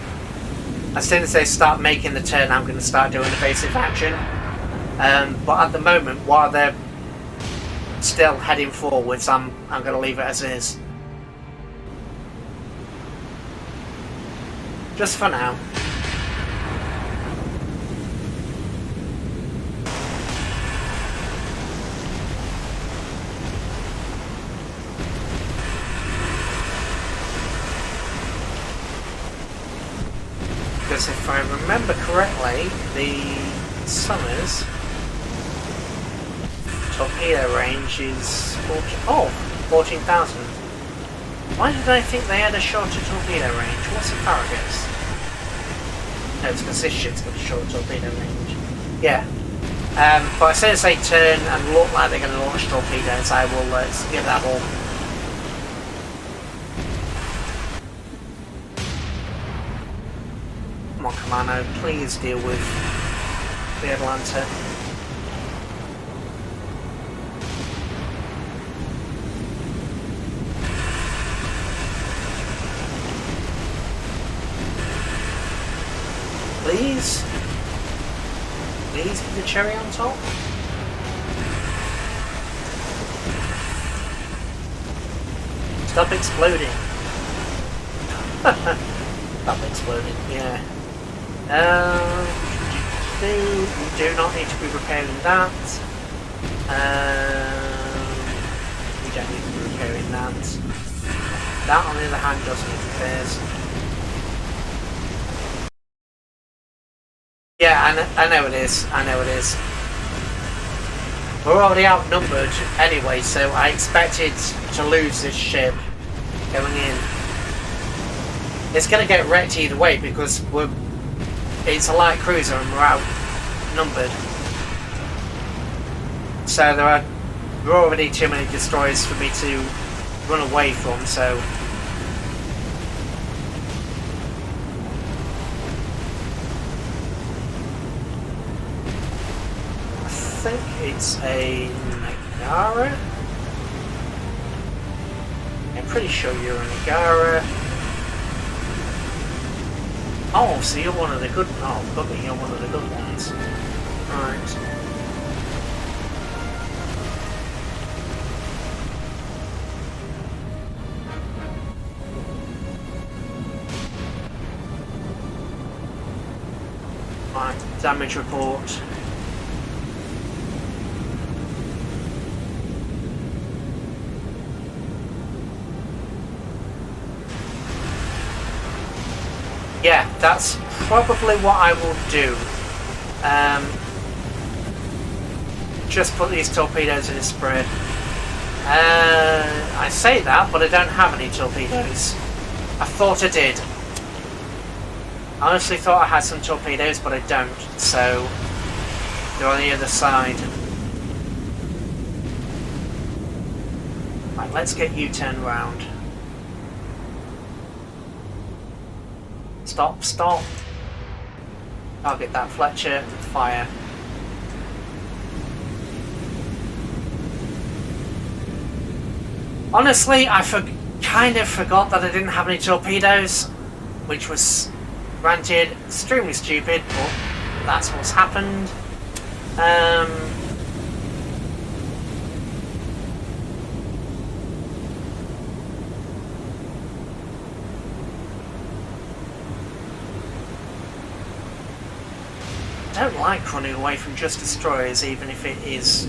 As soon as they start making the turn, I'm going to start doing evasive action. But at the moment, while they're still heading forwards, I'm going to leave it as is. Just for now. Because if I remember correctly, the Summers torpedo range is 14,000. Why did I think they had a shorter torpedo range? What's the Farragut's? No, it's because this ship's got a short torpedo range. Yeah. But as soon as they turn and look like they're going to launch torpedoes, I will give that all. Come on, Commando, please deal with the Atlanta. Please? Please be the cherry on top? Stop exploding. Stop exploding, yeah. You do not need to be repairing that. You don't need to be repairing that. That, on the other hand, does need repairs. Yeah, I know it is. I know it is. We're already outnumbered anyway, so I expected to lose this ship going in. It's going to get wrecked either way because it's a light cruiser and we're outnumbered. So there are already too many destroyers for me to run away from, so... I think it's a Nagara. I'm pretty sure you're a Nagara. Oh, so you're one of the good... Oh, bugger, you're one of the good ones. Right. Right, damage report. Yeah, that's probably what I will do. Just put these torpedoes in a spread. I say that, but I don't have any torpedoes. I thought I did. I honestly thought I had some torpedoes, but I don't, so they're on the other side. Right, let's get you turned round. Stop, stop. Target that Fletcher and fire. Honestly, I kind of forgot that I didn't have any torpedoes, which was, granted, extremely stupid, but that's what's happened. I don't like running away from just destroyers, even if it is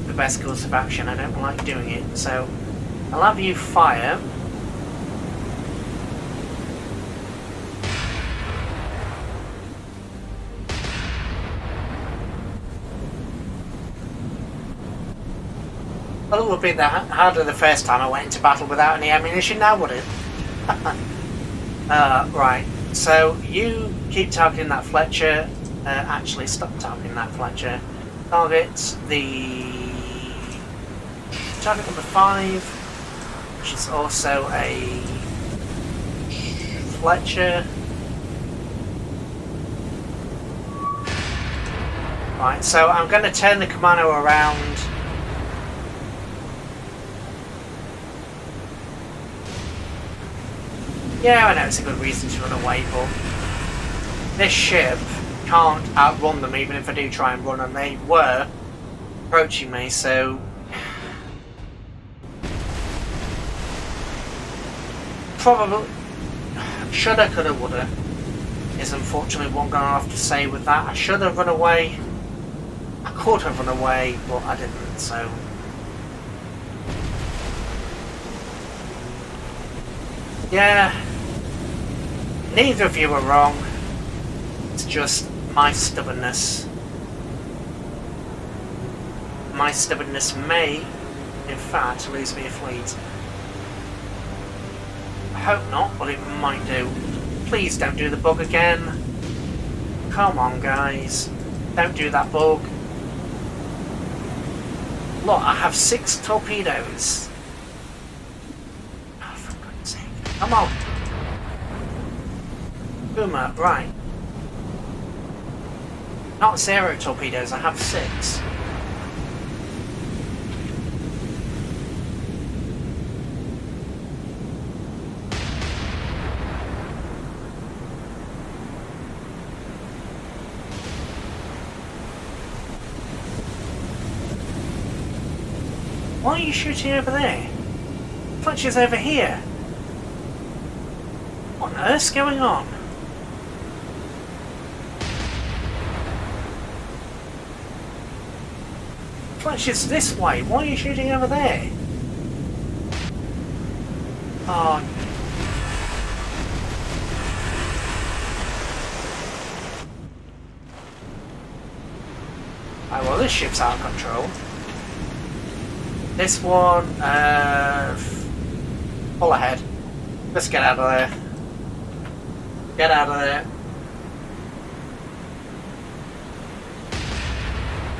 the best course of action. I don't like doing it, so I'll have you fire. Well, it would be harder the first time I went into battle without any ammunition, now would it? Right, so you keep targeting that Fletcher. Actually, stop targeting that Fletcher. Target number 5, which is also a Fletcher. Right, so I'm going to turn the commando around. Yeah, I know it's a good reason to run away, but this ship can't outrun them even if I do try and run, and they were approaching me, so probably shoulda, coulda, woulda is unfortunately what I'm going to have to say with that. I should have run away. I could have run away, but I didn't, so yeah. Neither of you are wrong. It's just my stubbornness. My stubbornness may, in fact, lose me a fleet. I hope not, but it might do. Please don't do the bug again. Come on, guys. Don't do that bug. Look, I have 6 torpedoes. Oh, for goodness sake. Come on. Boomer, right. Not 0 torpedoes, I have 6. Why are you shooting over there? Fletcher's over here. What on earth's going on? Fletcher's this way. Why are you shooting over there? Oh. Right, well, this ship's out of control. This one, pull ahead. Let's get out of there. Get out of there.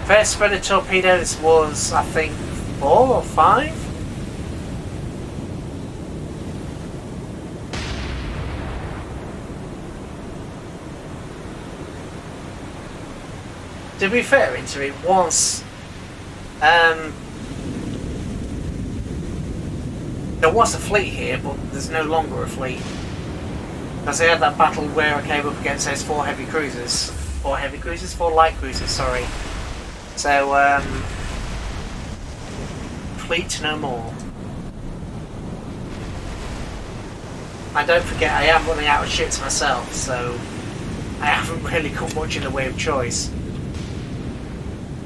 First spread of torpedoes was, I think, 4 or 5? To be fair, it was, there was a fleet here, but there's no longer a fleet. Because they had that battle where I came up against those 4 heavy cruisers. 4 heavy cruisers? 4 light cruisers, sorry. So, fleet no more. And don't forget, I am running out of ships myself, so I haven't really got much in the way of choice.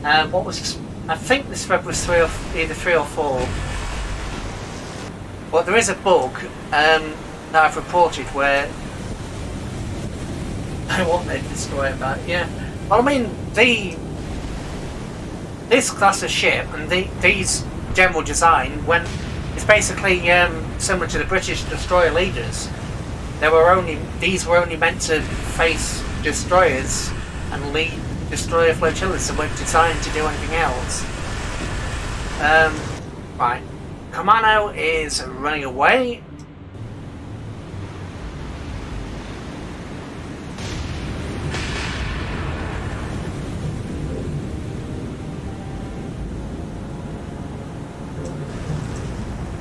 What was this? I think the spread was either 3 or 4. But there is a bug that I've reported where I want to destroy it back. Yeah. Well, I mean, this class of ship and these general design, when it's basically similar to the British destroyer leaders. These were only meant to face destroyers and lead destroyer flotillas, that weren't designed to do anything else. Right. Kamano is running away.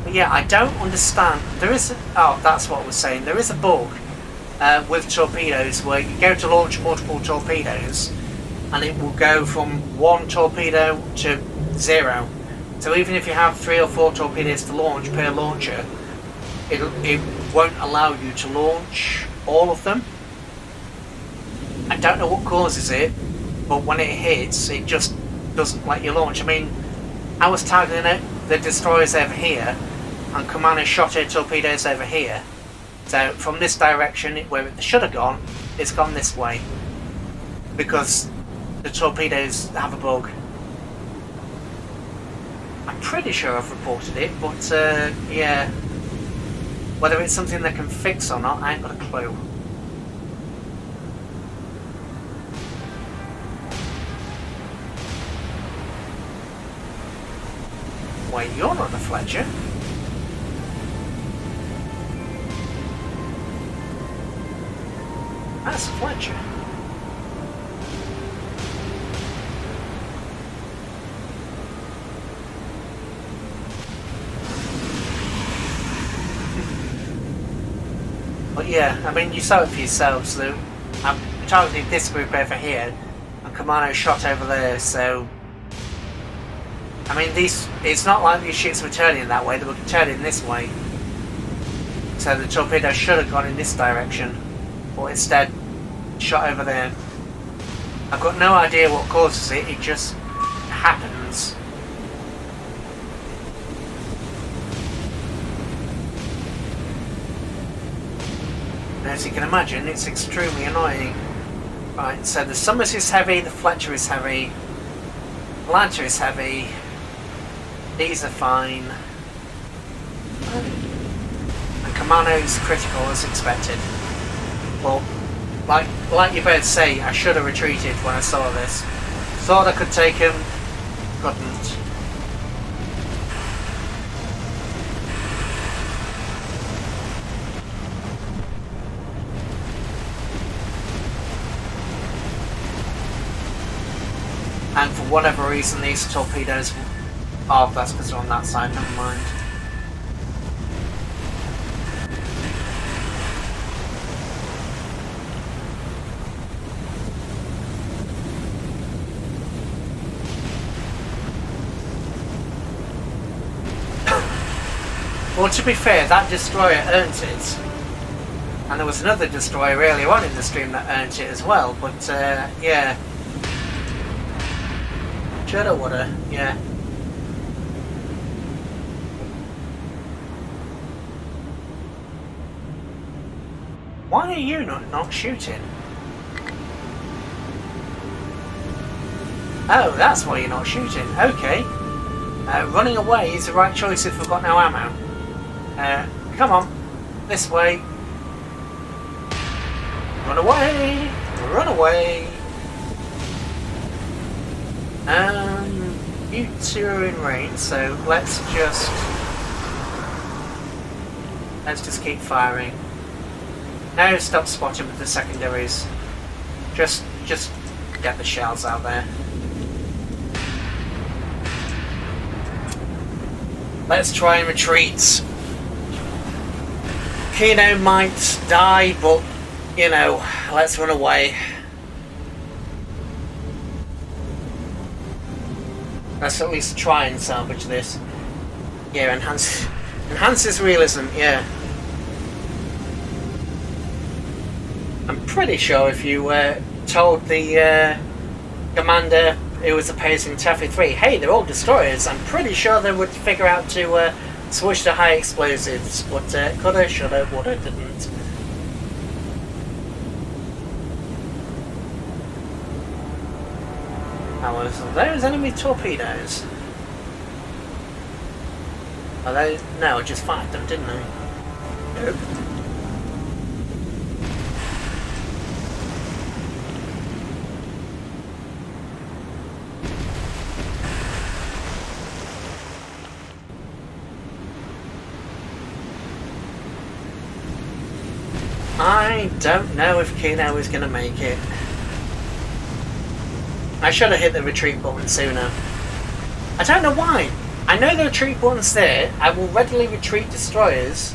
But yeah, I don't understand. Oh, that's what I was saying. There is a bug with torpedoes where you go to launch multiple torpedoes and it will go from 1 torpedo to 0. So even if you have 3 or 4 torpedoes to launch per launcher, it won't allow you to launch all of them. I don't know what causes it, but when it hits, it just doesn't let you launch. I mean, I was targeting the destroyers over here, and Commander shot her torpedoes over here. So from this direction, where it should have gone, it's gone this way. Because the torpedoes have a bug. I'm pretty sure I've reported it, but yeah. Whether it's something they can fix or not, I ain't got a clue. Wait, you're not the Fletcher. That's a Fletcher. But yeah, I mean, you saw it for yourselves. So I'm targeting this group over here, and Kamano shot over there. So I mean, it's not like these ships were turning that way; they were turning this way. So the torpedo should have gone in this direction, but instead shot over there. I've got no idea what causes it. It just happens. As you can imagine, it's extremely annoying. Right, so the Summers is heavy, the Fletcher is heavy, the Lancer is heavy, these are fine, and Kamano's critical as expected. Well, like you both say, I should have retreated when I saw this. Thought I could take him, couldn't. And for whatever reason, these torpedoes... Oh, that's because they're on that side, never mind. Well, to be fair, that destroyer earned it. And there was another destroyer earlier on in the stream that earned it as well, but yeah. Shoulda, woulda, yeah. Why are you not shooting? Oh, that's why you're not shooting. Okay. Running away is the right choice if we've got no ammo. Come on. This way. Run away! Run away! You two are in range, so let's just keep firing. Now stop spotting with the secondaries. Just get the shells out there. Let's try and retreat. Kino might die, but you know, let's run away. Let's at least try and salvage this. Yeah, enhances realism, yeah. I'm pretty sure if you told the commander who was opposing Taffy 3, hey, they're all destroyers, I'm pretty sure they would figure out to switch to high explosives, but coulda, shoulda, woulda, didn't. Are those enemy torpedoes? Are they? No, I just fired them, didn't I? Nope. I don't know if Kino is going to make it. I should have hit the retreat button sooner. I don't know why. I know the retreat button's there. I will readily retreat destroyers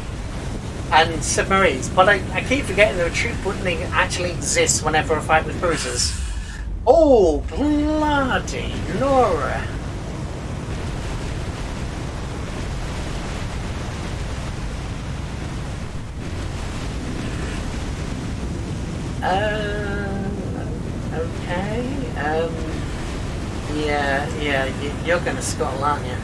and submarines, but I keep forgetting the retreat button actually exists whenever I fight with cruisers. Oh, bloody Nora. Okay. Yeah, you're gonna scuttle, aren't you?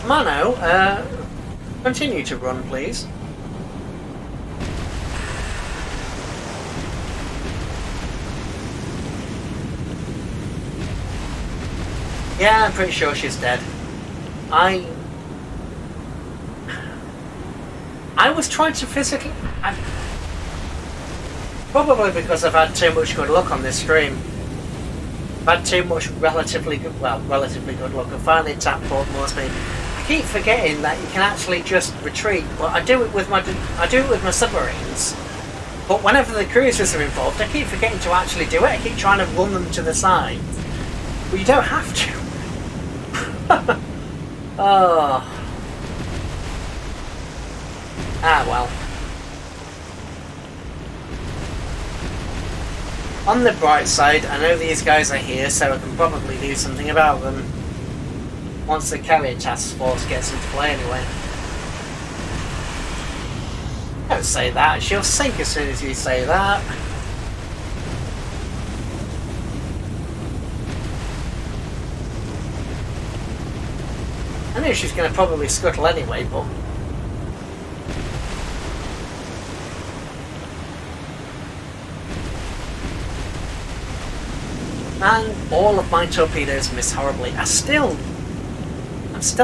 Mano, continue to run, please. Yeah, I'm pretty sure she's dead. I was trying to physically... Probably because I've had too much good luck on this stream. I've had too much relatively good luck. I finally tapped Port Moresby. I keep forgetting that you can actually just retreat, but I do it with my submarines. But whenever the cruisers are involved, I keep forgetting to actually do it. I keep trying to run them to the side. But you don't have to. Oh. Ah, well. On the bright side, I know these guys are here, so I can probably do something about them. Once the carrier task force gets into play anyway. Don't say that, she'll sink as soon as you say that. I knew she's going to probably scuttle anyway, but... And all of my torpedoes miss horribly. I'm still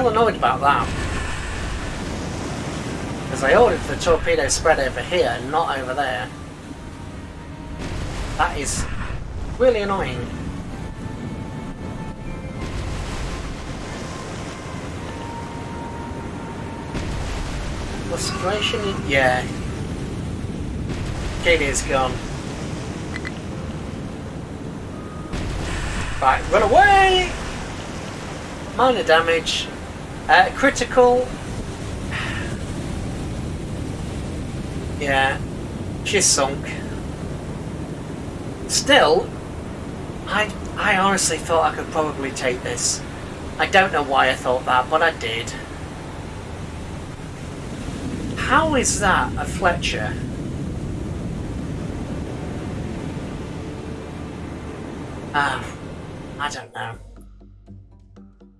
annoyed about that. Because I ordered the torpedo spread over here, not over there. That is really annoying. Frustration? Yeah. Katie is gone. Right, run away! Minor damage. Critical. Yeah, she's sunk. Still, I honestly thought I could probably take this. I don't know why I thought that, but I did. How is that a Fletcher? I don't know.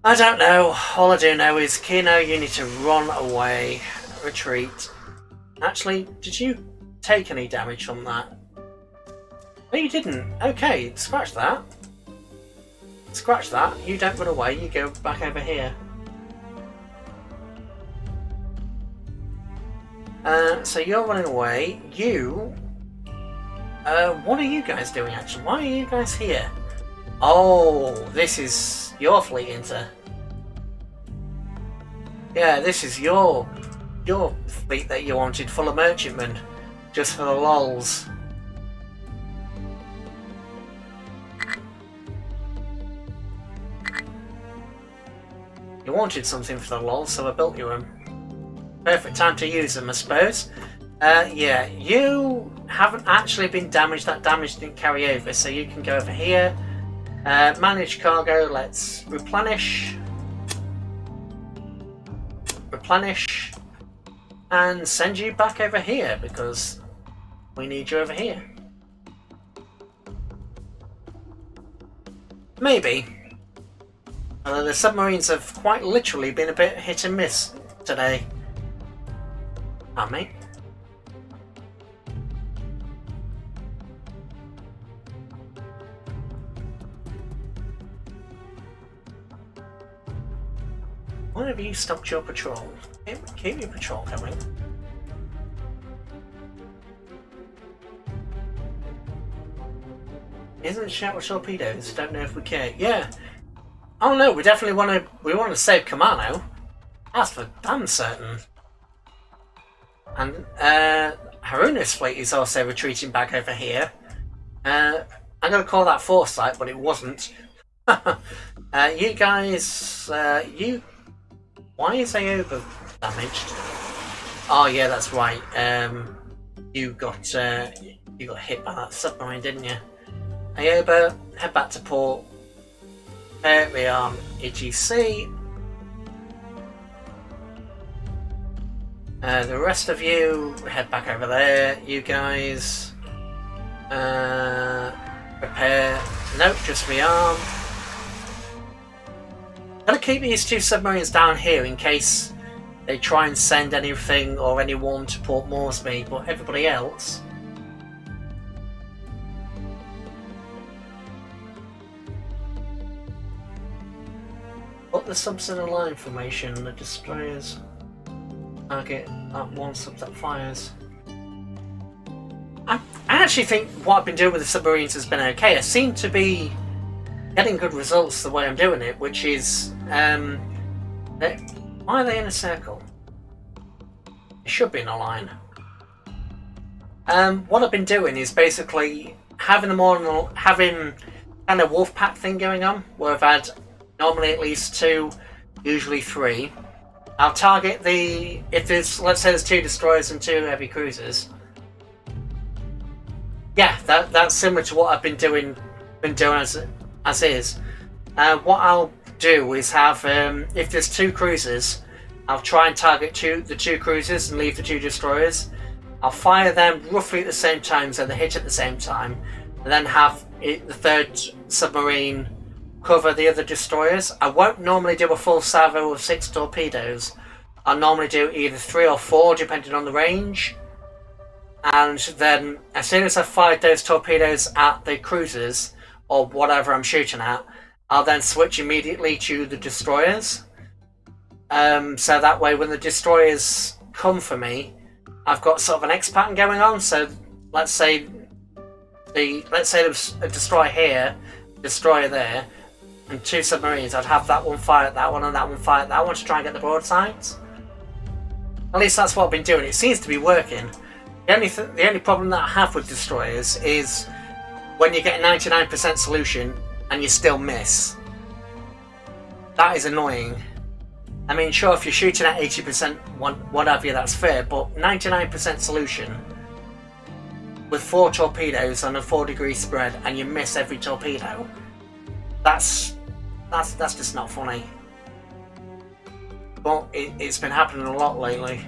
I don't know. All I do know is, Kino, you need to run away. Retreat. Actually, did you take any damage from that? No, you didn't. Okay, scratch that. Scratch that. You don't run away, you go back over here. So you're running away. You... what are you guys doing, actually? Why are you guys here? Oh, this is your fleet, Inter. Yeah, this is your fleet that you wanted, full of merchantmen, just for the lols. You wanted something for the lols, so I built you them. Perfect time to use them, I suppose. Yeah, you haven't actually been damaged. That damage didn't carry over, so you can go over here. Manage cargo. Let's replenish. Replenish. And send you back over here, because we need you over here. Maybe. Although the submarines have quite literally been a bit hit and miss today. Pardon me. Why have you stopped your patrol? Keep your patrol going. Isn't it shout with torpedoes? Don't know if we care. Yeah. Oh no, we definitely want to save Kamano. That's for damn certain. And Haruna's fleet is also retreating back over here. I'm going to call that foresight, but it wasn't. You guys, you... Why is Aoba damaged? Oh yeah, that's right. You got hit by that submarine, didn't you? Aoba, head back to port. Rearm EGC. The rest of you head back over there. You guys prepare. Nope, just rearm. Gotta keep these two submarines down here in case they try and send anything or anyone to Port Moresby, but everybody else. Put the subs in a line formation, the destroyers target that one sub that fires. I actually think what I've been doing with the submarines has been okay. I seem to be getting good results the way I'm doing it, which is why are they in a circle? It should be in a line. What I've been doing is basically having them all having kind of wolf pack thing going on, where I've had normally at least 2, usually 3. I'll target if there's, let's say there's 2 destroyers and 2 heavy cruisers. Yeah, that's similar to what I've been doing as is. What I'll do is have, if there's 2 cruisers, I'll try and target the 2 cruisers and leave the 2 destroyers. I'll fire them roughly at the same time, so they hit at the same time, and then have the 3rd submarine cover the other destroyers. I won't normally do a full salvo of 6 torpedoes. I'll normally do either 3 or 4 depending on the range, and then as soon as I've fired those torpedoes at the cruisers or whatever I'm shooting at, I'll then switch immediately to the destroyers, so that way when the destroyers come for me, I've got sort of an X pattern going on. So let's say there's a destroyer here, destroyer there, and 2 submarines. I'd have that one fire at that one and that one fire at that one to try and get the broadsides. At least that's what I've been doing. It seems to be working. The only problem that I have with destroyers is when you get a 99% solution, and you still miss. That is annoying. I mean, sure, if you're shooting at 80%, what have you, that's fair, but 99% solution with 4 torpedoes on a 4-degree spread, and you miss every torpedo. That's just not funny. But it's been happening a lot lately.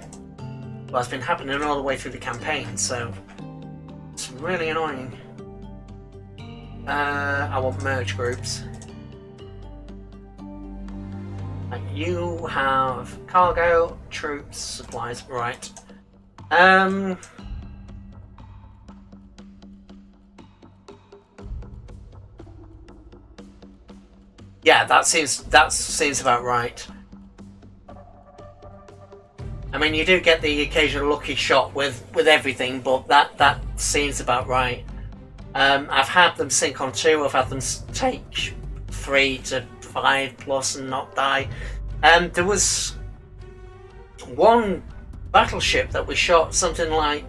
Well, it's been happening all the way through the campaign, so it's really annoying. I want merge groups. You have cargo, troops, supplies, right. Yeah, that seems about right. I mean, you do get the occasional lucky shot with everything, but that seems about right. I've had them sink on 2. I've had them take 3 to 5 plus and not die. There was one battleship that we shot something like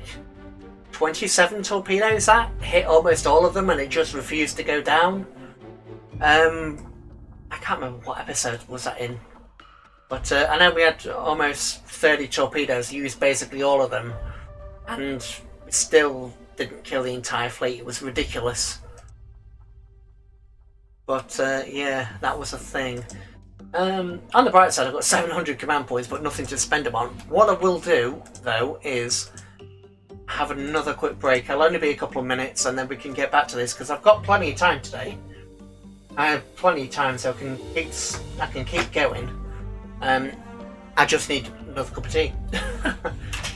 27 torpedoes at, hit almost all of them, and it just refused to go down. I can't remember what episode was that in, but I know we had almost 30 torpedoes, used basically all of them, and it still didn't kill the entire fleet. It was ridiculous. But yeah, that was a thing. On the bright side, I've got 700 command points, but nothing to spend them on. What I will do, though, is have another quick break. I'll only be a couple of minutes, and then we can get back to this, because I've got plenty of time today. I have plenty of time, so I can keep going. I just need another cup of tea.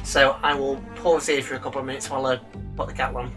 So I will pause here for a couple of minutes while I put the kettle on.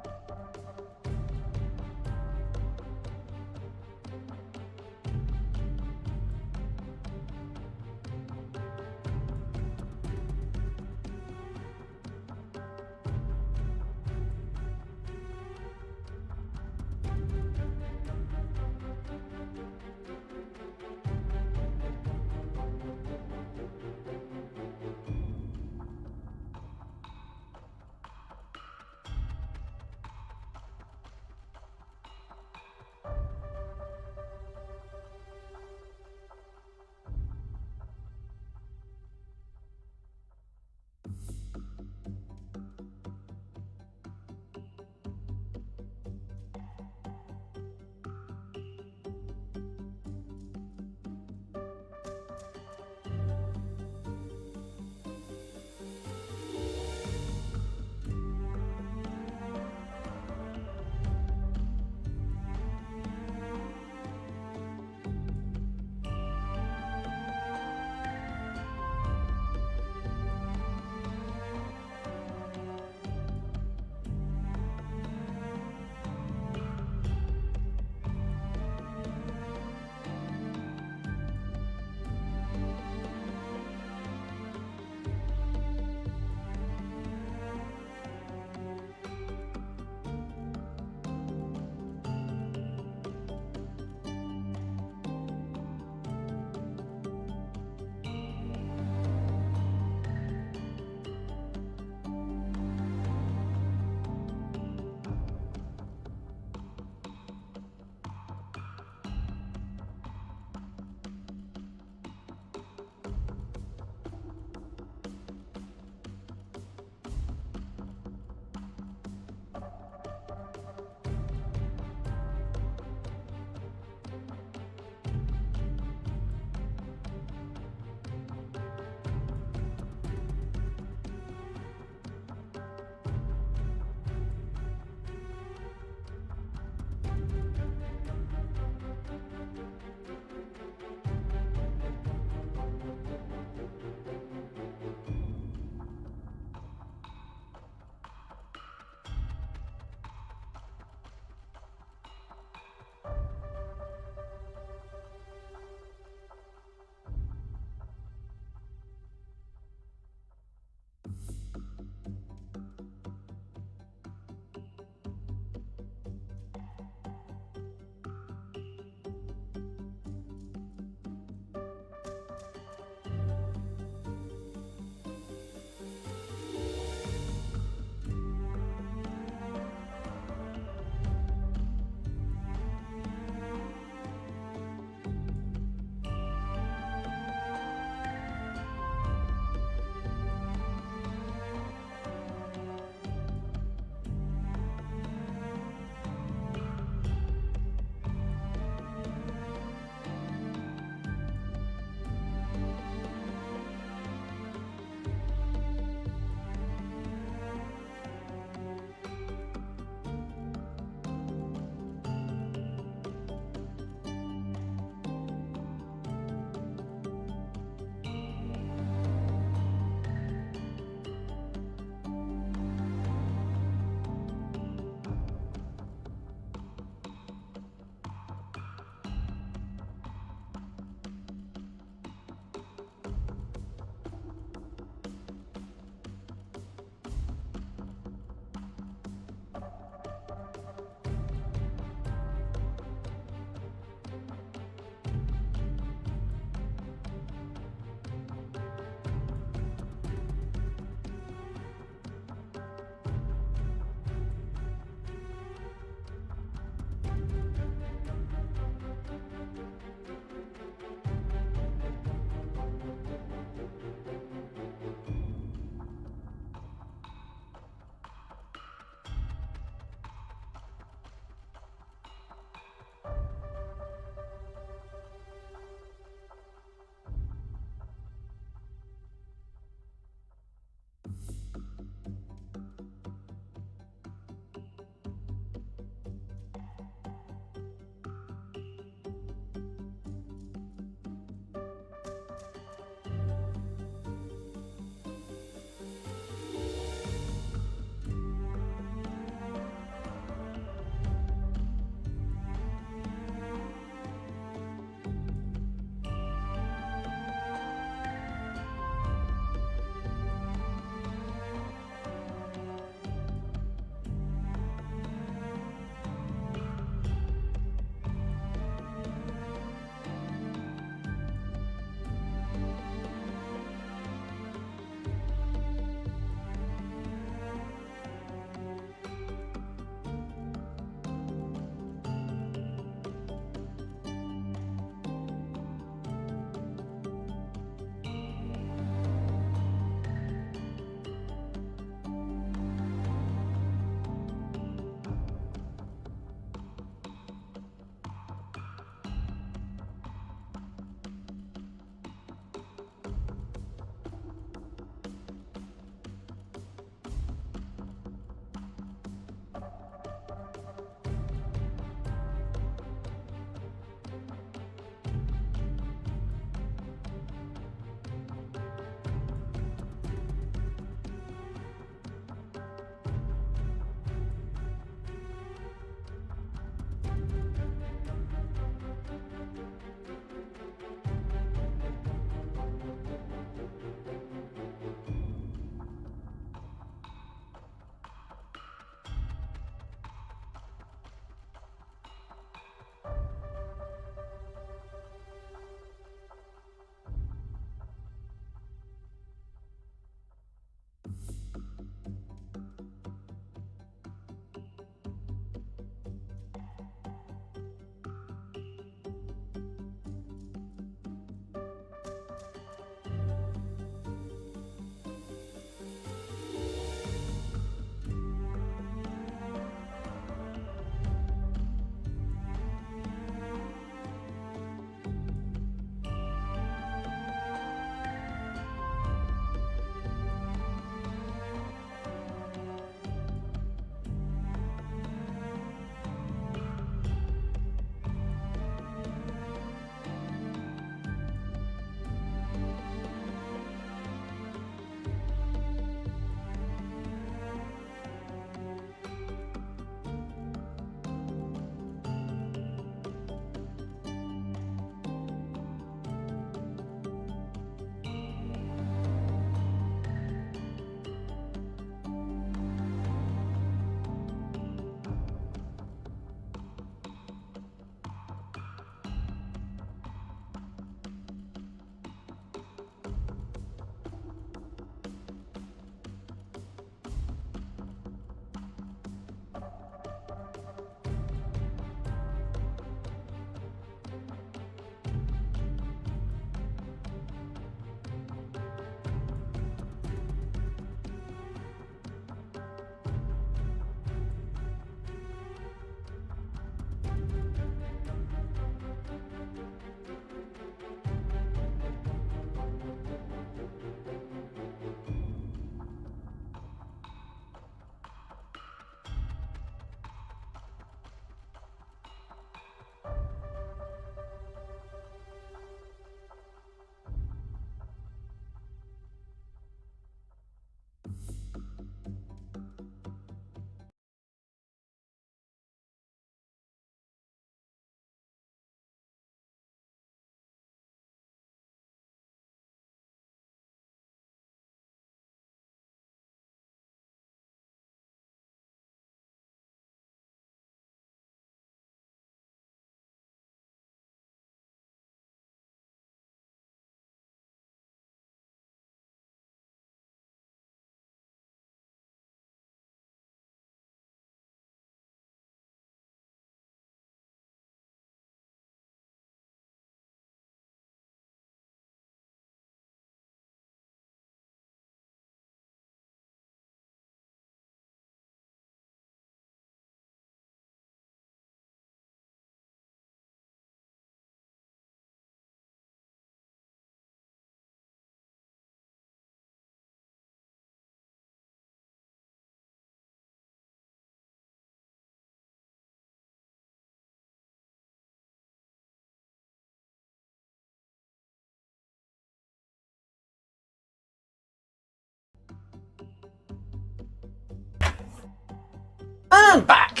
And back.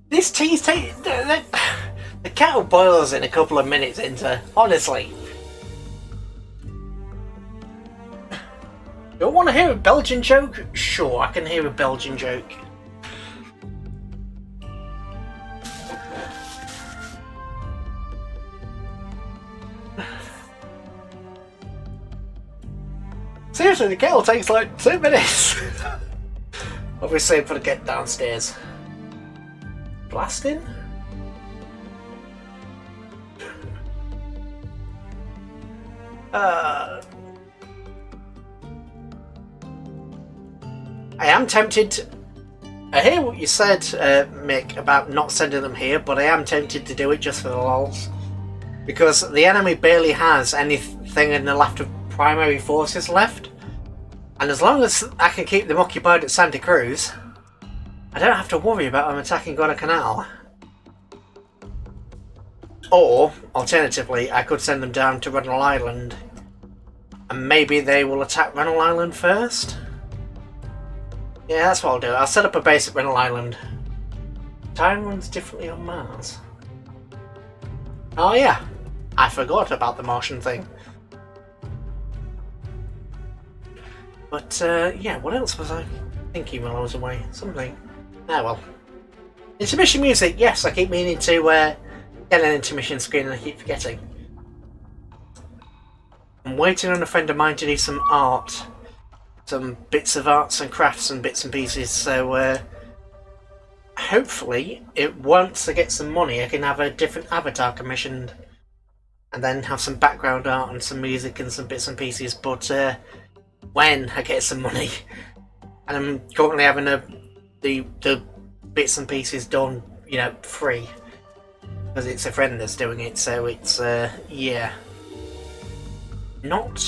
This tea's the kettle boils in a couple of minutes into, honestly. Don't want to hear a Belgian joke? Sure, I can hear a Belgian joke. Seriously, the kettle takes like 2 minutes. Obviously, I'm gonna get downstairs. Blasting? I am tempted. I hear what you said, Mick, about not sending them here, but I am tempted to do it just for the lols. Because the enemy barely has anything in the left of primary forces left. And as long as I can keep them occupied at Santa Cruz, I don't have to worry about them attacking Guadalcanal. Or, alternatively, I could send them down to Rennell Island. And maybe they will attack Rennell Island first? Yeah, that's what I'll do. I'll set up a base at Rennell Island. Time runs differently on Mars. Oh yeah, I forgot about the Martian thing. But yeah, what else was I thinking while I was away? Something. Ah well. Intermission music, yes, I keep meaning to get an intermission screen and I keep forgetting. I'm waiting on a friend of mine to do some art. Some bits of arts and crafts and bits and pieces, so hopefully once I get some money I can have a different avatar commissioned and then have some background art and some music and some bits and pieces, but when I get some money, and I'm currently having the bits and pieces done, you know, free, because it's a friend that's doing it, so it's yeah, not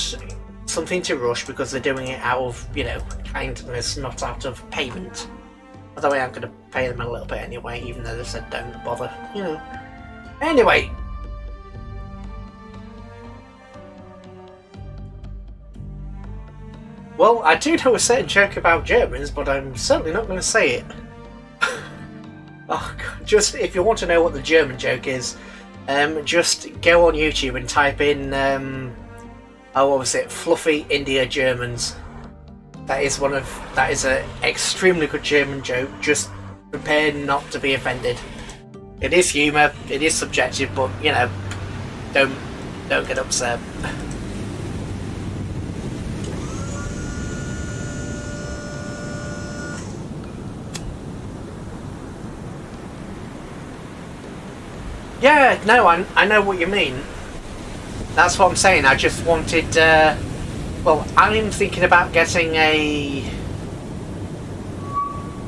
something to rush because they're doing it out of, you know, kindness, not out of payment. Although I am going to pay them a little bit anyway, even though they said don't bother, you know. Anyway. Well, I do know a certain joke about Germans, but I'm certainly not going to say it. Oh, God. Just, if you want to know what the German joke is, just go on YouTube and type in, oh, what was it? Fluffy India Germans. That is an extremely good German joke. Just prepare not to be offended. It is humour, it is subjective, but you know, don't get upset. Yeah, no, I know what you mean. That's what I'm saying. I just wanted. Well, I'm thinking about getting a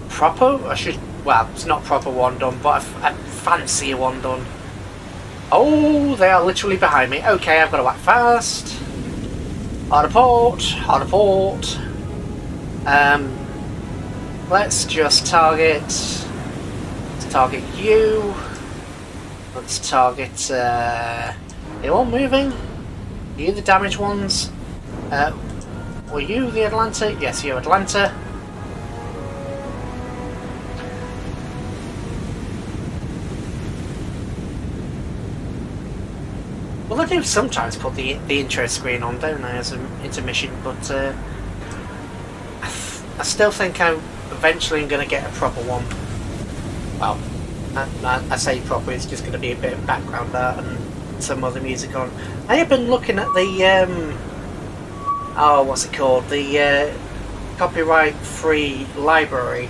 proper. Well, it's not proper one done, but a fancier one done. Oh, they are literally behind me. Okay, I've got to act fast. Hard a port. Let's just target. Let's target you. Let's target. Are you all moving? Are you the damaged ones? Were you the Atlanta? Yes, you're Atlanta. Well, I do sometimes put the intro screen on, don't I, as an intermission, but I still think I'm eventually going to get a proper one. Well, I say proper, it's just going to be a bit of background art and some other music on. I have been looking at the oh, what's it called? The copyright-free library.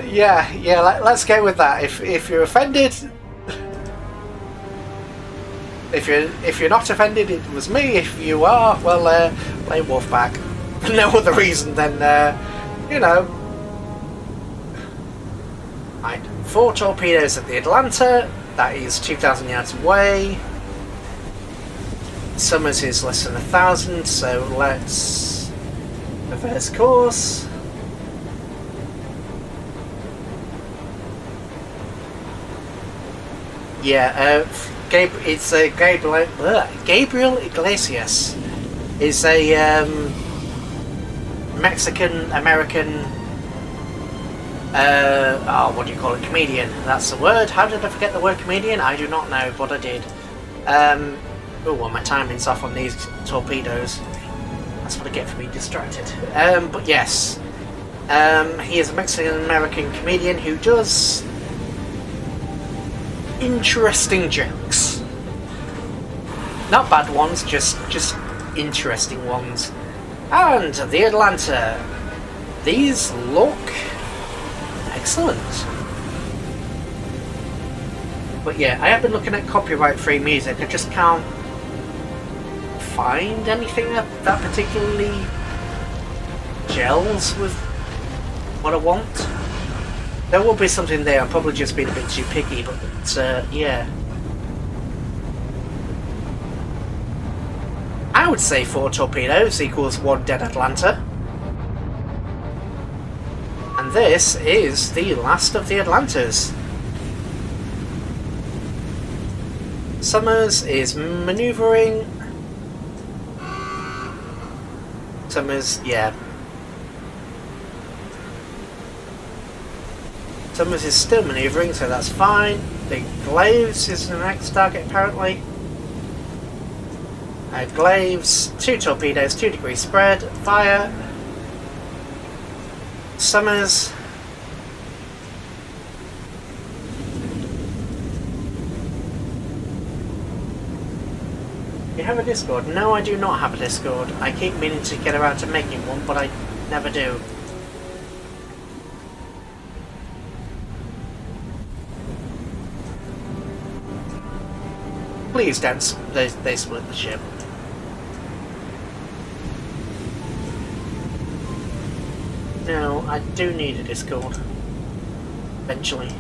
Yeah. Let's go with that. If you're offended, if you're not offended, it was me. If you are, well, play Wolfpack. For no other reason than you know. Right, 4 torpedoes at the Atlanta. That is 2,000 yards away. Summers is less than 1,000, so let's reverse course. Yeah, it's Gabriel Iglesias is a Mexican-American, what do you call it, comedian. That's the word. How did I forget the word comedian? I do not know, but I did. Oh, well, my timing's off on these torpedoes. That's what I get for being distracted. But yes, he is a Mexican-American comedian who does interesting jokes. Not bad ones, just interesting ones. And the Atlanta. These look excellent. But yeah, I have been looking at copyright-free music. I just can't find anything that particularly gels with what I want. There will be something there. I'm probably just being a bit too picky, but yeah. I would say 4 torpedoes equals 1 dead Atlanta. And this is the last of the Atlantas. Summers is manoeuvring. Summers, yeah. Summers is still manoeuvring, so that's fine. The Glaives is the next target, apparently. Glaives, 2 torpedoes, 2 degrees spread, fire. Summers. You have a Discord? No, I do not have a Discord. I keep meaning to get around to making one, but I never do. Please don't. They split the ship. No, I do need a Discord. Eventually.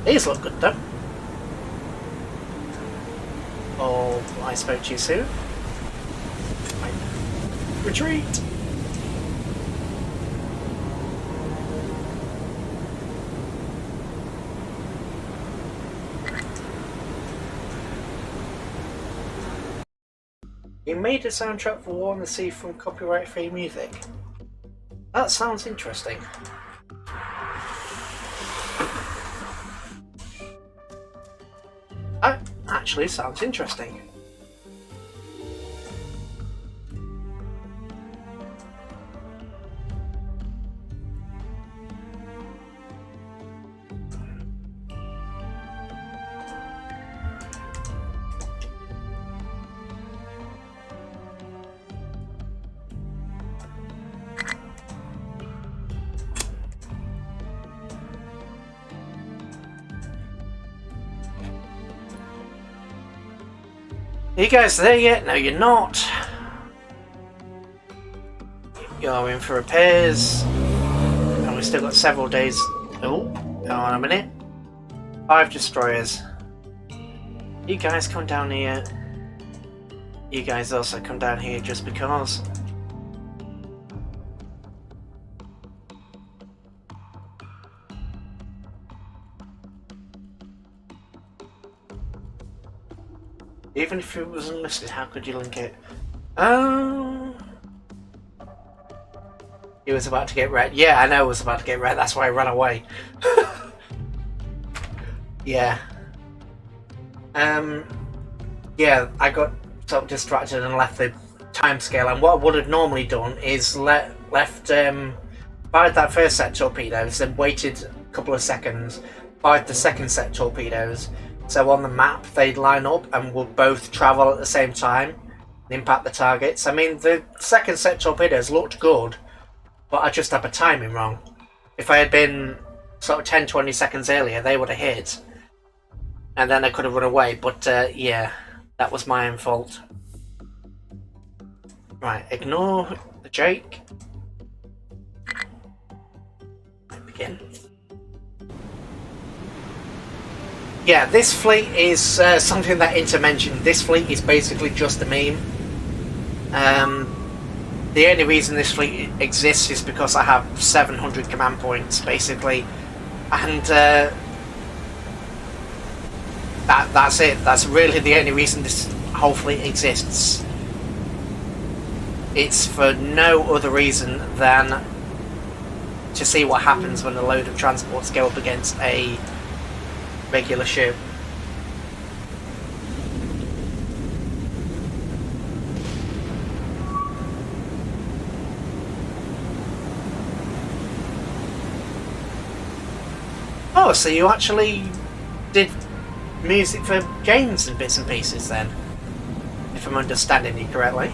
These look good though. Oh, I spoke to you soon. Retreat! He made a soundtrack for War on the Sea from copyright-free music. That sounds interesting. That actually sounds interesting. Are you guys there yet? No, you're not. You're in for repairs. And we've still got several days. Oh, hang on a minute. 5 destroyers. You guys come down here. You guys also come down here just because. Even if it wasn't listed, how could you link it? He was about to get red. Yeah, I know it was about to get red. That's why I ran away. Yeah. Yeah, I got sort of distracted and left the timescale. And what I would have normally done is fired that first set torpedoes, then waited a couple of seconds, fired the second set torpedoes. So on the map, they'd line up and would both travel at the same time and impact the targets. I mean, the second set torpedoes looked good, but I just had the timing wrong. If I had been sort of 10-20 seconds earlier, they would have hit. And then I could have run away, but yeah, that was my own fault. Right, ignore the Jake. Begin. Yeah, this fleet is something that Inter mentioned. This fleet is basically just a meme. The only reason this fleet exists is because I have 700 command points, basically. And That's it. That's really the only reason this whole fleet exists. It's for no other reason than to see what happens when a load of transports go up against a regular ship. Oh, so you actually did music for games and bits and pieces then, if I'm understanding you correctly.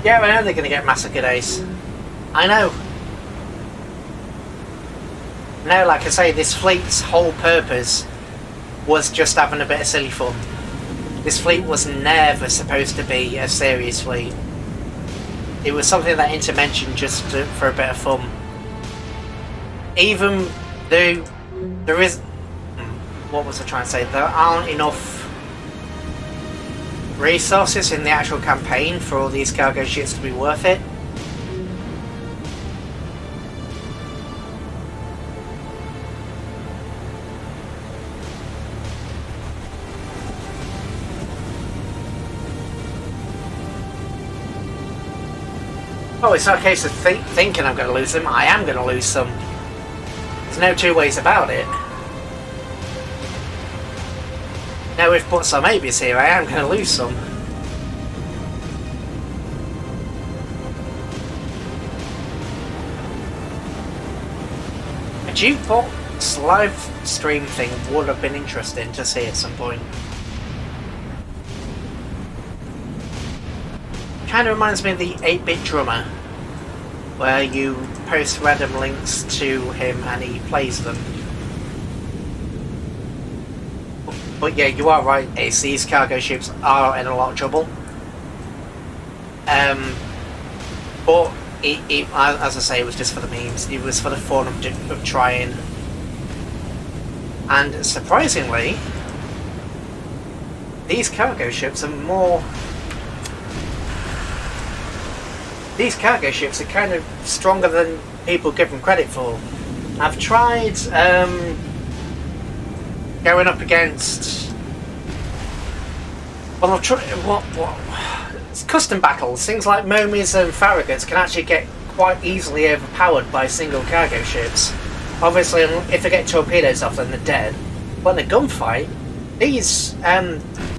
Yeah, I know they're going to get massacred, Ace. I know. No, like I say, this fleet's whole purpose was just having a bit of silly fun. This fleet was never supposed to be a serious fleet. It was something that intermentioned just for a bit of fun. Even though there is... What was I trying to say? There aren't enough resources in the actual campaign for all these cargo ships to be worth it. Oh, it's not a case of thinking I'm going to lose them. I am going to lose some. There's no two ways about it. No if buts or maybes here, I am going to lose some. A jukebox live stream thing would have been interesting to see at some point. Kind of reminds me of the 8-bit drummer, where you post random links to him and he plays them. But yeah, you are right, Ace, these cargo ships are in a lot of trouble. But as I say, it was just for the memes. It was for the fun of trying. And surprisingly, these cargo ships are more... These cargo ships are kind of stronger than people give them credit for. I've tried going up against... Well, I've tried... It's custom battles. Things like Momies and Farragut's can actually get quite easily overpowered by single cargo ships. Obviously, if they get torpedoes off, then they're dead. But in a gunfight, these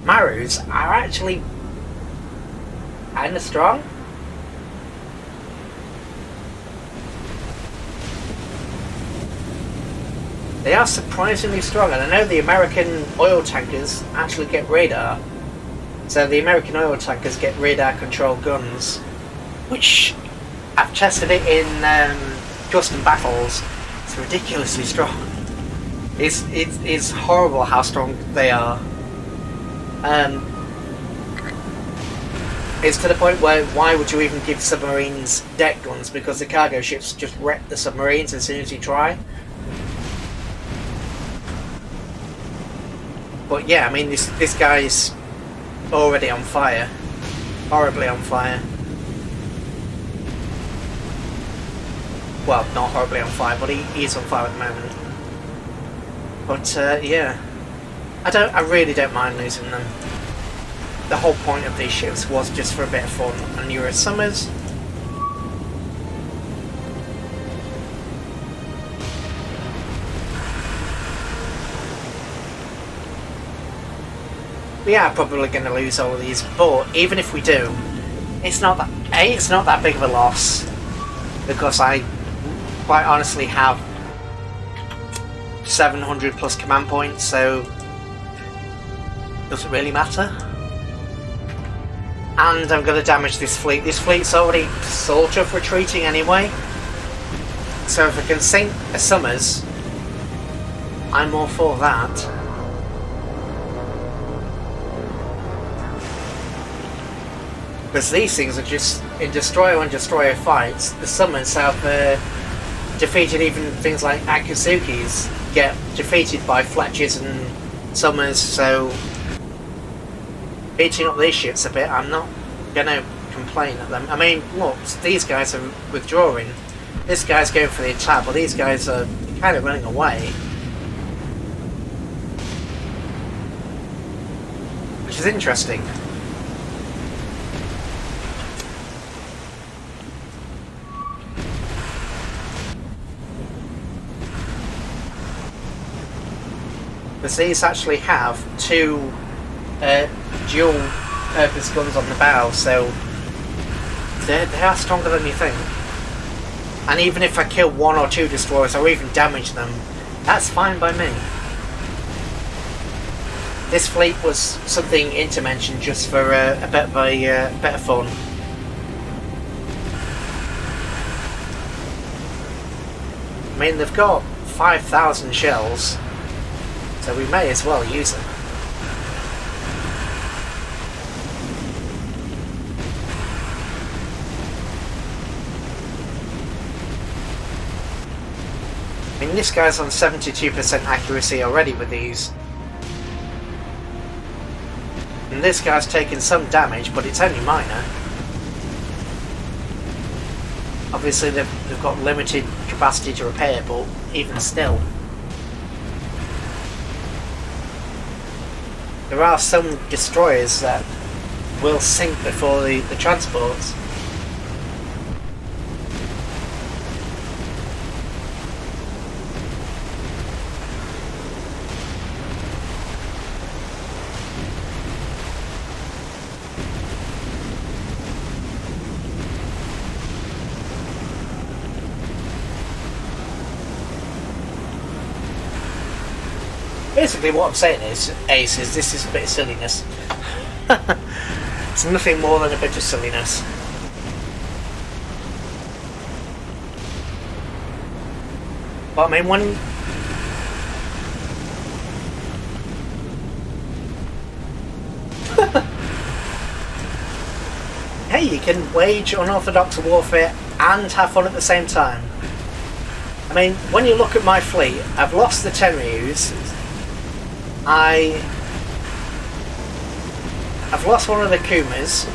Marus are actually kind of strong. They are surprisingly strong, and I know the American oil tankers actually get radar. So the American oil tankers get radar-controlled guns, which I've tested it in custom battles. It's ridiculously strong. It's horrible how strong they are. It's to the point where why would you even give submarines deck guns? Because the cargo ships just wreck the submarines as soon as you try. But yeah, I mean, this guy's already on fire. Horribly on fire. Well, not horribly on fire, but he's on fire at the moment. But yeah, I really don't mind losing them. The whole point of these ships was just for a bit of fun. And you're at Summers. We are probably going to lose all of these, but even if we do, it's not that big of a loss, because I quite honestly have 700 plus command points, so doesn't really matter. And I'm going to damage this fleet. This fleet's already sort of retreating anyway, so if I can sink a Summers, I'm all for that. Because these things are just, in Destroyer on Destroyer fights, the summons have defeated even things like Akatsuki's get defeated by Fletchers and Summers, so beating up these ships a bit, I'm not going to complain at them. I mean, look, these guys are withdrawing, this guy's going for the attack, but these guys are kind of running away. Which is interesting. Because these actually have two dual purpose guns on the bow, so they are stronger than you think. And even if I kill one or two destroyers or even damage them, that's fine by me. This fleet was something intermentioned just for a bit of bit of fun. I mean, they've got 5,000 shells, so we may as well use them. I mean, this guy's on 72% accuracy already with these. And this guy's taken some damage, but it's only minor. Obviously they've got limited capacity to repair, but even still. There are some destroyers that will sink before the transports. Basically what I'm saying is, Ace, is this is a bit of silliness. It's nothing more than a bit of silliness. But I mean, when... hey, you can wage unorthodox warfare and have fun at the same time. I mean, when you look at my fleet, I've lost the Tenryus. I've lost one of the Kumas,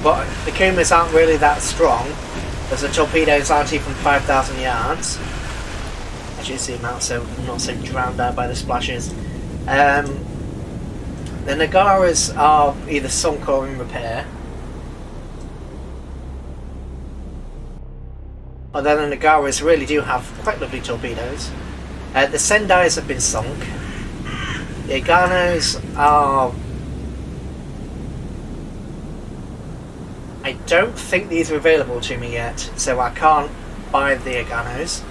but the Kumas aren't really that strong, as the torpedoes aren't even 5,000 yards. Actually, zoom out so I'm not so drowned out by the splashes. The Nagaras are either sunk or in repair. Although the Nagaras really do have quite lovely torpedoes. The Sendais have been sunk. The Aganos are... I don't think these are available to me yet, so I can't buy the Aganos.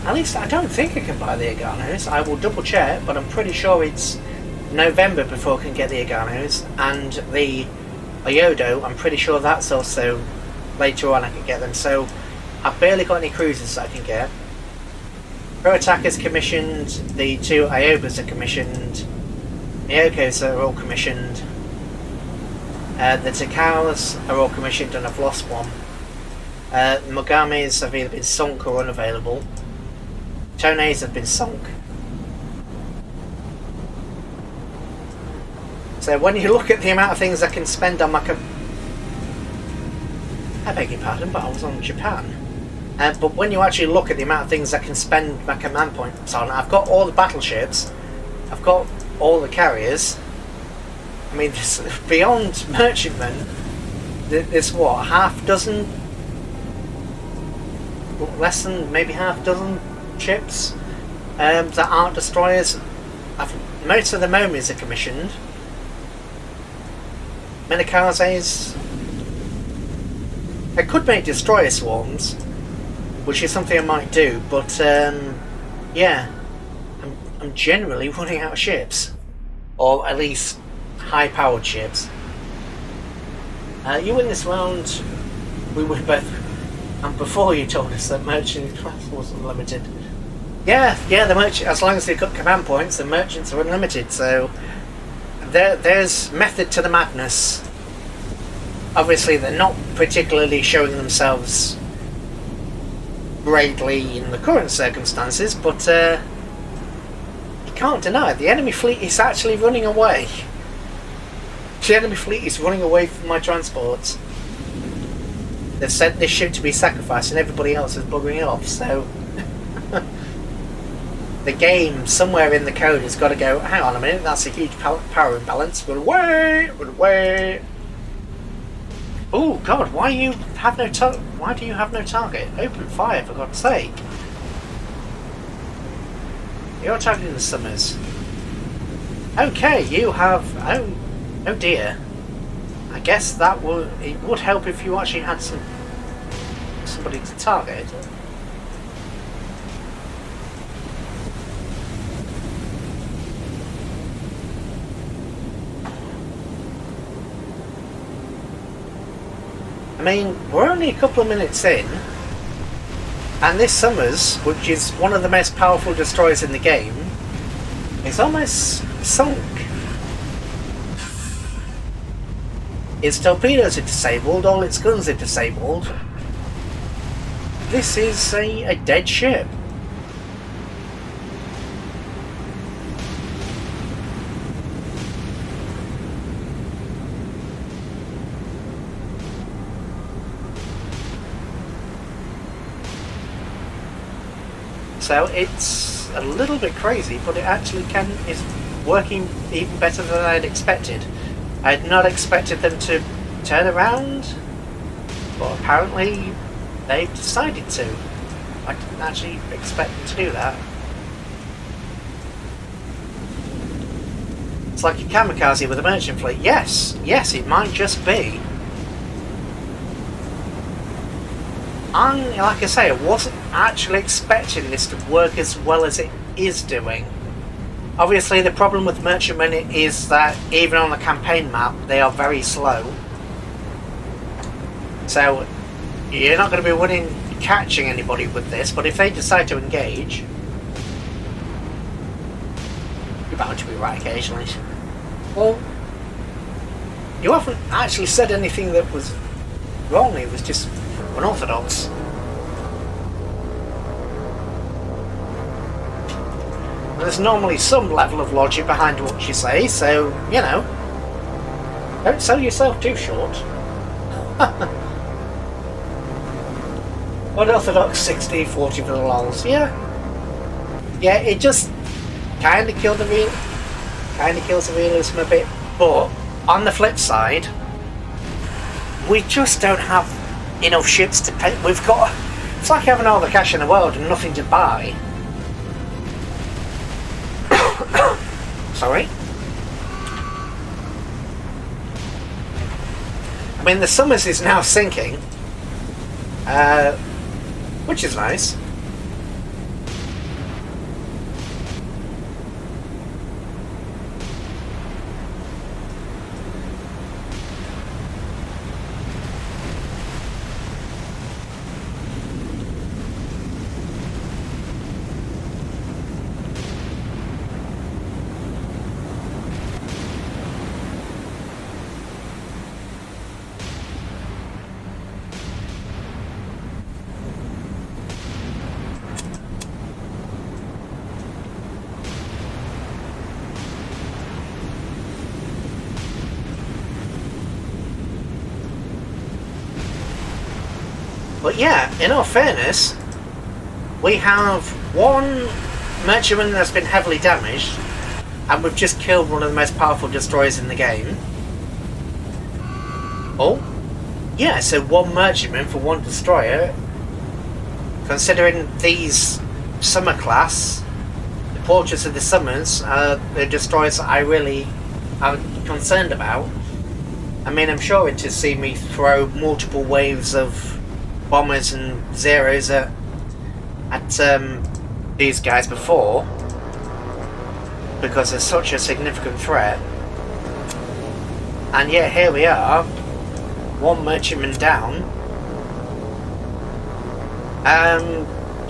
At least I don't think I can buy the Aganos. I will double check, but I'm pretty sure it's November before I can get the Aganos. And the Iodo, I'm pretty sure that's also later on I can get them. So I've barely got any cruisers that I can get. Pro Attacker's commissioned, the two Iobas are commissioned, Myokos are all commissioned, the Takawas are all commissioned and I've lost one. Mogamis have either been sunk or unavailable. Toneis have been sunk. So when you look at the amount of things I can spend on my... I beg your pardon, but I was on Japan. But when you actually look at the amount of things I can spend my command points on, I've got all the battleships, I've got all the carriers. I mean, beyond merchantmen, there's what, half dozen, less than maybe half dozen ships that aren't destroyers. Most of the Momis are commissioned. Menakazes. I could make destroyer swarms, which is something I might do, but yeah, I'm generally running out of ships, or at least high-powered ships. You win this round, we win both, and before you told us that merchant class was unlimited. Yeah, the merchant, as long as they've got command points, the merchants are unlimited, so there's method to the madness. Obviously, they're not particularly showing themselves greatly in the current circumstances, but you can't deny it. The enemy fleet is actually running away. The enemy fleet is running away from my transports. They've sent this ship to be sacrificed and everybody else is buggering off, so... the game, somewhere in the code, has got to go, hang on a minute, that's a huge power imbalance. Run away! Run away! Oh god, why do you have no target? Open fire, for God's sake. You're targeting the Summers. Okay, you have... Oh dear. I guess that it would help if you actually had somebody to target. I mean, we're only a couple of minutes in, and this Summers, which is one of the most powerful destroyers in the game, is almost sunk. Its torpedoes are disabled, all its guns are disabled. This is a dead ship. So it's a little bit crazy, but it actually is working even better than I'd expected. I had not expected them to turn around, but apparently they've decided to. I didn't actually expect them to do that. It's like a kamikaze with a merchant fleet. Yes, it might just be. And like I say, I wasn't actually expecting this to work as well as it is doing. Obviously the problem with merchantmen is that even on the campaign map they are very slow. So you're not going to be winning catching anybody with this, but if they decide to engage, you're bound to be right occasionally. Well, you haven't actually said anything that was wrong, it was just unorthodox. There's normally some level of logic behind what you say, so, you know, don't sell yourself too short. Unorthodox 60, 40 for the lols, yeah. Yeah, it just kinda kills the realism a bit, but on the flip side, we just don't have enough ships to pay. It's like having all the cash in the world and nothing to buy. Sorry. I mean, the Summers is now sinking, which is nice. But yeah, in all fairness, we have one merchantman that's been heavily damaged, and we've just killed one of the most powerful destroyers in the game. Oh, yeah, so one merchantman for one destroyer. Considering these Summer class, the Portraits of the Summers are the destroyers that I really am concerned about. I mean, I'm sure it has seen me throw multiple waves of bombers and zeros at these guys before, because they're such a significant threat. And yet here we are, one merchantman down.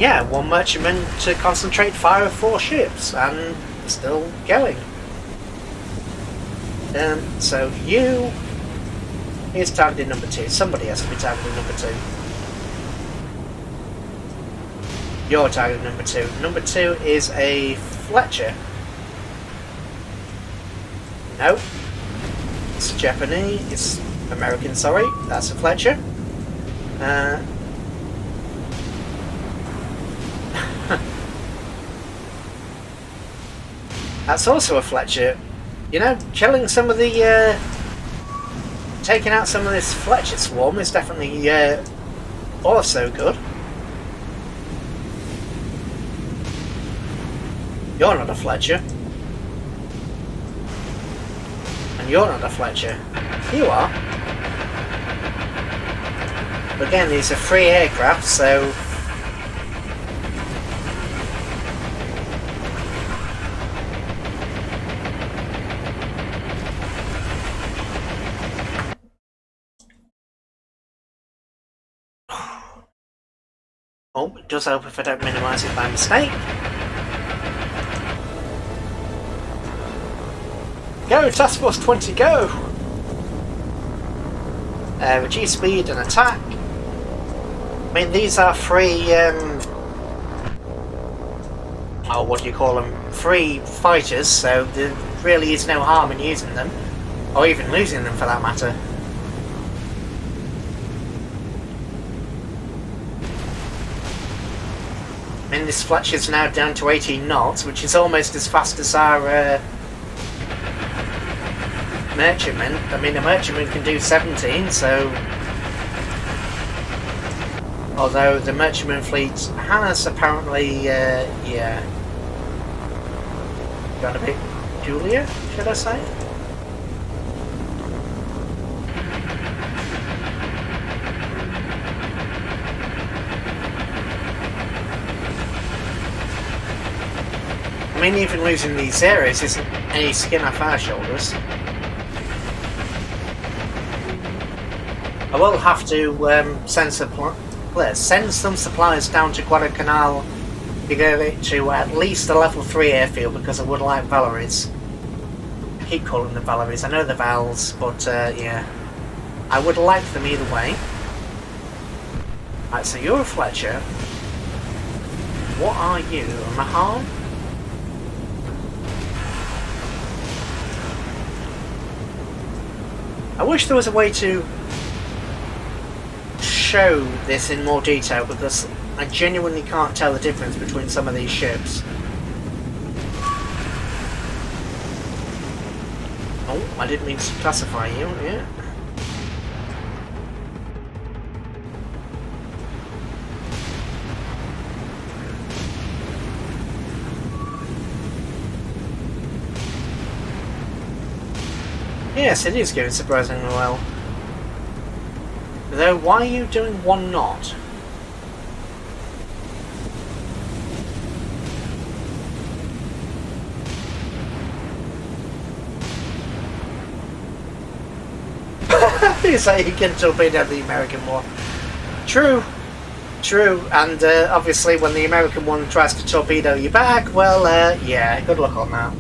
Yeah, one merchantman to concentrate fire of 4 ships, and still going. So you Here's targeting number 2. Somebody has to be targeting number 2. You're targeting number 2. Number 2 is a Fletcher. No. It's Japanese. It's American, sorry. That's a Fletcher. That's also a Fletcher. You know, killing some of the... taking out some of this Fletcher swarm is definitely also good. You're not a Fletcher. And you're not a Fletcher. You are. But again, these are free aircraft, so... Oh, it does help if I don't minimise it by mistake. Go, Task Force 20, go! Reduce speed and attack. I mean, these are free, oh, what do you call them? Free fighters, so there really is no harm in using them. Or even losing them, for that matter. I mean, this Fletcher's now down to 18 knots, which is almost as fast as our merchantman. I mean, a merchantman can do 17, so... Although the merchantman fleet has apparently, yeah... Got a bit Julia, should I say? I mean, even losing these areas isn't any skin off our shoulders. I will have to send some supplies down to Guadalcanal to go to at least a level 3 airfield, because I would like Valeries. I keep calling them Valeries, I know the Vals, but yeah. I would like them either way. Right, so you're a Fletcher. What are you? A Mahal? I wish there was a way to show this in more detail, because I genuinely can't tell the difference between some of these ships. Oh, I didn't mean to classify you, yeah. Yes, it is going surprisingly well. Though, why are you doing 1 knot? You say you can torpedo the American one. True, true, and obviously when the American one tries to torpedo you back, well, yeah, good luck on that.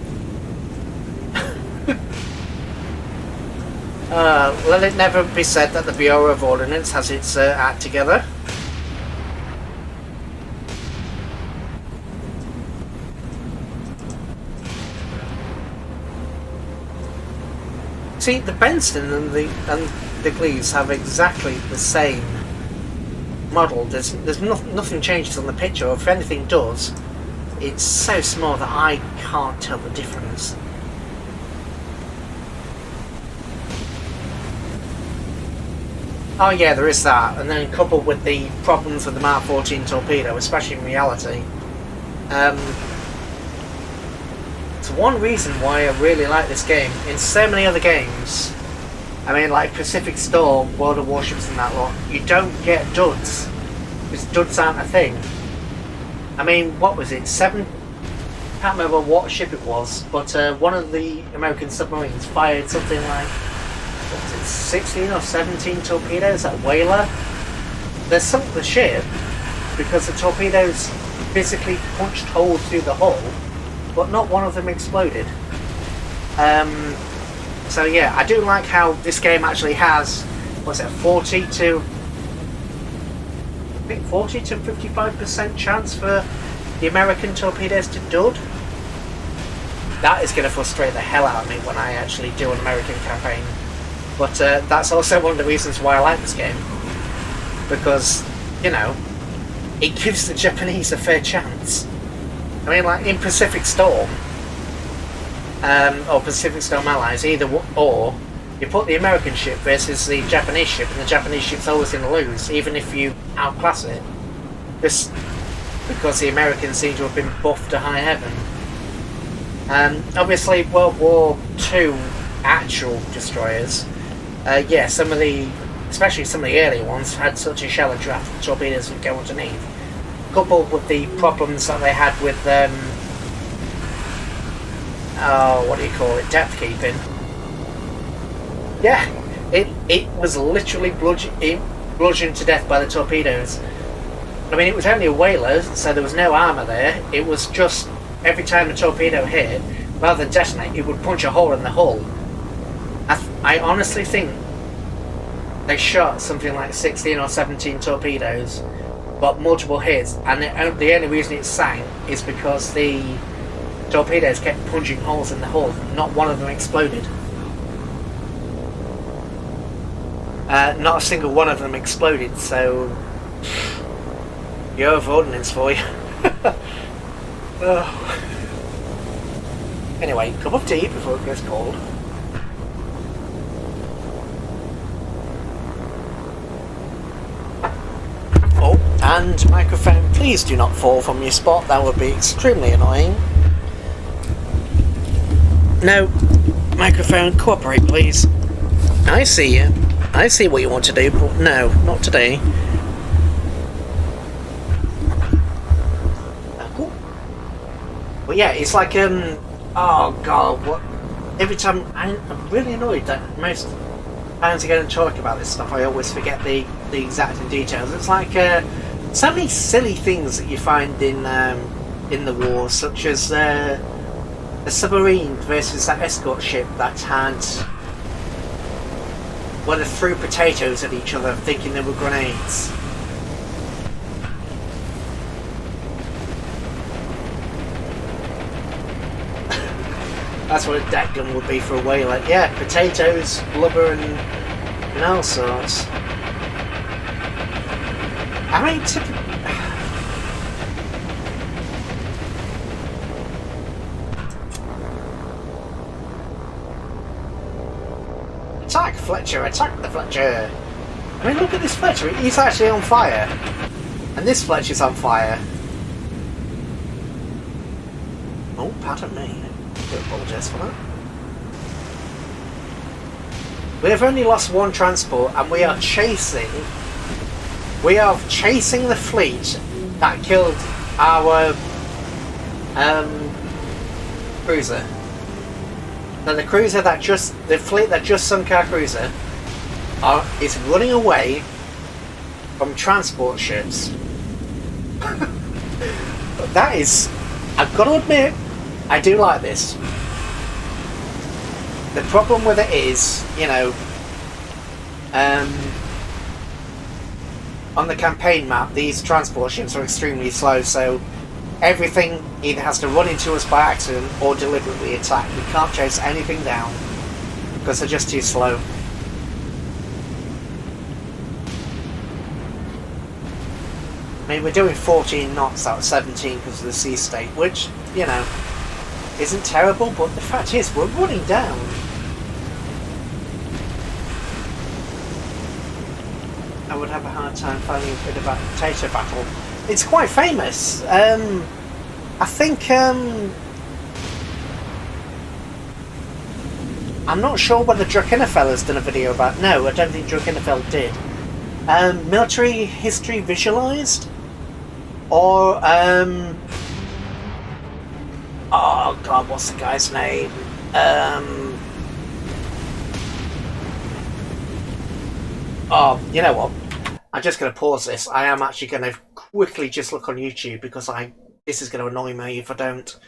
Let it never be said that the Bureau of Ordnance has its act together. See, the Benston and the Glees have exactly the same model. There's nothing changes on the picture, or if anything does, it's so small that I can't tell the difference. Oh yeah, there is that, and then coupled with the problems with the Mark 14 torpedo, especially in reality. It's one reason why I really like this game. In so many other games, I mean, like Pacific Storm, World of Warships and that lot, you don't get duds, because duds aren't a thing. I mean, what was it, I can't remember what ship it was, but one of the American submarines fired something like, what was it, 16 or 17 torpedoes at Whaler. They sunk the ship because the torpedoes physically punched holes through the hull, but not one of them exploded. So yeah, I do like how this game actually has what's it, 40 to 55% chance for the American torpedoes to dud. That is going to frustrate the hell out of me when I actually do an American campaign. But that's also one of the reasons why I like this game. Because, you know, it gives the Japanese a fair chance. I mean, like in Pacific Storm, or Pacific Storm Allies, either or, you put the American ship versus the Japanese ship, and the Japanese ship's always going to lose, even if you outclass it. Just because the Americans seem to have been buffed to high heaven. Obviously, World War II actual destroyers, yeah, some of the, especially some of the earlier ones, had such a shallow draft that torpedoes would go underneath. Coupled with the problems that they had with, what do you call it, depth keeping. Yeah, it was literally bludgeoned to death by the torpedoes. I mean, it was only a whaler, so there was no armour there. It was just, every time a torpedo hit, rather than detonate, it would punch a hole in the hull. I honestly think they shot something like 16 or 17 torpedoes, but multiple hits, and the only reason it sank is because the torpedoes kept punching holes in the hull. Not one of them exploded. Not a single one of them exploded, so you're ordnance for you. Oh. Anyway, cup of tea before it gets cold. Oh, and microphone, please do not fall from your spot. That would be extremely annoying. No, microphone, cooperate, please. I see you. I see what you want to do, but no, not today. But yeah, it's like, oh god, what? Every time, I'm really annoyed that most times I go and talk about this stuff, I always forget the exact details. It's like, so many silly things that you find in the war, such as the submarine versus that escort ship that had, well, they threw potatoes at each other thinking they were grenades. That's what a deck gun would be for a whaler. Yeah, potatoes, blubber, and all sorts. I mean, attack Fletcher! Attack the Fletcher! I mean, look at this Fletcher. He's actually on fire, and this Fletcher's on fire. Oh, pardon me. I do apologise for that. We have only lost one transport, and we are chasing the fleet that killed our cruiser. Now the cruiser that the fleet that just sunk our cruiser is running away from transport ships. That is, I've got to admit, I do like this. The problem with it is, you know, on the campaign map, these transport ships are extremely slow, so everything either has to run into us by accident or deliberately attack. We can't chase anything down because they're just too slow. I mean, we're doing 14 knots out of 17 because of the sea state, which, you know, isn't terrible, but the fact is, we're running down. I would have a hard time finding a bit about potato battle. It's quite famous. I think, I'm not sure whether Drakenefell's done a video about. No, I don't think Drakenefell did. Military history visualized, or oh god, what's the guy's name? Oh, you know what? I'm just going to pause this. I am actually going to quickly just look on YouTube because this is going to annoy me if I don't.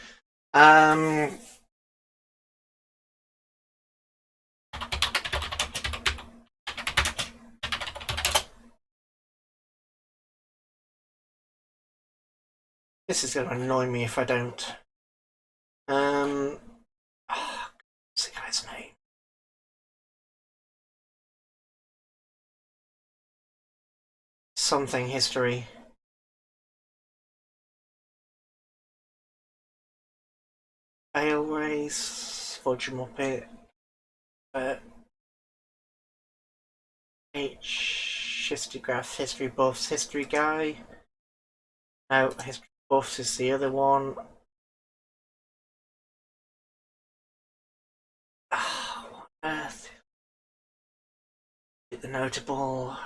This is going to annoy me if I don't. What's the guy's name? Something history. Fail race, Fudge Muppet, H, histograph, history buffs, history guy. No, history buffs is the other one. What on earth? The notable.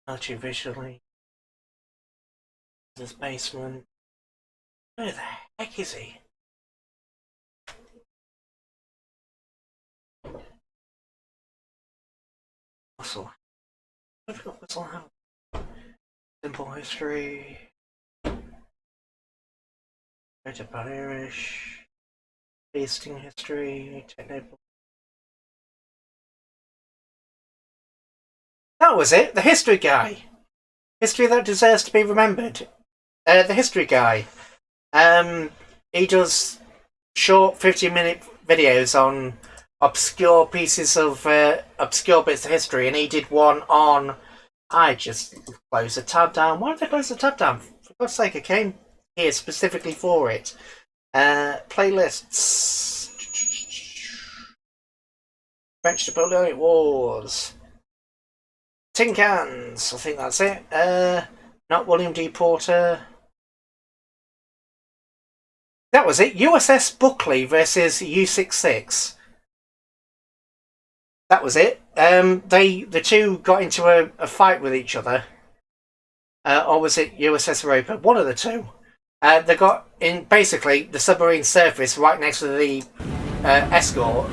Military visually. This basement. Where the heck is he? Muscle. I've got Muscle House. Simple history. Native Irish. Feasting history. Technical. That was it, the history guy. History that deserves to be remembered. The history guy. He does short 15-minute videos on obscure pieces of obscure bits of history, and he did one on. I just closed the tab down. Why did I close the tab down? For God's sake, I came here specifically for it. Playlists. French Napoleonic Wars. Tin Cans. I think that's it. Not William D. Porter. That was it. USS Buckley versus U-66. That was it. The two got into a fight with each other. Or was it USS Europa? One of the two. They got in basically the submarine surface right next to the escort.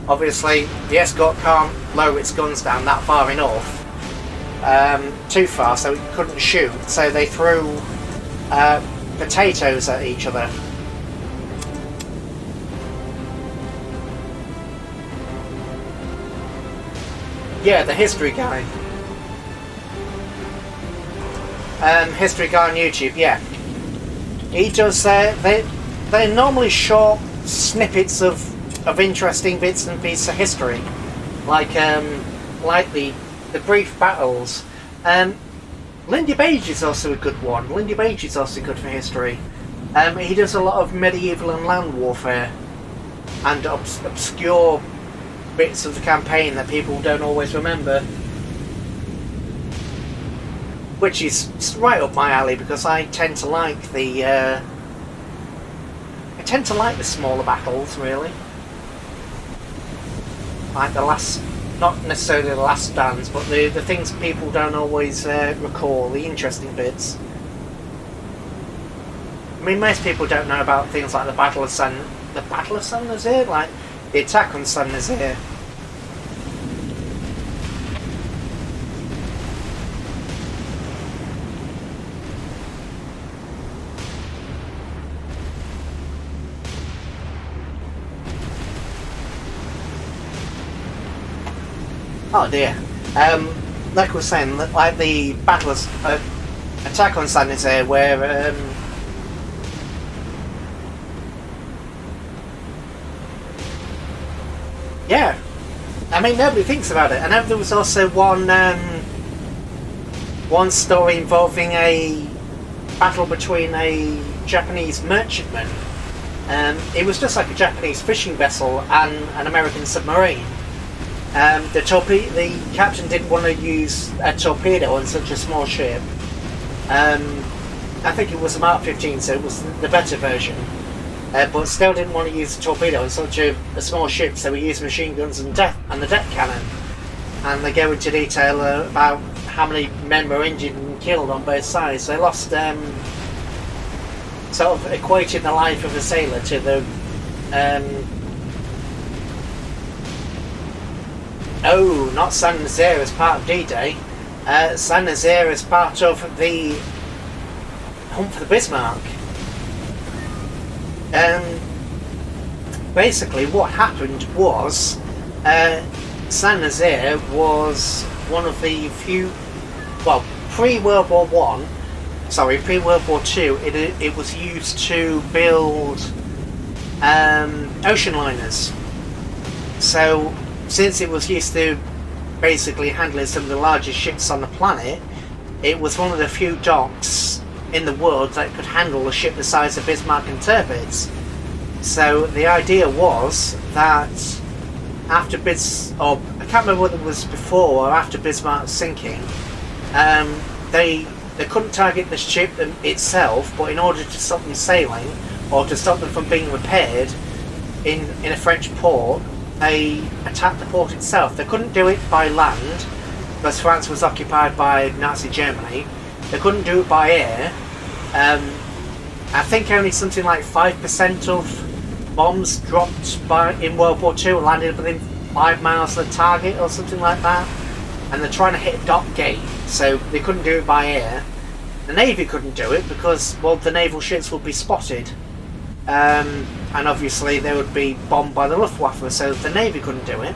Obviously, the escort can't lower its guns down that far enough. Too far, so it couldn't shoot. So they threw potatoes at each other. Yeah, the history guy. History guy on YouTube, yeah. He does, they're normally short snippets of interesting bits and pieces of history. Like the brief battles. Lindy Page is also a good one. Lindy Page is also good for history. He does a lot of medieval and land warfare. And obscure bits of the campaign that people don't always remember, which is right up my alley because I tend to like the smaller battles, really, like the last, not necessarily the last stands, but the things people don't always recall, the interesting bits. I mean, most people don't know about things like the Battle of San Nazaire, like the attack on San Nazaire. Oh dear. Like I was saying, like the battle of attack on San Nazaire, where yeah, I mean nobody thinks about it. I know there was also one story involving a battle between a Japanese merchantman. It was just like a Japanese fishing vessel and an American submarine. The captain didn't want to use a torpedo on such a small ship. I think it was a Mark 15, so it was the better version. But still didn't want to use a torpedo on such a small ship, so we used machine guns and the deck cannon. And they go into detail about how many men were injured and killed on both sides. They lost, sort of equated the life of a sailor to the oh, not San Nazaire as part of D-Day. San Nazaire as part of the Hunt for the Bismarck. Basically what happened was San Nazaire was one of the few, well, pre-World War One, sorry, pre-World War Two, it was used to build ocean liners. So since it was used to basically handling some of the largest ships on the planet, it was one of the few docks in the world that could handle a ship the size of Bismarck and Tirpitz. So the idea was that after I can't remember whether it was before or after Bismarck's sinking, they couldn't target the ship itself, but in order to stop them sailing or to stop them from being repaired in a French port, they attacked the port itself. They couldn't do it by land because France was occupied by Nazi Germany. They couldn't do it by air. I think only something like 5% of bombs dropped in World War II landed within 5 miles of the target or something like that. And they're trying to hit a dock gate, so they couldn't do it by air. The Navy couldn't do it because, well, the naval ships would be spotted. And obviously they would be bombed by the Luftwaffe, so the Navy couldn't do it.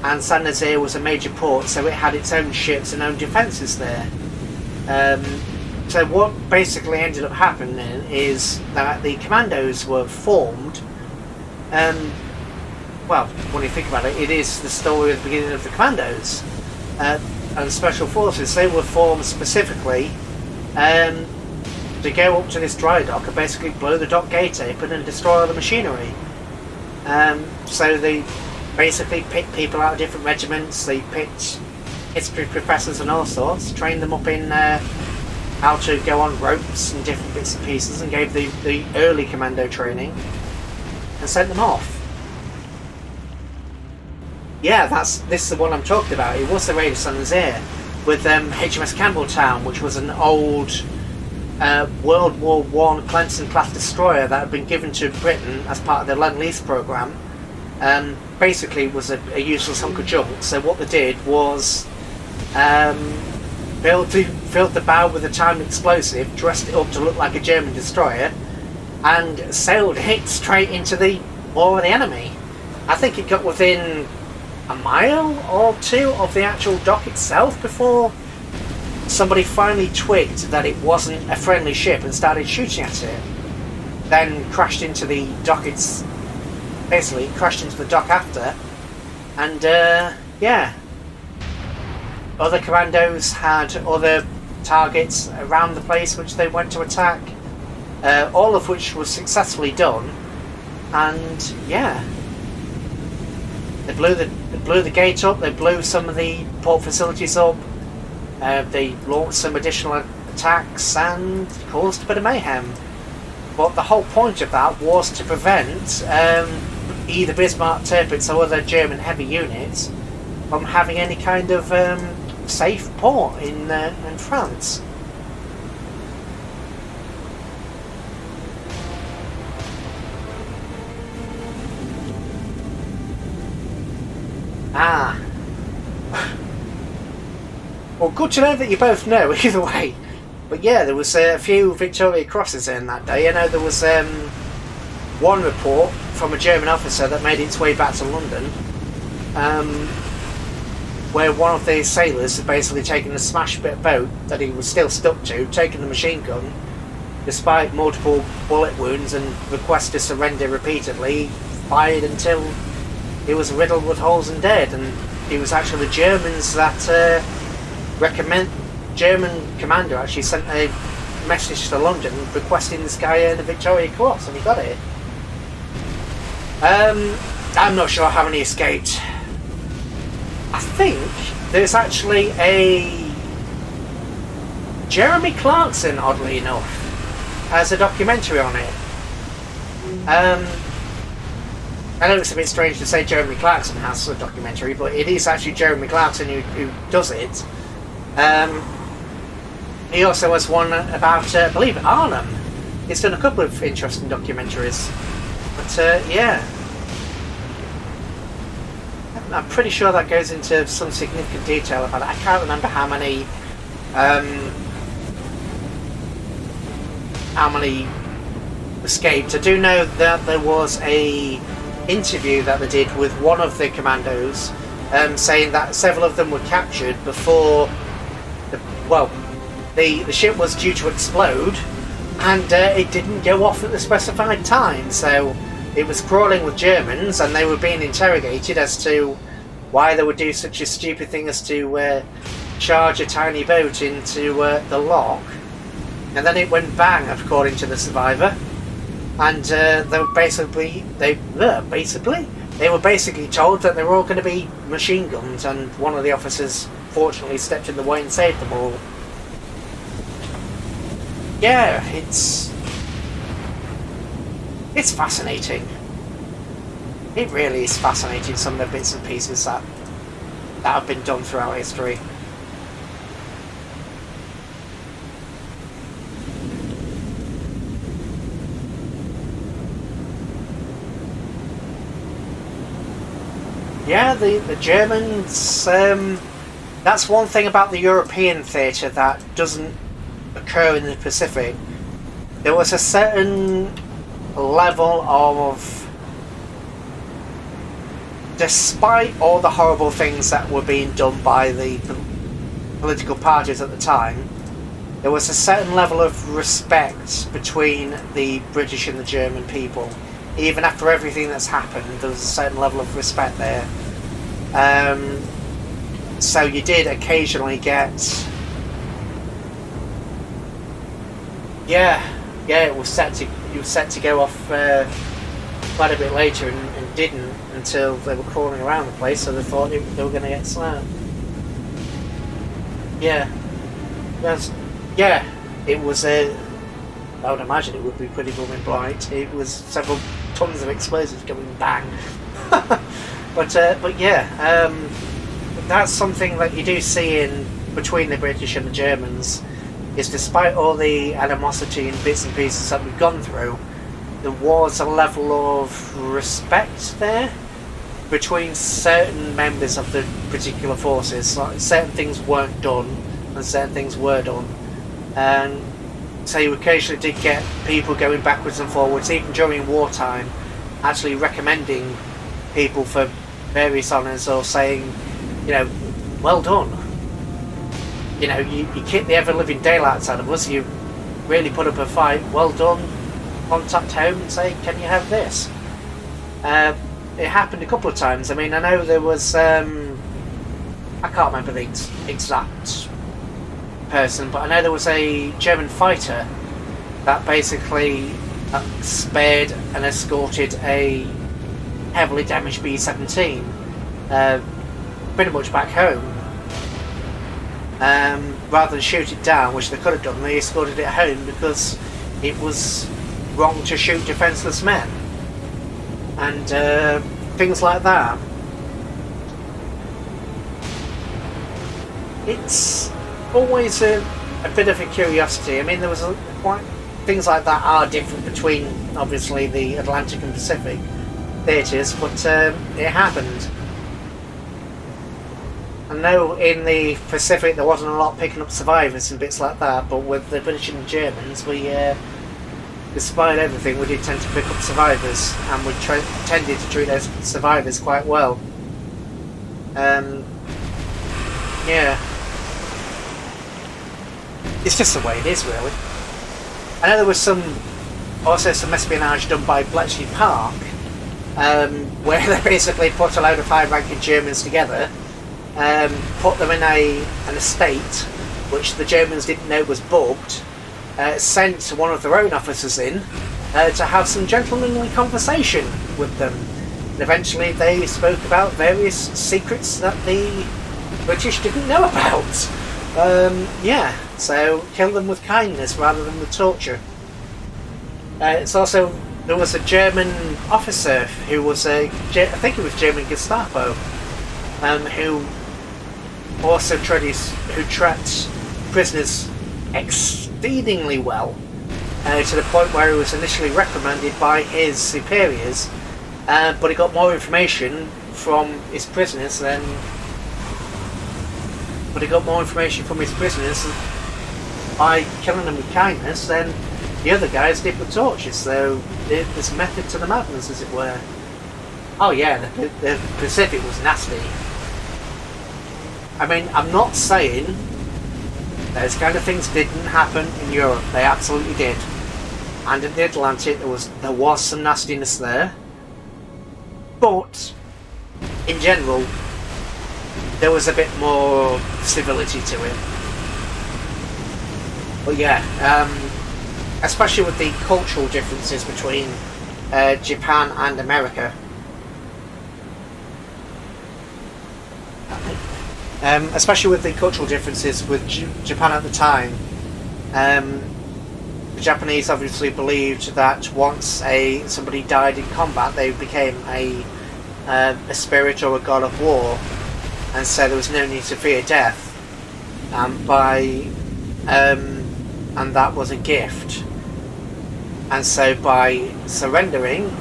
And Saint-Nazaire was a major port, so it had its own ships and own defences there. So what basically ended up happening is that the commandos were formed. Well, when you think about it, it is the story of the beginning of the commandos and special forces. They were formed specifically to go up to this dry dock and basically blow the dock gate open and destroy all the machinery. So they basically picked people out of different regiments. They picked history professors and all sorts, trained them up in how to go on ropes and different bits and pieces, and gave the early commando training and sent them off. Yeah, this is the one I'm talking about. It was the Raid of Saint-Nazaire with HMS Campbelltown, which was an old World War I Clemson class destroyer that had been given to Britain as part of the Lend-Lease programme. Basically it was a useless hunk of junk, so what they did was filled the bow with a timed explosive, dressed it up to look like a German destroyer, and sailed it straight into the wall of the enemy. I think it got within a mile or two of the actual dock itself before somebody finally twigged that it wasn't a friendly ship and started shooting at it. Then crashed into the dock. Basically crashed into the dock after, and yeah. Other commandos had other targets around the place which they went to attack, all of which was successfully done, and yeah. They blew the gate up, they blew some of the port facilities up, they launched some additional attacks and caused a bit of mayhem. But the whole point of that was to prevent either Bismarck, Tirpitz or other German heavy units from having any kind of safe port in France. Well, good to know that you both know either way. But yeah, there was a few Victoria Crosses in that day. I know there was one report from a German officer that made its way back to London, where one of the sailors had basically taken a smashed bit of boat that he was still stuck to, taken the machine gun, despite multiple bullet wounds and requests to surrender repeatedly, fired until he was riddled with holes and dead. And it was actually the Germans that German commander actually sent a message to London requesting this guy earn a Victoria Cross, and he got it. I'm not sure how many escaped. I think there's actually a Jeremy Clarkson, oddly enough, has a documentary on it. I know it's a bit strange to say Jeremy Clarkson has a documentary, but it is actually Jeremy Clarkson who does it. He also has one about, I believe, Arnhem. He's done a couple of interesting documentaries. But yeah, I'm pretty sure that goes into some significant detail about it. I can't remember how many escaped. I do know that there was a interview that they did with one of the commandos, saying that several of them were captured before the ship was due to explode, and it didn't go off at the specified time, so it was crawling with Germans, and they were being interrogated as to why they would do such a stupid thing as to charge a tiny boat into the lock. And then it went bang, according to the survivor, and they were basically told that they were all going to be machine guns, and one of the officers fortunately stepped in the way and saved them all. Yeah, it's fascinating. It really is fascinating, some of the bits and pieces that have been done throughout history. Yeah, the Germans, that's one thing about the European theatre that doesn't occur in the Pacific. There was a certain level of, despite all the horrible things that were being done by the political parties at the time, there was a certain level of respect between the British and the German people. Even after everything that's happened, there was a certain level of respect there. So you did occasionally get... Yeah, it was set to go off quite a bit later, and didn't until they were crawling around the place, so they thought they were going to get slapped. Yeah. It was a... I would imagine it would be pretty blooming bright. It was several tons of explosives going bang. but yeah, that's something that you do see in between the British and the Germans, is despite all the animosity and bits and pieces that we've gone through, there was a level of respect there between certain members of the particular forces. Like, certain things weren't done and certain things were done, and so you occasionally did get people going backwards and forwards, even during wartime, actually recommending people for various honours, or saying, you know, well done. You know, you kicked the ever-living daylights out of us, you really put up a fight, well done. Contact home and say, can you have this? It happened a couple of times. I mean, I know there was, I can't remember the exact person, but I know there was a German fighter that basically spared and escorted a heavily damaged B-17 pretty much back home. Rather than shoot it down, which they could have done, they escorted it home because it was wrong to shoot defenceless men, and things like that. It's always a bit of a curiosity. I mean, there was things like that are different between, obviously, the Atlantic and Pacific theatres, but it happened. I know in the Pacific there wasn't a lot picking up survivors and bits like that, but with the British and the Germans, we, despite everything, we did tend to pick up survivors, and we tended to treat those survivors quite well. Yeah. It's just the way it is, really. I know there was also some espionage done by Bletchley Park, where they basically put a load of high-ranking Germans together, put them in an estate which the Germans didn't know was bugged, sent one of their own officers in to have some gentlemanly conversation with them. And eventually they spoke about various secrets that the British didn't know about. Yeah, so kill them with kindness rather than with torture. It's also, there was a German officer who was I think he was German Gestapo, who also tracked prisoners exceedingly well, to the point where he was initially reprimanded by his superiors, but he got more information from his prisoners by killing them with kindness than the other guys did with torture. So there's method to the madness, as it were. Oh yeah, the Pacific was nasty. I mean, I'm not saying Those kind of things didn't happen in Europe. They absolutely did. And in the Atlantic, there was some nastiness there. But, in general, there was a bit more civility to it. But yeah, especially with the cultural differences between Japan and America. Especially with the cultural differences with Japan at the time. The Japanese obviously believed that once somebody died in combat, they became a spirit or a god of war, and so there was no need to fear death. And that was a gift. And so by surrendering,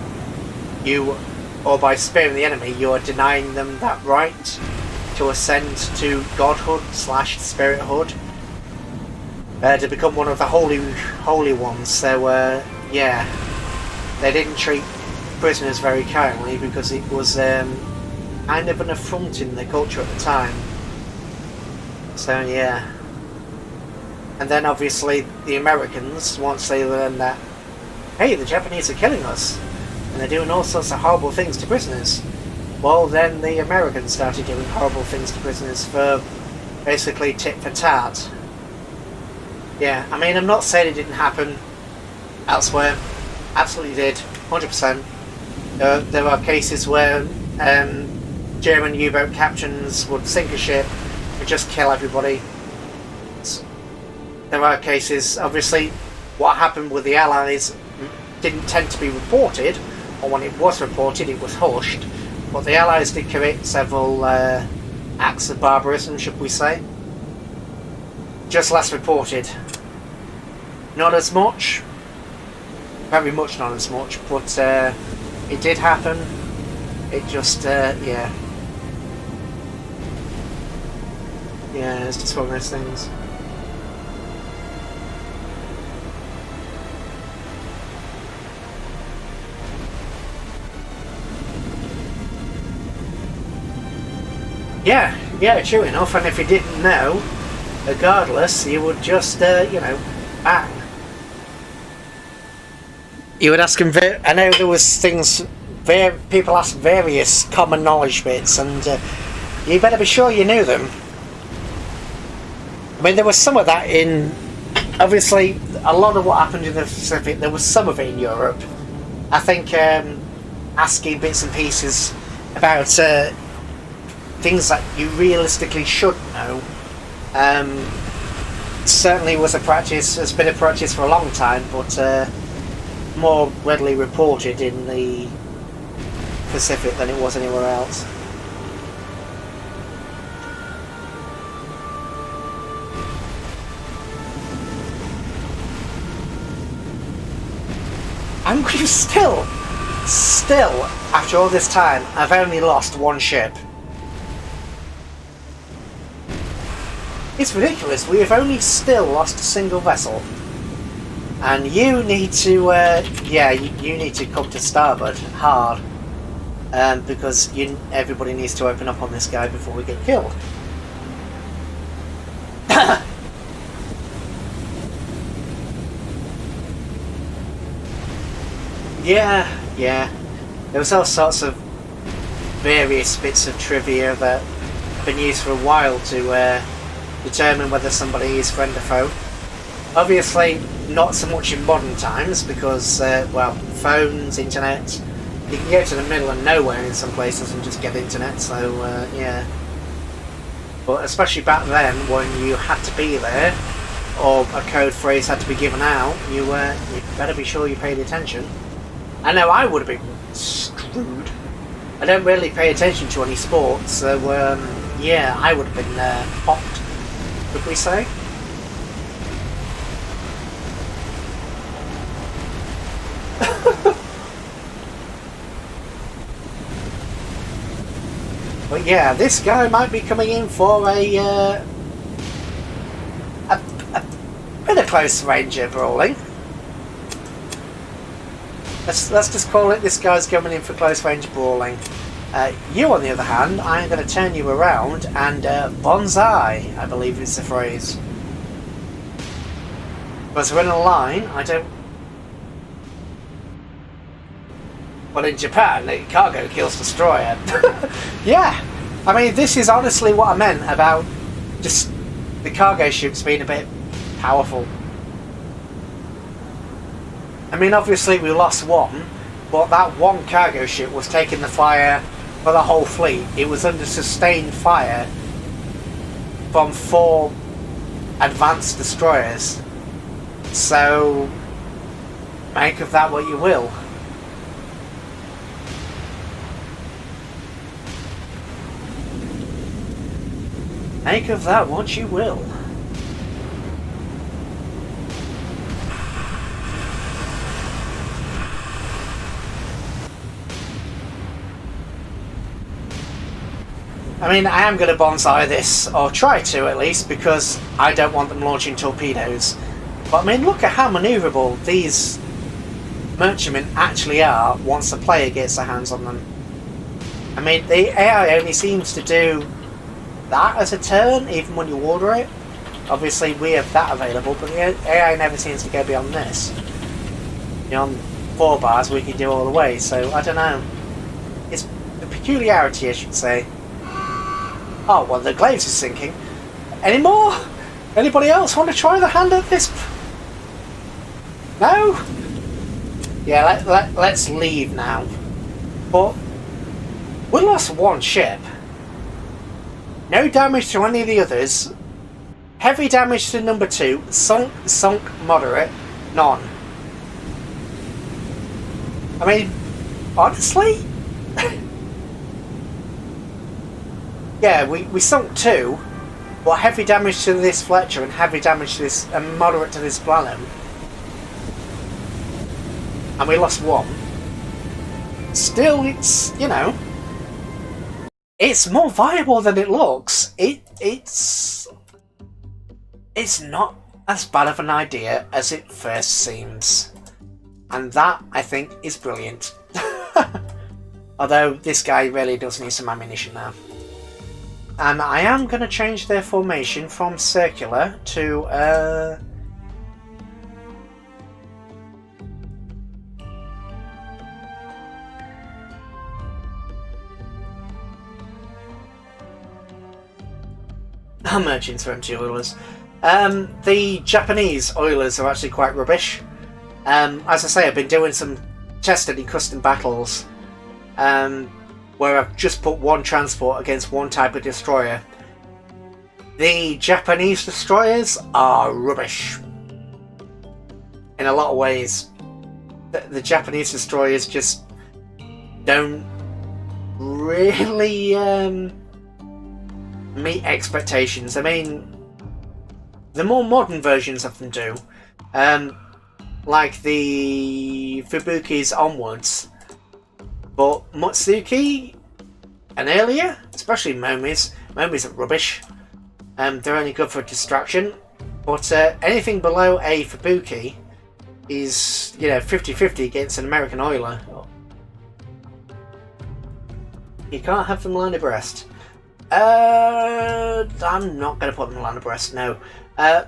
or by sparing the enemy, you are denying them that right to ascend to godhood / spirithood, to become one of the holy ones. So yeah, they didn't treat prisoners very kindly because it was kind of an affront in the culture at the time. So yeah. And then obviously the Americans, once they learned that, hey, the Japanese are killing us and they're doing all sorts of horrible things to prisoners, well, then the Americans started doing horrible things to prisoners for basically tit for tat. Yeah, I mean, I'm not saying it didn't happen elsewhere. Absolutely did, 100%. There are cases where German U-boat captains would sink a ship and just kill everybody. There are cases, obviously, what happened with the Allies didn't tend to be reported, or when it was reported, it was hushed. But the Allies did commit several acts of barbarism, should we say. Just less reported. Not as much. Very much not as much, but it did happen. It just, yeah. Yeah, it's just one of those things. Yeah, true enough, and if you didn't know, regardless, you would just, bang. You would ask him, I know there was things, people asked various common knowledge bits, and you better be sure you knew them. I mean, there was some of that in, obviously, a lot of what happened in the Pacific, there was some of it in Europe. I think asking bits and pieces about things that you realistically should know certainly was a practice, has been a practice for a long time, but more readily reported in the Pacific than it was anywhere else. And we've still, after all this time, I've only lost one ship. It's ridiculous, we have only still lost a single vessel. And you need to, you need to come to starboard hard. Because everybody needs to open up on this guy before we get killed. Yeah. There was all sorts of various bits of trivia that have been used for a while to determine whether somebody is friend or foe. Obviously, not so much in modern times because, phones, internet, you can go to the middle of nowhere in some places and just get internet, so, yeah. But especially back then, when you had to be there, or a code phrase had to be given out, you better be sure you paid attention. I know I would have been screwed. I don't really pay attention to any sports, so, yeah, I would have been popped, would we say? But yeah, this guy might be coming in for a bit of close range brawling. Let's just call it, this guy's coming in for close range brawling. You, on the other hand, I'm going to turn you around and bonsai, I believe is the phrase. Because we're in a line, I don't... Well, in Japan, the cargo kills destroyer. Yeah! I mean, this is honestly what I meant about just the cargo ships being a bit powerful. I mean, obviously we lost one, but that one cargo ship was taking the fire for the whole fleet. It was under sustained fire from 4 advanced destroyers. So, make of that what you will. Make of that what you will. I mean, I am going to bonsai this, or try to at least, because I don't want them launching torpedoes. But I mean, look at how manoeuvrable these merchantmen actually are once the player gets their hands on them. I mean, the AI only seems to do that as a turn, even when you order it. Obviously, we have that available, but the AI never seems to go beyond this. Beyond 4 bars, we can do all the way, so I don't know. It's a peculiarity, I should say. Oh, well, the Glaives is sinking. Any more? Anybody else want to try the hand at this? No? Yeah, let's leave now. But we lost 1 ship. No damage to any of the others. Heavy damage to number 2. Sunk, moderate. None. I mean, honestly? Yeah, we sunk 2, but heavy damage to this Fletcher and heavy damage to this, and moderate to this Blenheim. And we lost 1. Still, it's, you know, it's more viable than it looks. It's not as bad of an idea as it first seems. And that, I think, is brilliant. Although, this guy really does need some ammunition now. And I am going to change their formation from circular to merchants for empty oilers. The Japanese oilers are actually quite rubbish. As I say, I've been doing some testing in custom battles. Where I've just put 1 transport against 1 type of destroyer. The Japanese destroyers are rubbish. In a lot of ways. The Japanese destroyers just don't really meet expectations. I mean, the more modern versions of them do. Like the Fubukis onwards. But Motsuki and earlier, especially Momis are rubbish. They're only good for distraction. But anything below a Fubuki is, you know, 50-50 against an American oiler. You can't have them line abreast. I'm not going to put them line abreast, no. I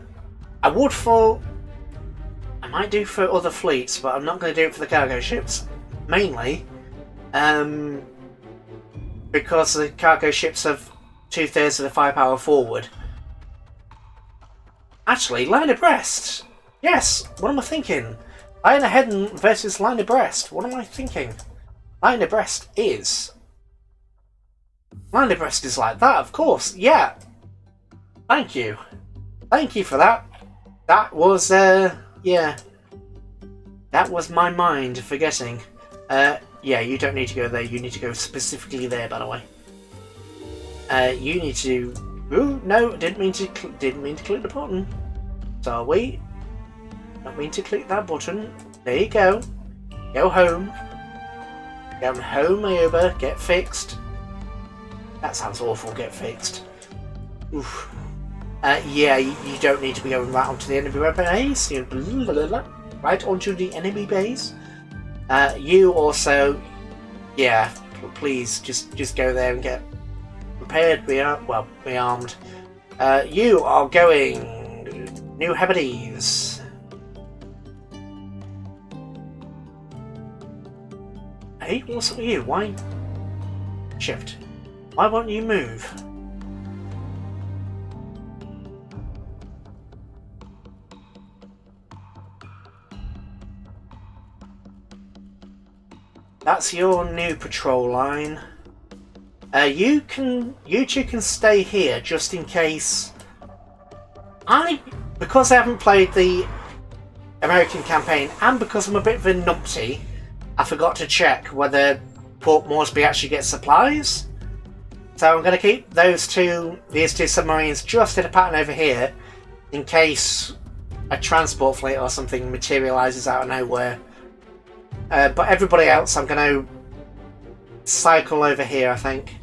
would for... I might do for other fleets, but I'm not going to do it for the cargo ships. Mainly... because the cargo ships have 2/3 of the firepower forward. Actually, line abreast. Yes, what am I thinking? Iron ahead versus line abreast. What am I thinking? Line abreast is... Line abreast is like that, of course. Yeah. Thank you. Thank you for that. That was, yeah. That was my mind forgetting. Yeah, you don't need to go there. You need to go specifically there, by the way. You need to... Ooh, no, didn't mean to click the button. Sorry. Don't mean to click that button. There you go. Go home. Go home, Uber. Get fixed. That sounds awful. Get fixed. Oof. Yeah, you don't need to be going right onto the enemy base. Right onto the enemy base. You also, yeah, please just go there and get prepared. Be armed. You are going New Hebrides. Hey, what's up with you? Why? Shift. Why won't you move? That's your new patrol line. You two can stay here just in case. Because I haven't played the American campaign, and because I'm a bit of a numpty, I forgot to check whether Port Moresby actually gets supplies. So I'm going to keep these two submarines just in a pattern over here, in case a transport fleet or something materialises out of nowhere. But everybody else, I'm going to cycle over here, I think.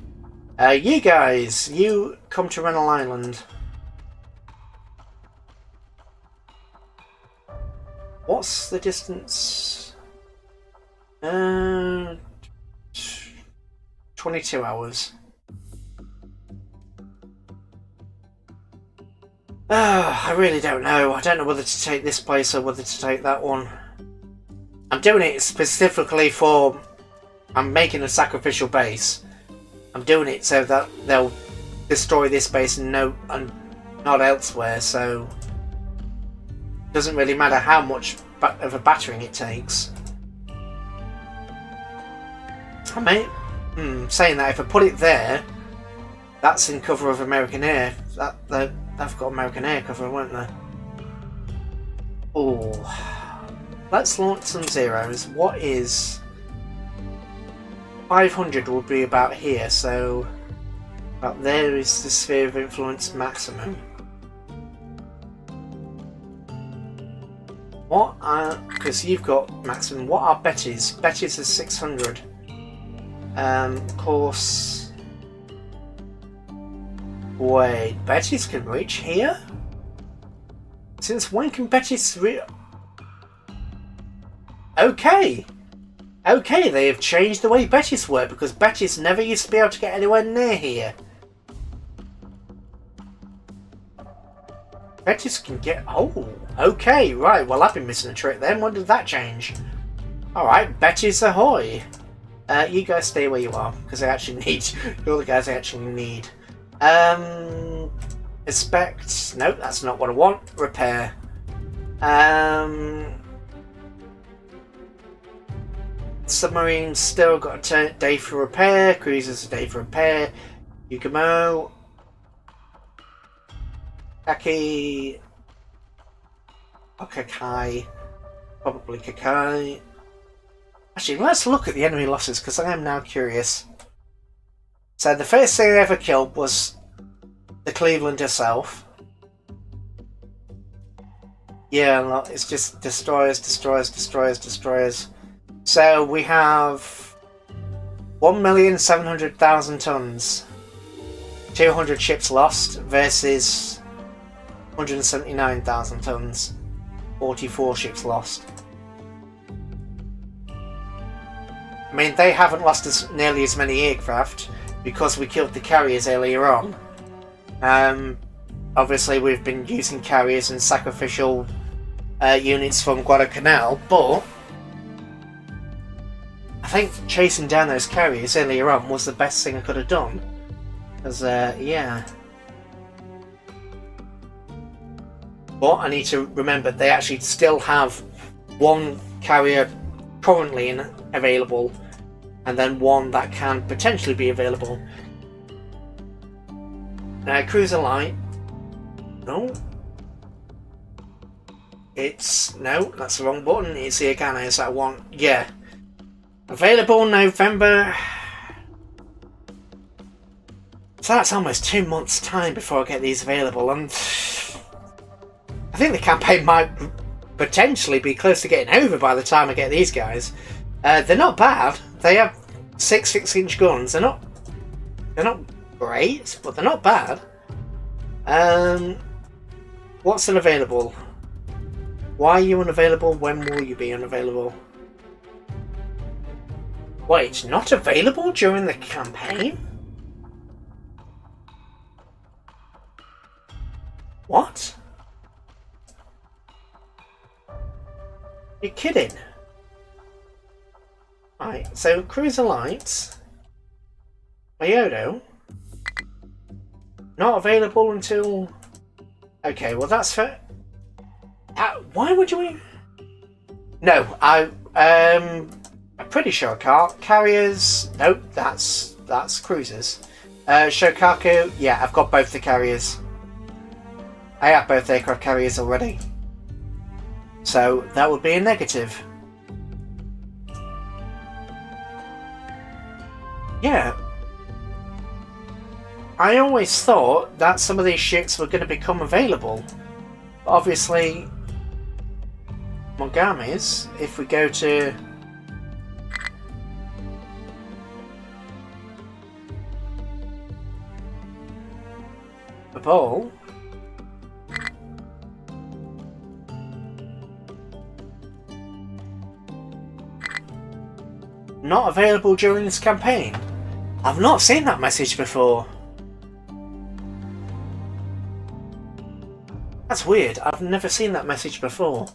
You guys, you come to Rennell Island. What's the distance? 22 hours. I really don't know. I don't know whether to take this place or whether to take that one. I'm doing it specifically for... I'm making a sacrificial base. I'm doing it so that they'll destroy this base and not elsewhere, so... It doesn't really matter how much of a battering it takes. I may... saying that, if I put it there, that's in cover of American air. They've got American air cover, won't they? Oh, let's launch some zeros. What is 500 would be about here, so about there is the sphere of influence maximum. What are, because you've got maximum, what are Betty's? Betty's is 600. Of course. Wait, Betty's can reach here? Since when can Betty's Okay! Okay, they have changed the way Betty's work, because Betty's never used to be able to get anywhere near here. Betty's can get... Oh, okay, right. Well, I've been missing a trick then. When did that change? Alright, Betty's ahoy! You guys stay where you are, because I actually need... You're the guys I actually need. Inspect... Nope, that's not what I want. Repair. Submarines still got a day for repair. Cruisers a day for repair. Yukimo. Kaki. Okakai. Probably Kakai. Actually, let's look at the enemy losses, because I am now curious. So the first thing I ever killed was the Cleveland herself. Yeah, look, it's just destroyers, destroyers, destroyers, destroyers. So we have 1,700,000 tons, 200 ships lost versus 179,000 tons, 44 ships lost. I mean, they haven't lost nearly as many aircraft because we killed the carriers earlier on. Obviously, we've been using carriers and sacrificial units from Guadalcanal, but I think chasing down those carriers earlier on was the best thing I could have done. Because, yeah. But I need to remember they actually still have one carrier currently available, and then one that can potentially be available. Cruiser light. No. No, that's the wrong button. It's the Aganos that I want. Yeah. Available November. So that's almost 2 months' time before I get these available, and I think the campaign might potentially be close to getting over by the time I get these guys. They're not bad. They have 6-inch guns. They're not great, but they're not bad. What's unavailable? Why are you unavailable? When will you be unavailable? Wait, not available during the campaign? What? You're kidding? Right, so cruiser lights. Iodo. Not available until... Okay, well that's for... why would you... No, I'm pretty sure carriers... Nope, that's cruisers. Shokaku, yeah, I've got both the carriers. I have both aircraft carriers already. So that would be a negative. Yeah. I always thought that some of these ships were going to become available. But obviously, Mogami's, if we go to... the ball... Not available during this campaign. I've not seen that message before. That's weird. I've never seen that message before.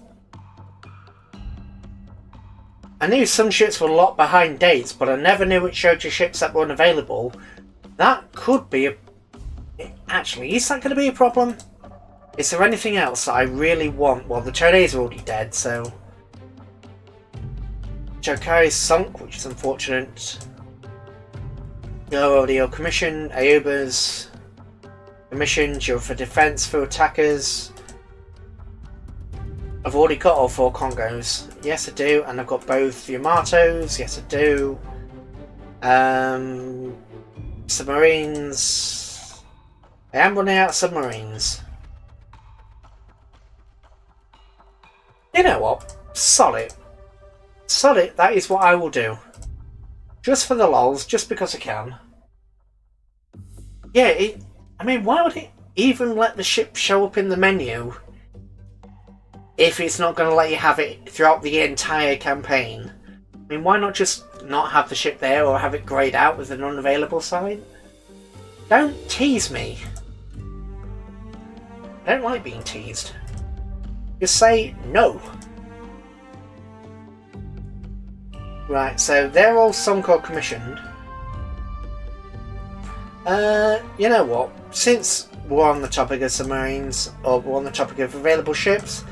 I knew some ships were locked behind dates, but I never knew it showed you ships that were unavailable. That could be a... Actually, is that going to be a problem? Is there anything else that I really want? Well, the Chinese are already dead, so... Jokai's sunk, which is unfortunate. Your commission, Ayuba's commissioned, you're for defense, for attackers. I've already got all 4 Congos. Yes, I do, and I've got both Yamatos. Yes, I do. Submarines. I am running out of submarines. You know what? Solid. Solid, that is what I will do. Just for the lols, just because I can. Yeah, I mean, why would it even let the ship show up in the menu if it's not going to let you have it throughout the entire campaign? I mean, why not just not have the ship there or have it greyed out with an unavailable sign? Don't tease me. I don't like being teased. Just say no. Right, so they're all sunk or commissioned. You know what? Since we're on the topic of submarines, or we're on the topic of available ships,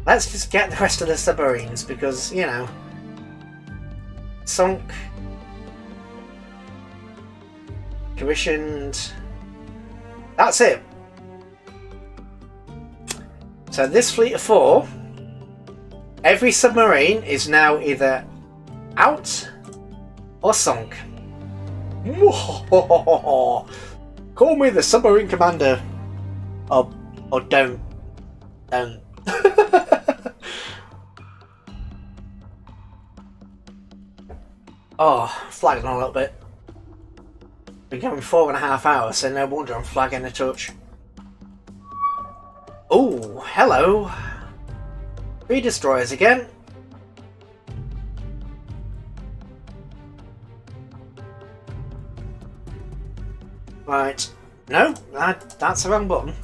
let's just get the rest of the submarines, because, you know, sunk, commissioned, that's it. So this fleet of 4, every submarine is now either out or sunk. Call me the submarine commander. Or don't. Oh, flagging a little bit. Been going 4.5 hours, so no wonder I'm flagging a touch. Oh, hello. 3 destroyers again. Right. No, that's the wrong button.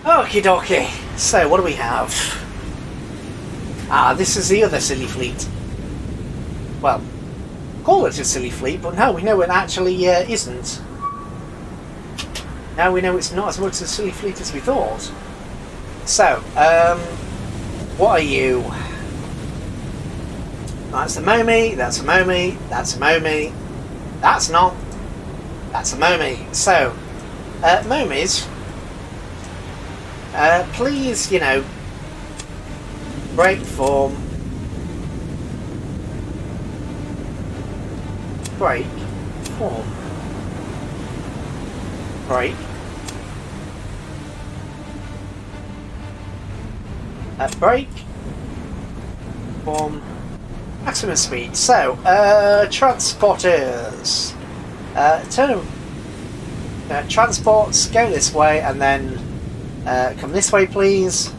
Okie dokie. So, what do we have? Ah, this is the other silly fleet. Well, call it a silly fleet, but no, we know it actually isn't. Now we know it's not as much a silly fleet as we thought. So, what are you? That's a Momi, that's a Momi, that's a Momi. That's not. That's a Momi. So, Momis, please, you know, break form. Break form. Break. Break form. Maximum speed. So, transporters. Transports, go this way and then come this way, please.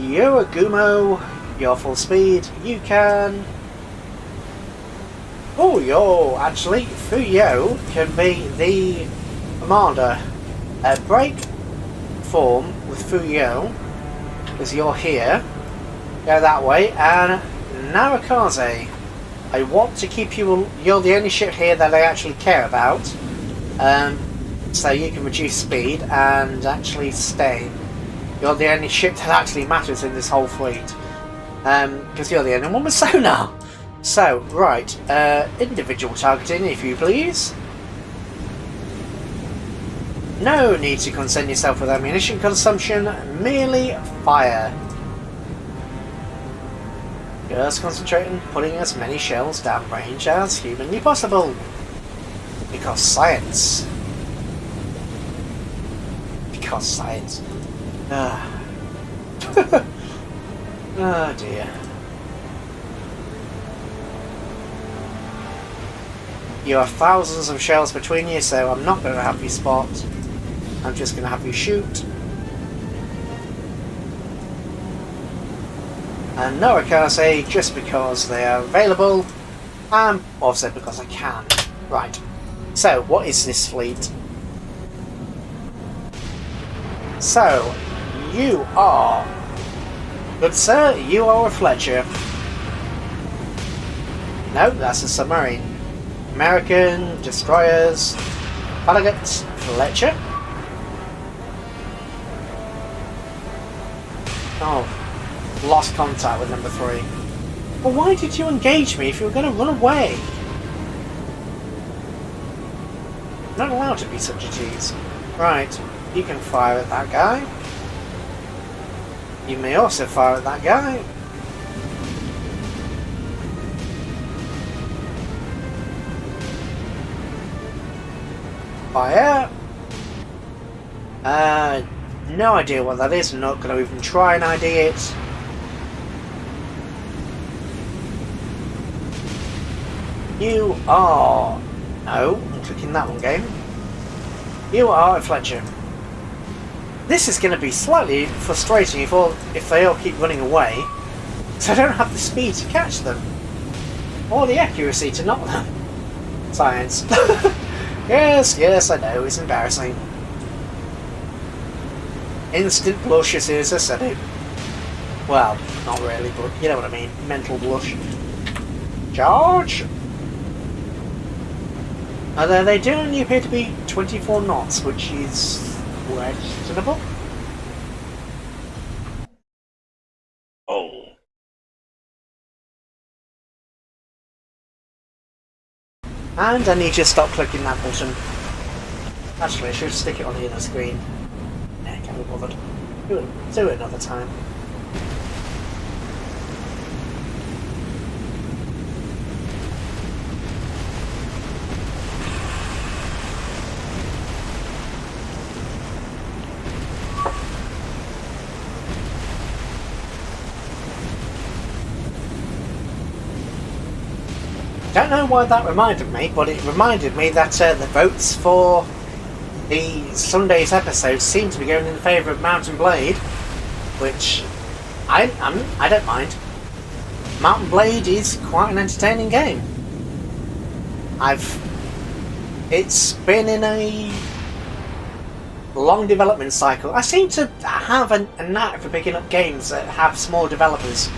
Yoragumo, you're full speed. You can. Oh, you're actually Fuyo can be the commander. Break form with Fuyo because you're here. Go that way and Narakaze, I want to keep you... You're the only ship here that I actually care about. So you can reduce speed and actually stay. You're the only ship that actually matters in this whole fleet. Because you're the only one with sonar. So, right. Individual targeting, if you please. No need to concern yourself with ammunition consumption. Merely fire. Just concentrating, putting as many shells downrange as humanly possible. Because science. Because science. Oh dear. You have thousands of shells between you, so I'm not going to have you spot. I'm just going to have you shoot. And no, I can't say just because they are available, also because I can. Right. So, what is this fleet? So, you are... Good sir, you are a Fletcher. No, that's a submarine. American, destroyers, Farragut, Fletcher. Oh. Lost contact with number 3. Well, why did you engage me if you were going to run away? Not allowed to be such a tease. Right, you can fire at that guy. You may also fire at that guy. Fire. No idea what that is. I'm not going to even try and ID it. You are... No, I'm clicking that one game. You are a Fletcher. This is going to be slightly frustrating if they all keep running away, so I don't have the speed to catch them. Or the accuracy to knock them. Science. Yes, I know, it's embarrassing. Instant blush as soon as I said it. Well, not really, but you know what I mean. Mental blush. Charge! Although they do only appear to be 24 knots, which is questionable. Oh. And I need you to stop clicking that button. Actually, I should stick it on the inner screen. Nah, can't be bothered. Do it another time. Don't know why that reminded me, but it reminded me that the votes for the Sunday's episode seem to be going in favour of Mount and Blade, which I don't mind. Mount and Blade is quite an entertaining game. It's been in a long development cycle. I seem to have a knack for picking up games that have small developers.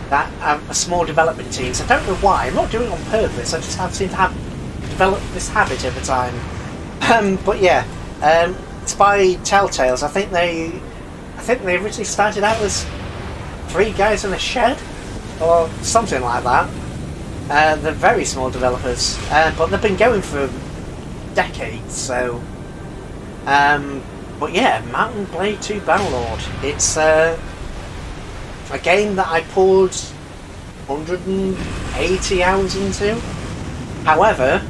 That have small development teams. I don't know why. I'm not doing it on purpose. I just seem to have developed this habit over time. But yeah, it's by Telltales. I think they originally started out as 3 guys in a shed or something like that. They're very small developers, but they've been going for decades. So, but yeah, Mountain Blade 2 Bannerlord. It's a game that I poured 180 hours into. However,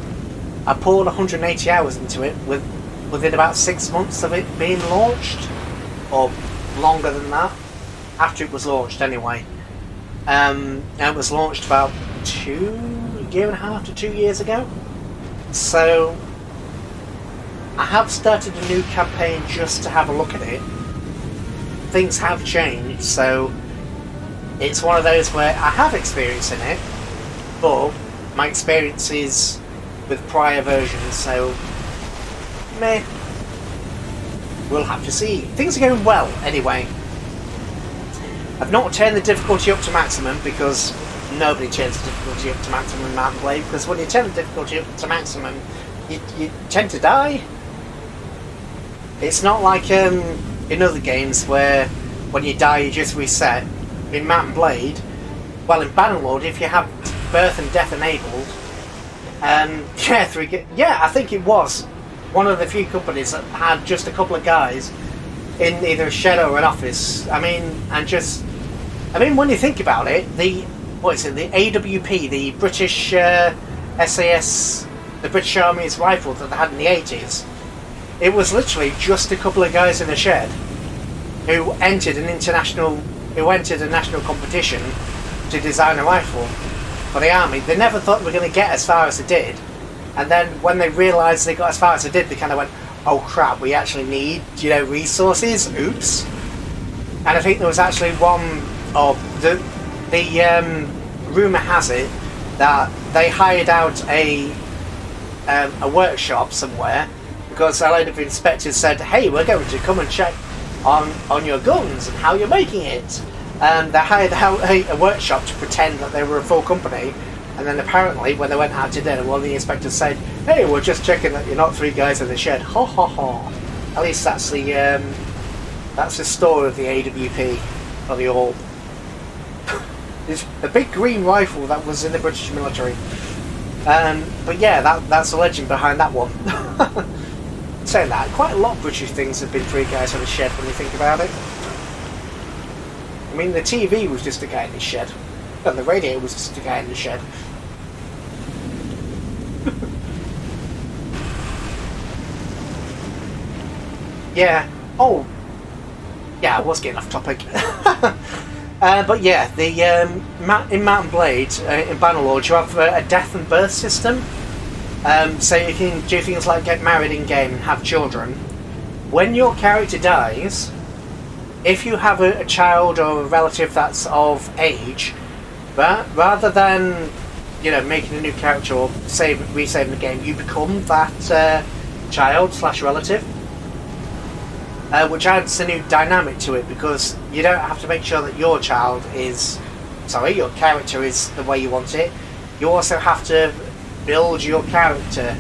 I poured 180 hours into it within about 6 months of it being launched, or longer than that, after it was launched anyway. And it was launched about a year and a half to 2 years ago. So I have started a new campaign just to have a look at it. Things have changed, so it's one of those where I have experience in it, but my experience is with prior versions, so meh. We'll have to see. Things are going well, anyway. I've not turned the difficulty up to maximum because nobody turns the difficulty up to maximum in Mount & Blade, because when you turn the difficulty up to maximum, you tend to die. It's not like in other games where when you die you just reset. In Mount & Blade, well, in Bannerlord, if you have birth and death enabled, I think it was one of the few companies that had just a couple of guys in either a shed or an office. I mean, when you think about it, the AWP, the British SAS, the British Army's rifle that they had in the 80s, it was literally just a couple of guys in a shed who entered a national competition to design a rifle for the army. They never thought they were going to get as far as they did, and then when they realised they got as far as they did, they kind of went, "Oh crap, we actually need resources." Oops. And I think there was actually one of the rumour has it that they hired out a workshop somewhere because a load of inspectors said, "Hey, we're going to come and check on your guns and how you're making it." And they hired out a workshop to pretend that they were a full company, and then apparently when they went out to dinner, one of the inspectors said, "Hey, we're just checking that you're not three guys in the shed." Ha ha ha. At least that's the story of the AWP, or the AWP. It's a big green rifle that was in the British military. But yeah, that's the legend behind that one. Saying that, quite a lot of British things have been three guys in a shed when you think about it. I mean, the TV was just a guy in his shed, and the radio was just a guy in the shed. Yeah. Oh. Yeah, I was getting off topic. But yeah, in Mount & Blade, in Bannerlord, you have a death and birth system. So you can do things like get married in game and have children. When your character dies, if you have a child or a relative that's of age, rather than making a new character or resaving the game, you become that child/relative. Which adds a new dynamic to it, because you don't have to make sure that your character is the way you want it. You also have to build your character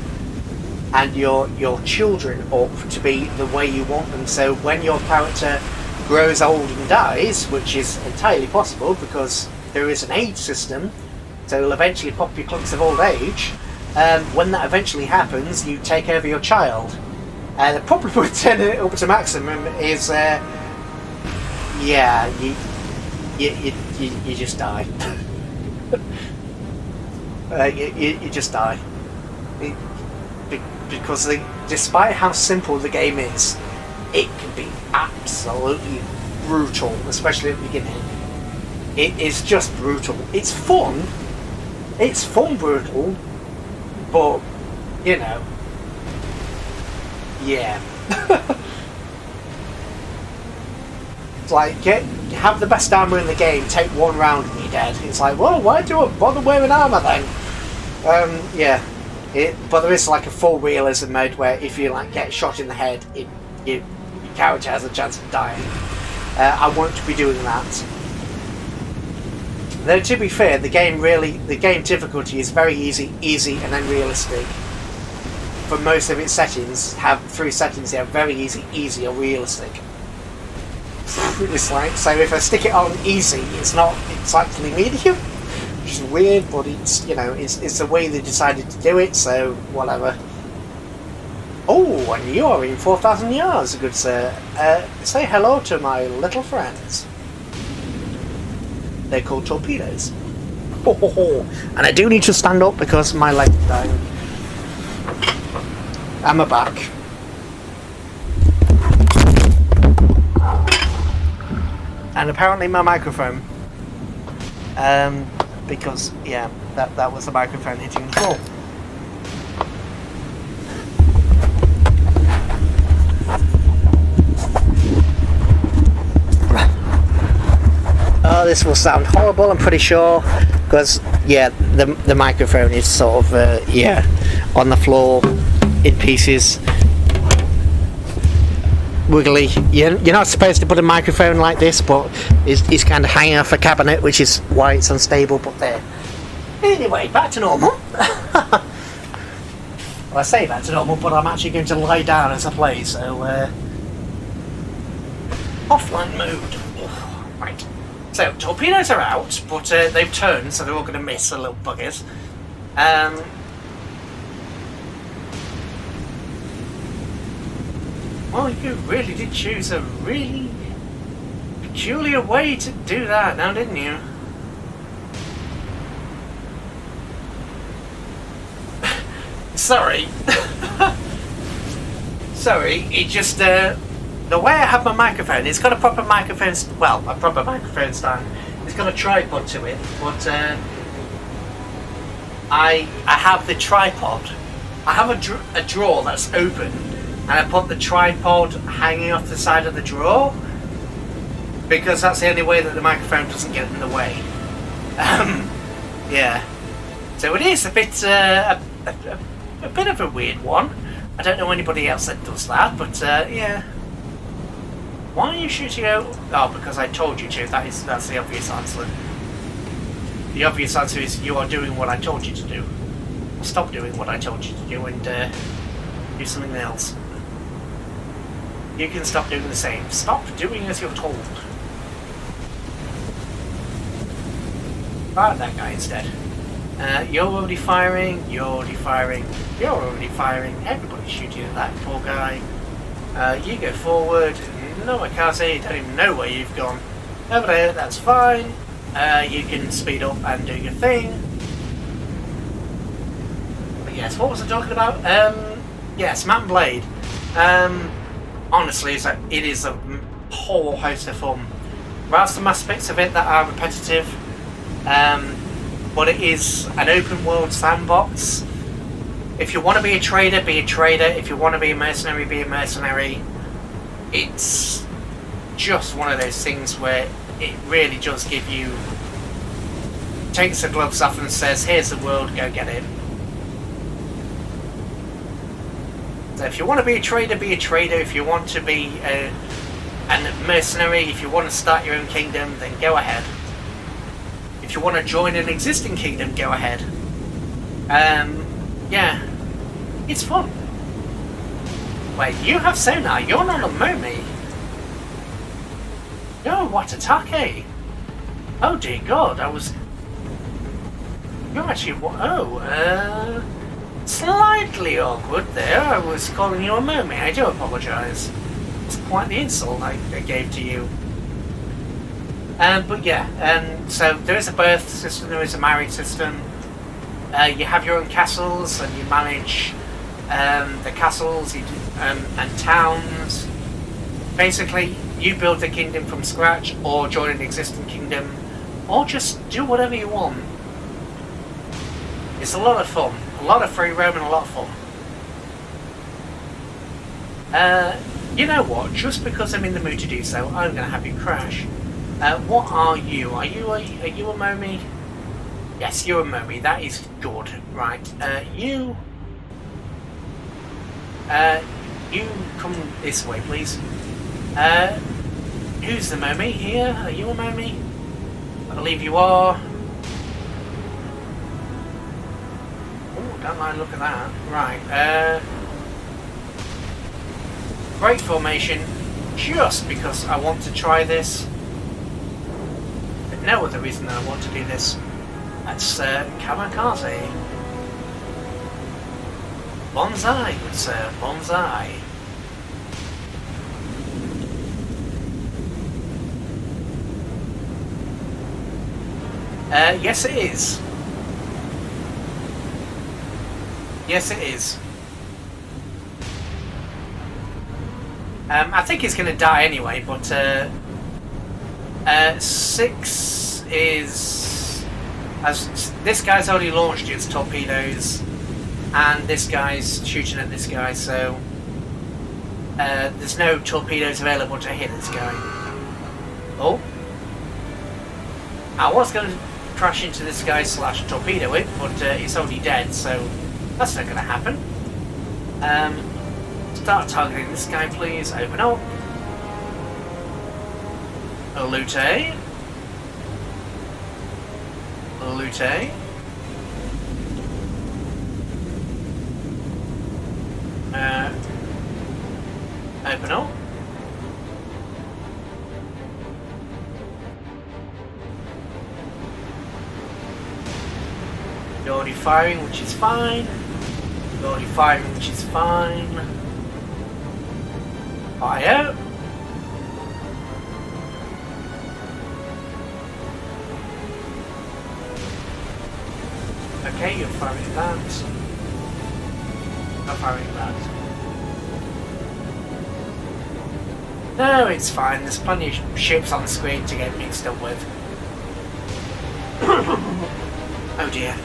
and your children up to be the way you want them. So when your character grows old and dies, which is entirely possible because there is an age system, so it'll eventually pop your clocks of old age. When that eventually happens, you take over your child. The problem with turning it up to maximum is, you just die. You just die. Because despite how simple the game is, it can be absolutely brutal, especially at the beginning. It is just brutal. It's fun. It's fun brutal, but yeah. It's like, have the best armour in the game, take one round and you're dead. It's like, well, why do I bother wearing armour then? Yeah. But there is like a full realism mode where if you get shot in the head, your character has a chance of dying. I won't be doing that. Though to be fair, the game difficulty is very easy, and then realistic. For most of its settings, have three settings here: very easy, or realistic. It's like, so if I stick it on easy, it's actually medium, which is weird, but it's it's the way they decided to do it, so whatever. Oh, and you are in 4,000 yards, good sir. Say hello to my little friends. They're called torpedoes. And I do need to stand up because my leg's dying. And my back. And apparently my microphone. Because, yeah, that was the microphone hitting the floor. Oh, this will sound horrible, I'm pretty sure, because yeah, the microphone is sort of on the floor in pieces. wiggly. You're not supposed to put a microphone like this, but it's kind of hanging off a cabinet, which is why it's unstable. But there. Anyway, back to normal. Well, I say back to normal, but I'm actually going to lie down as I play, so offline mode. Right. So torpedoes are out, but they've turned, so they're all going to miss, the little buggers. Well, you really did choose a really peculiar way to do that now, didn't you? Sorry. Sorry, it just, the way I have my microphone, it's got a proper microphone, well, a proper microphone stand. It's got a tripod to it, but I have the tripod. I have a drawer that's open, and I put the tripod hanging off the side of the drawer because that's the only way that the microphone doesn't get in the way. Yeah. So it is a bit a bit of a weird one. I don't know anybody else that does that, but yeah. Why are you shooting out? Oh, because I told you to. That's the obvious answer. The obvious answer is you are doing what I told you to do. Stop doing what I told you to do and do something else. You can stop doing the same. Stop doing as you're told. Fire that guy instead. You're already firing, you're already firing, you're already firing. Everybody's shooting at that poor guy. You go forward. No, I can't say you don't even know where you've gone. Over there, that's fine. You can speed up and do your thing. But yes, what was I talking about? Yes, Mount Blade. Honestly, it is a whole host of fun. There are some aspects of it that are repetitive, but it is an open world sandbox. If you want to be a trader, be a trader. If you want to be a mercenary, be a mercenary. It's just one of those things where it really does give you, takes the gloves off and says, here's the world, go get it. So if you want to be a trader, be a trader. If you want to be a mercenary, if you want to start your own kingdom, then go ahead. If you want to join an existing kingdom, go ahead. Yeah, it's fun. Wait, you have sonar, you're not a Momi. You're Watatake. Oh dear God, you're actually, slightly awkward there. I was calling you a Momi. I do apologise. It's quite the insult I gave to you. But yeah, so there is a birth system, there is a marriage system. You have your own castles and you manage the castles and towns. Basically, you build a kingdom from scratch or join an existing kingdom or just do whatever you want. It's a lot of fun. A lot of free roam and a lot of fun. You know what? Just because I'm in the mood to do so, I'm going to have you crash. What are you? Are you a Momi? Yes, you're a Momi. That is good. Right. You come this way, please. Who's the Momi here? Are you a Momi? I believe you are. Oh, don't mind look at that. Right. Great formation. Just because I want to try this. But no other reason that I want to do this. That's kamikaze. Bonsai, good sir. Bonsai. Yes it is. Yes it is. I think it's going to die anyway, but 6 is... as this guy's already launched his torpedoes, and this guy's shooting at this guy, so there's no torpedoes available to hit this guy. Oh. I was going to crash into this guy / torpedo it, but it's already dead, so that's not going to happen. Start targeting this guy, please. Open up. Lute. Lute. Open up. You're already firing, which is fine. You're already firing, which is fine. Fire. Okay, you're firing that. Not firing that. No, it's fine. There's plenty of ships on the screen to get mixed up with. Oh dear.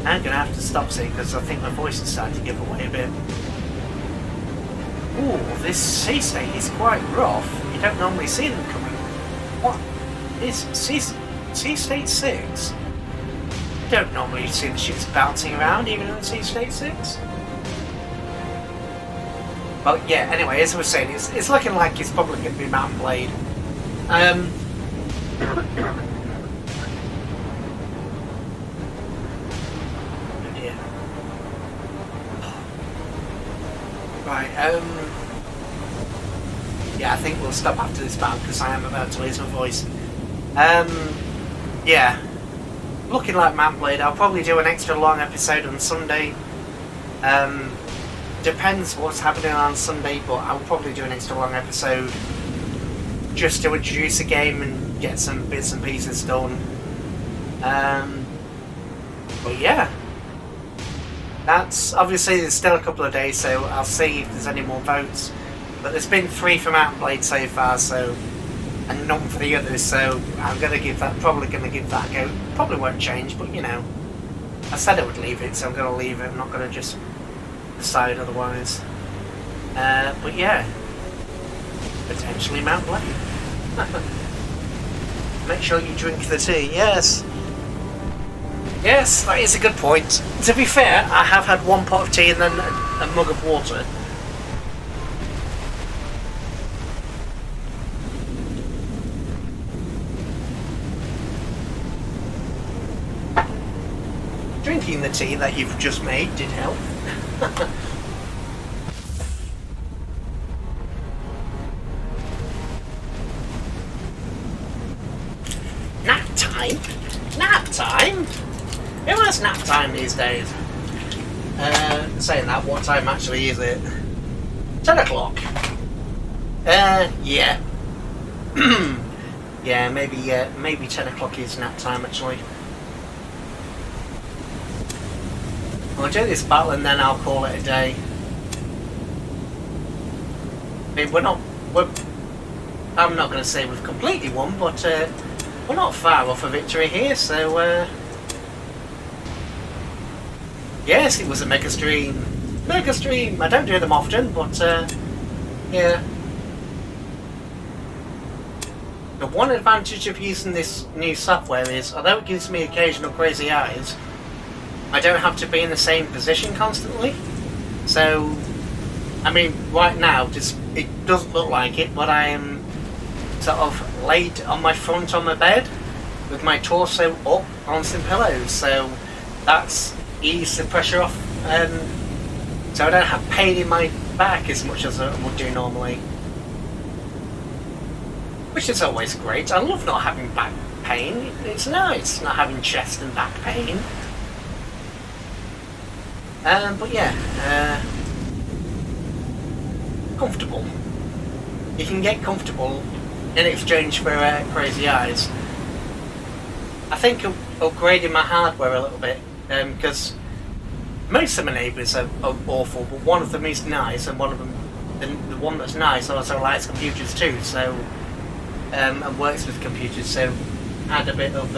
I'm gonna have to stop soon because I think my voice is starting to give away a bit. Ooh, this sea state is quite rough. You don't normally see them coming. What is sea state 6? You don't normally see the ships bouncing around even in sea state 6. But yeah, anyway, as I was saying, it's looking like it's probably going to be Mountain Blade. Oh dear. Right, yeah, I think we'll stop after this battle because I am about to lose my voice. Yeah, looking like Mountain Blade. I'll probably do an extra long episode on Sunday. Depends what's happening on Sunday, but I'll probably do an extra long episode just to introduce the game and get some bits and pieces done. But yeah, that's obviously there's still a couple of days, so I'll see if there's any more votes. But there's been 3 from Mountain Blade so far, so and none for the others. So I'm probably gonna give that a go. Probably won't change, but you know, I said I would leave it, so I'm gonna leave it. I'm not gonna just decide otherwise. But yeah, potentially Mountain Blade. Make sure you drink the tea. Yes, that is a good point. To be fair, I have had 1 pot of tea and then a mug of water. Drinking the tea that you've just made did help. Nap time? Nap time? Who has nap time these days? Saying that, what time actually is it? 10 o'clock. Yeah. Yeah, maybe 10 o'clock is nap time actually. I'll do this battle and then I'll call it a day. I mean, I'm not going to say we've completely won, but we're not far off a victory here, so yes, it was a mega stream. Mega stream! I don't do them often, but yeah. The one advantage of using this new software is, although it gives me occasional crazy eyes, I don't have to be in the same position constantly. So, I mean, right now, it doesn't look like it, but I am sort of laid on my front on my bed with my torso up on some pillows. So that's eased the pressure off. So I don't have pain in my back as much as I would do normally. Which is always great. I love not having back pain. It's nice not having chest and back pain. But yeah, comfortable. You can get comfortable in exchange for crazy eyes. I think upgrading my hardware a little bit, because most of my neighbours are awful, but one of them is nice, and one of them, the one that's nice, also likes computers too. So, and works with computers. So, had a bit of.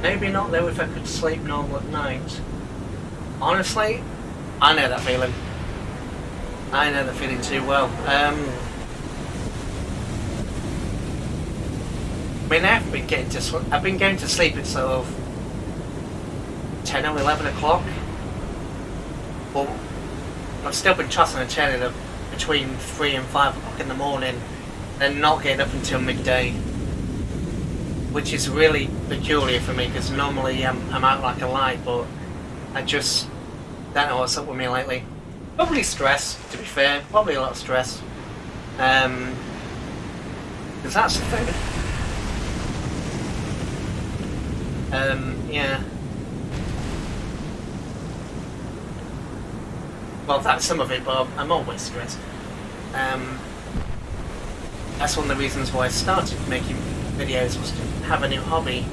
Maybe not though if I could sleep normal at night. Honestly, I know that feeling. I know the feeling too well. I mean, I've been going to sleep at sort of 10 or 11 o'clock. But I've still been tossing and turning between 3 and 5 o'clock in the morning, and not getting up until midday, which is really peculiar for me because normally I'm out like a light, but I just don't know what's up with me lately. Probably stress, to be fair, probably a lot of stress, because that's the thing. Yeah. Well, that's some of it, but I'm always stressed. That's one of the reasons why I started making videos, was to have a new hobby.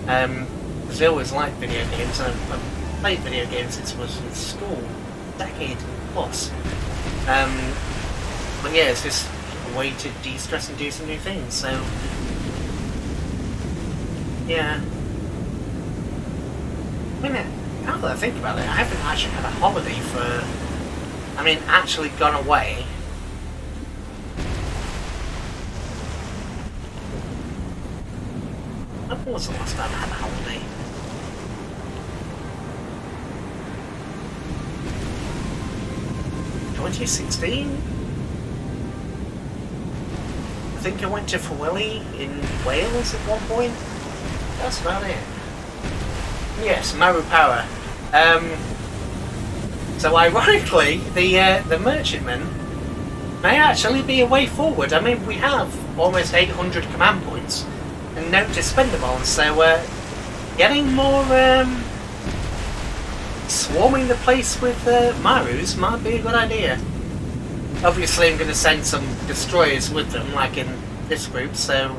Because I always liked video games, and I've played video games since I was in school, a decade plus. But yeah, it's just a way to de-stress and do some new things, so... Yeah. I mean, now that I think about it, I haven't actually had a holiday for... I mean, actually gone away. When was the last time I had a holiday? ...2016? I think I went to Llywelyn in Wales at one point. That's about it. Yes, Maru Power. So ironically, the merchantman may actually be a way forward. I mean, we have almost 800 command points and no dispendables, so getting more swarming the place with Marus might be a good idea. Obviously, I'm going to send some destroyers with them, like in this group, so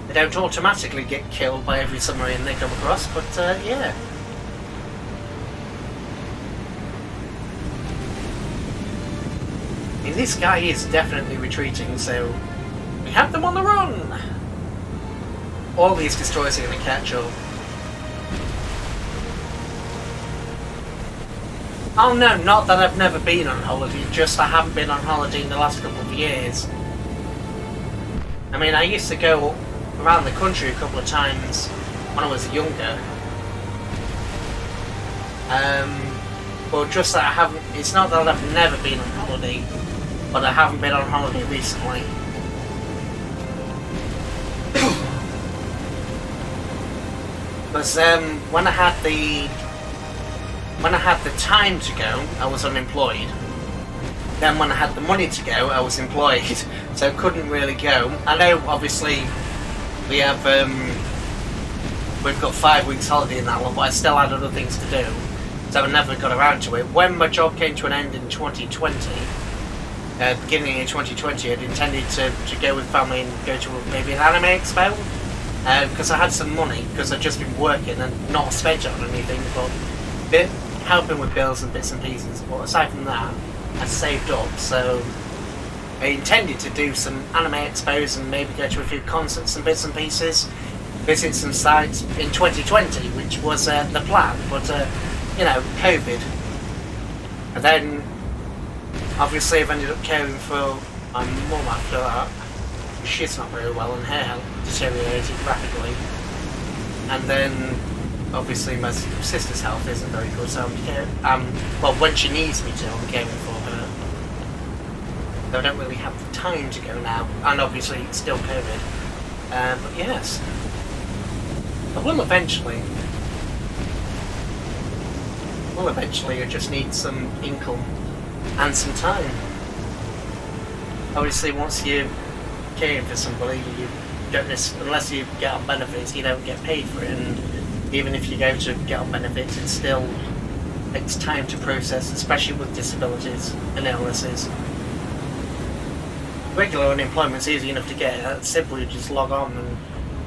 they don't automatically get killed by every submarine they come across, but yeah. I mean, this guy is definitely retreating, so we have them on the run! All these destroyers are going to catch up. Oh no, not that I've never been on holiday, just I haven't been on holiday in the last couple of years. I mean, I used to go around the country a couple of times when I was younger. But just that I haven't, it's not that I've never been on holiday, but I haven't been on holiday recently. Because when I had the time to go, I was unemployed. Then when I had the money to go, I was employed, so I couldn't really go. I know, obviously, we've got 5 weeks holiday in that one, but I still had other things to do, so I never got around to it. When my job came to an end in 2020, beginning of 2020, I'd intended to go with family and go to maybe an anime expo, because I had some money, because I'd just been working and not spent it on anything, but helping with bills and bits and pieces. But aside from that, I saved up, so I intended to do some anime expos and maybe go to a few concerts and bits and pieces, visit some sites in 2020, which was the plan, but you know, COVID. And then obviously I've ended up caring for my mum after that. She's not very well and her health deteriorated rapidly. And then obviously my sister's health isn't very good, so I'm caring, well, when she needs me to, I'm caring for her. So I don't really have the time to go now, and obviously it's still COVID. But yes, I will eventually. Well, eventually I just need some income and some time. Obviously, once you're caring for somebody, you don't unless you get on benefits, you don't get paid for it, and even if you go to get on benefits, it still takes time to process, especially with disabilities and illnesses. Regular unemployment's easy enough to get. It's simple, you just log on and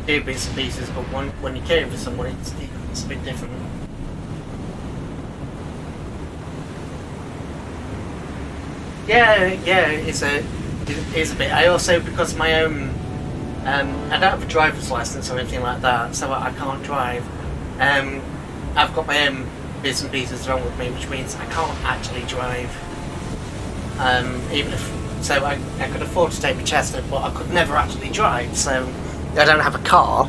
do bits and pieces, but when you're caring for someone, it's a bit different. Yeah, it's a bit. I also, because of my own, I don't have a driver's license or anything like that, so I can't drive. I've got my own bits and pieces wrong with me, which means I can't actually drive. Even if, so I could afford to take my test, but I could never actually drive, so I don't have a car,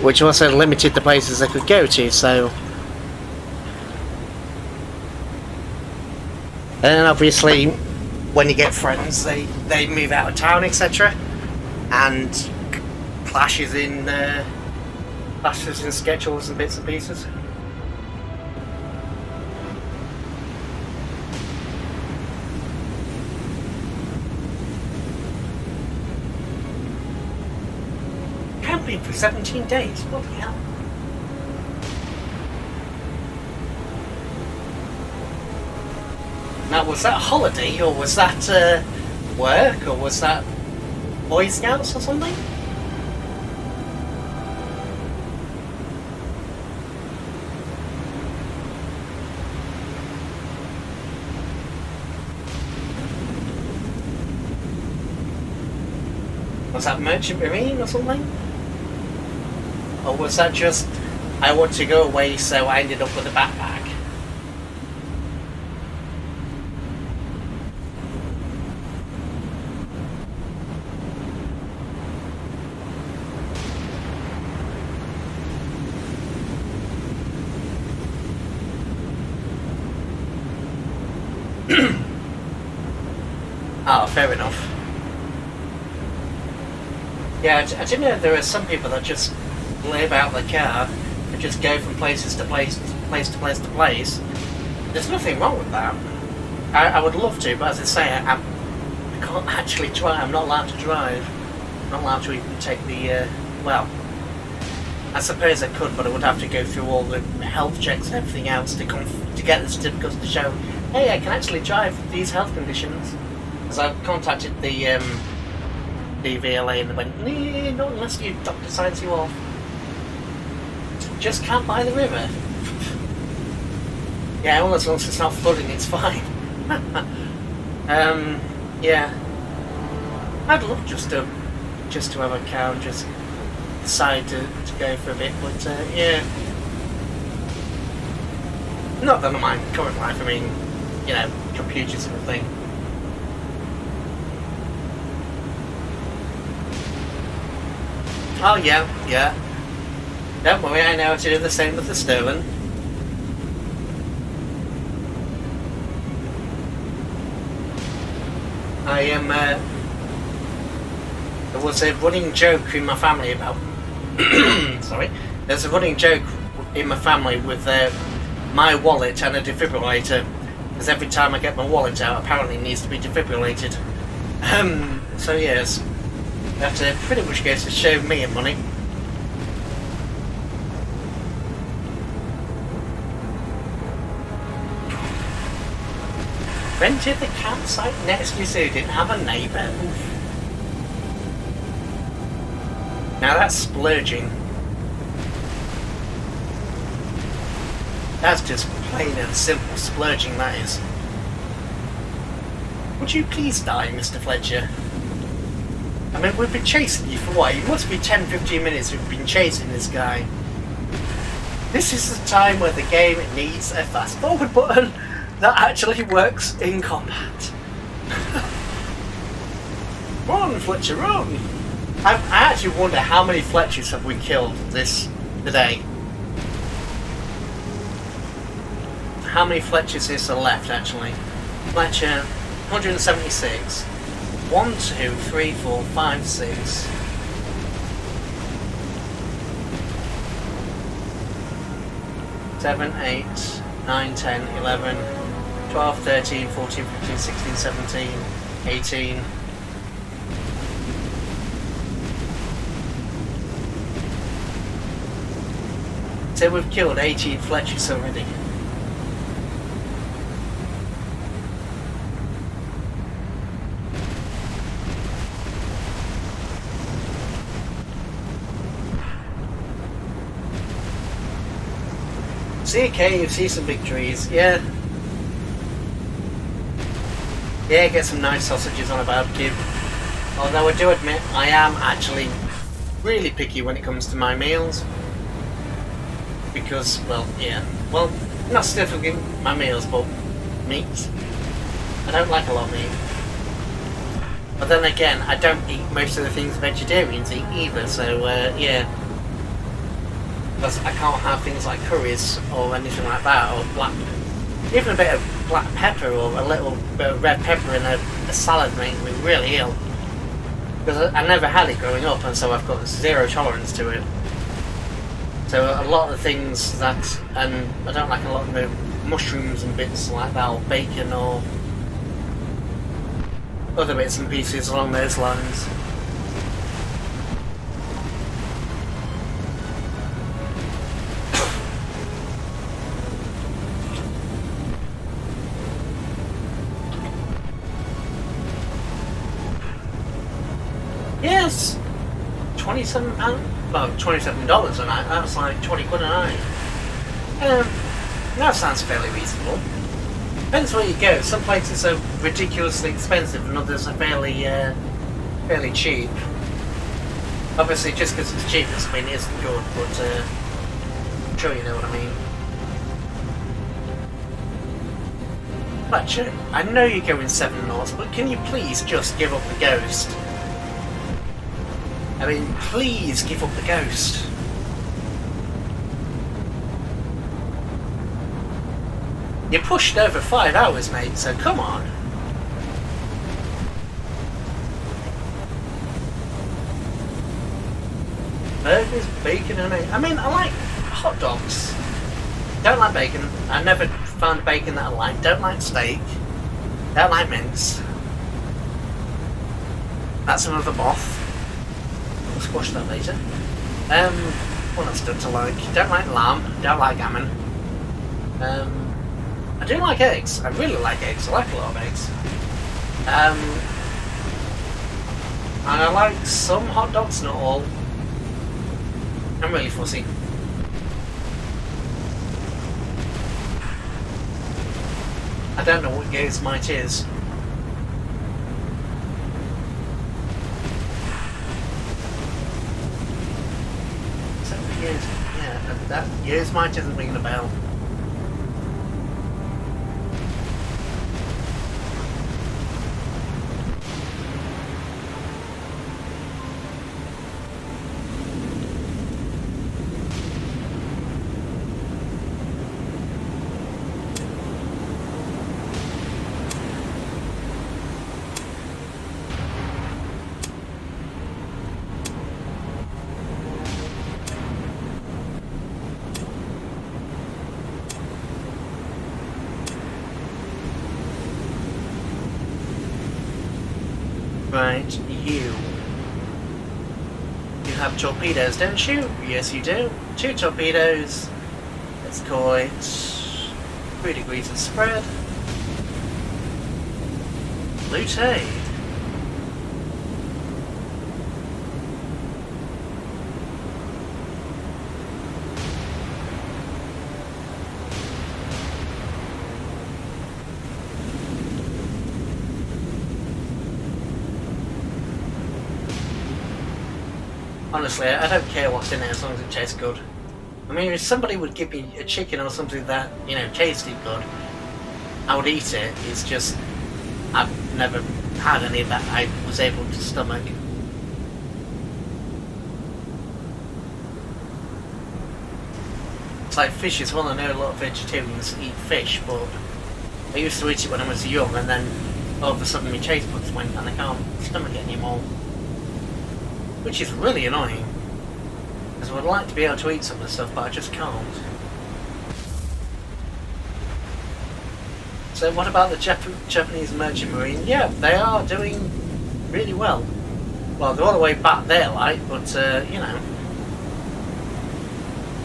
which also limited the places I could go to, so then obviously when you get friends, they move out of town, etc. And clashes in schedules and bits and pieces. Camping for 17 days, what the hell? Now, was that a holiday, or was that work, or was that Boy Scouts or something? Was that Merchant Marine or something? Or was that just, I want to go away, so I ended up with a backpack? Oh, fair enough. Yeah, I didn't know there are some people that just live out the car and just go from places to place to place. There's nothing wrong with that. I would love to, but as I say, I can't actually drive. I'm not allowed to drive. I'm not allowed to even take the, well, I suppose I could, but I would have to go through all the health checks and everything else to get the certificates to show, hey, I can actually drive these health conditions. Because I've contacted the VLA and they went, nah, not unless your doctor signs you off. Just camp by the river. Yeah, well, as long as it's not flooding, it's fine. Yeah. I'd love just to have a car and just decide to go for a bit, but yeah. Not that I mind current life, I mean, you know, computers and everything. Oh yeah. Don't worry, I know how to do the same with the Sterling. I am, there was a running joke in my family about, sorry, there's a running joke in my family with my wallet and a defibrillator, because every time I get my wallet out, apparently it needs to be defibrillated. So yes. That pretty much goes to show me money. Rented the campsite next to so didn't have a neighbour. Now that's splurging. That's just plain and simple splurging, that is. Would you please die, Mr. Fletcher? I mean, we've been chasing you for what? It must be 10-15 minutes we've been chasing this guy. This is the time where the game needs a fast forward button that actually works in combat. Run, Fletcher, run! I actually wonder how many Fletchers have we killed today. How many Fletchers is there left, actually? Fletcher, 176. 1, 2, 3, 4, 5, 6. Seven, 8, 9, 10, 11, 12, 13, 14, 15, 16, 17, 18. So we've killed 18 Fletchers already. See a cave, see some big trees, yeah. Yeah, get some nice sausages on a barbecue. Although I do admit, I am actually really picky when it comes to my meals. Because, well, yeah. Well, not specifically my meals, but meat. I don't like a lot of meat. But then again, I don't eat most of the things vegetarians eat either, so, yeah. Because I can't have things like curries or anything like that, or black Even a bit of black pepper or a little bit of red pepper in a salad makes me really ill. Because I never had it growing up, and so I've got zero tolerance to it. So a lot of the things that, and I don't like a lot of the mushrooms and bits like that, or bacon or other bits and pieces along those lines. Yes, £27. Well, $27 a night. That's like 20 quid a night. That sounds fairly reasonable. Depends where you go. Some places are ridiculously expensive, and others are fairly cheap. Obviously, just because it's cheap doesn't mean it isn't good, but I'm sure you know what I mean. Fletcher, I know you're going 7 knots, but can you please just give up the ghost? I mean, please give up the ghost. You pushed over 5 hours, mate, so come on. Burgers, bacon, and I mean, I like hot dogs. Don't like bacon. I never found bacon that I like. Don't like steak. Don't like mince. That's another moth. We'll squash that later. What else don't I like? Don't like lamb. Don't like gammon. I do like eggs. I really like eggs. I like a lot of eggs. And I like some hot dogs, not all. I'm really fussy. I don't know what Gaze Might is. Yeah, that Years Might isn't ringing a bell. Right, you have torpedoes, don't you? Yes, you do. 2 torpedoes. Let's call it 3 degrees of spread. Lute. Honestly, I don't care what's in it as long as it tastes good. I mean, if somebody would give me a chicken or something that, you know, tasted good, I would eat it. It's just, I've never had any that I was able to stomach. It's like fish as well. I know a lot of vegetarians eat fish, but I used to eat it when I was young, and then all of a sudden my taste buds went and I can't stomach it anymore. Which is really annoying, because I would like to be able to eat some of the stuff, but I just can't. So what about the Japanese Merchant Marine? Yeah, they are doing really well. Well, they're all the way back there, like, but, you know.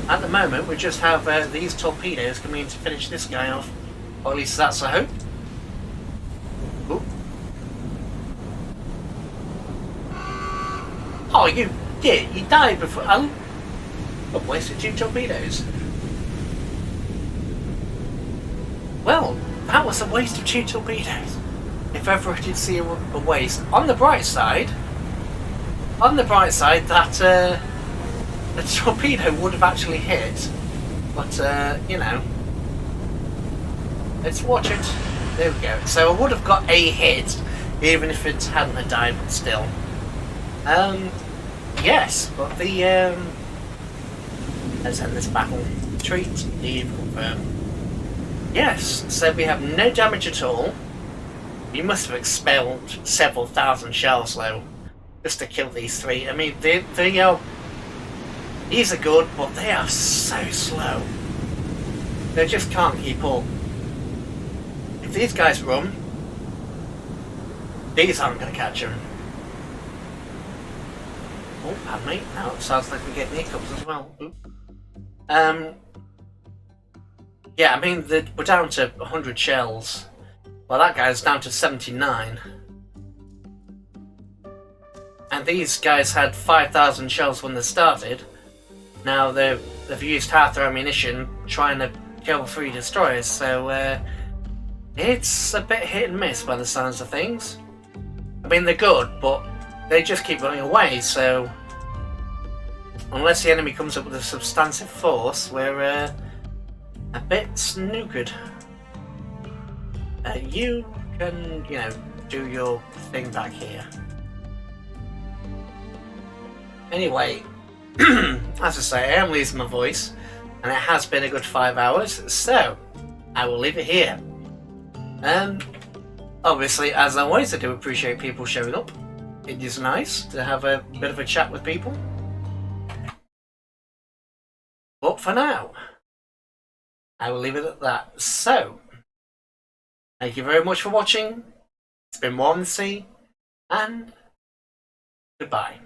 At the moment, we just have these torpedoes coming in to finish this guy off. Or at least that's the hope. Ooh. Oh, you did. You died before. I've wasted 2 torpedoes. Well, that was a waste of 2 torpedoes. If ever I did see a waste. On the bright side, that the torpedo would have actually hit. But, you know, let's watch it. There we go. So I would have got a hit, even if it hadn't died, but still. Yes, but the, let's end this battle. Treat, leave, confirm. Yes, so we have no damage at all. You must have expelled several thousand shells though, just to kill these three. I mean, these are good, but they are so slow. They just can't keep up. If these guys run, these aren't going to catch them. Oh, pardon me. Now it sounds like we're getting hiccups as well. Oop. Yeah, I mean, we're down to 100 shells. Well, that guy's down to 79. And these guys had 5,000 shells when they started. Now they've used half their ammunition trying to kill 3 destroyers, so it's a bit hit and miss by the sounds of things. I mean, they're good, but they just keep running away, so unless the enemy comes up with a substantive force, we're a bit snookered. You can, do your thing back here. Anyway, as I say, I am losing my voice, and it has been a good 5 hours, so I will leave it here. Obviously, as always, I do appreciate people showing up. It is nice to have a bit of a chat with people. But for now, I will leave it at that. So, thank you very much for watching. It's been Wednesday, and goodbye.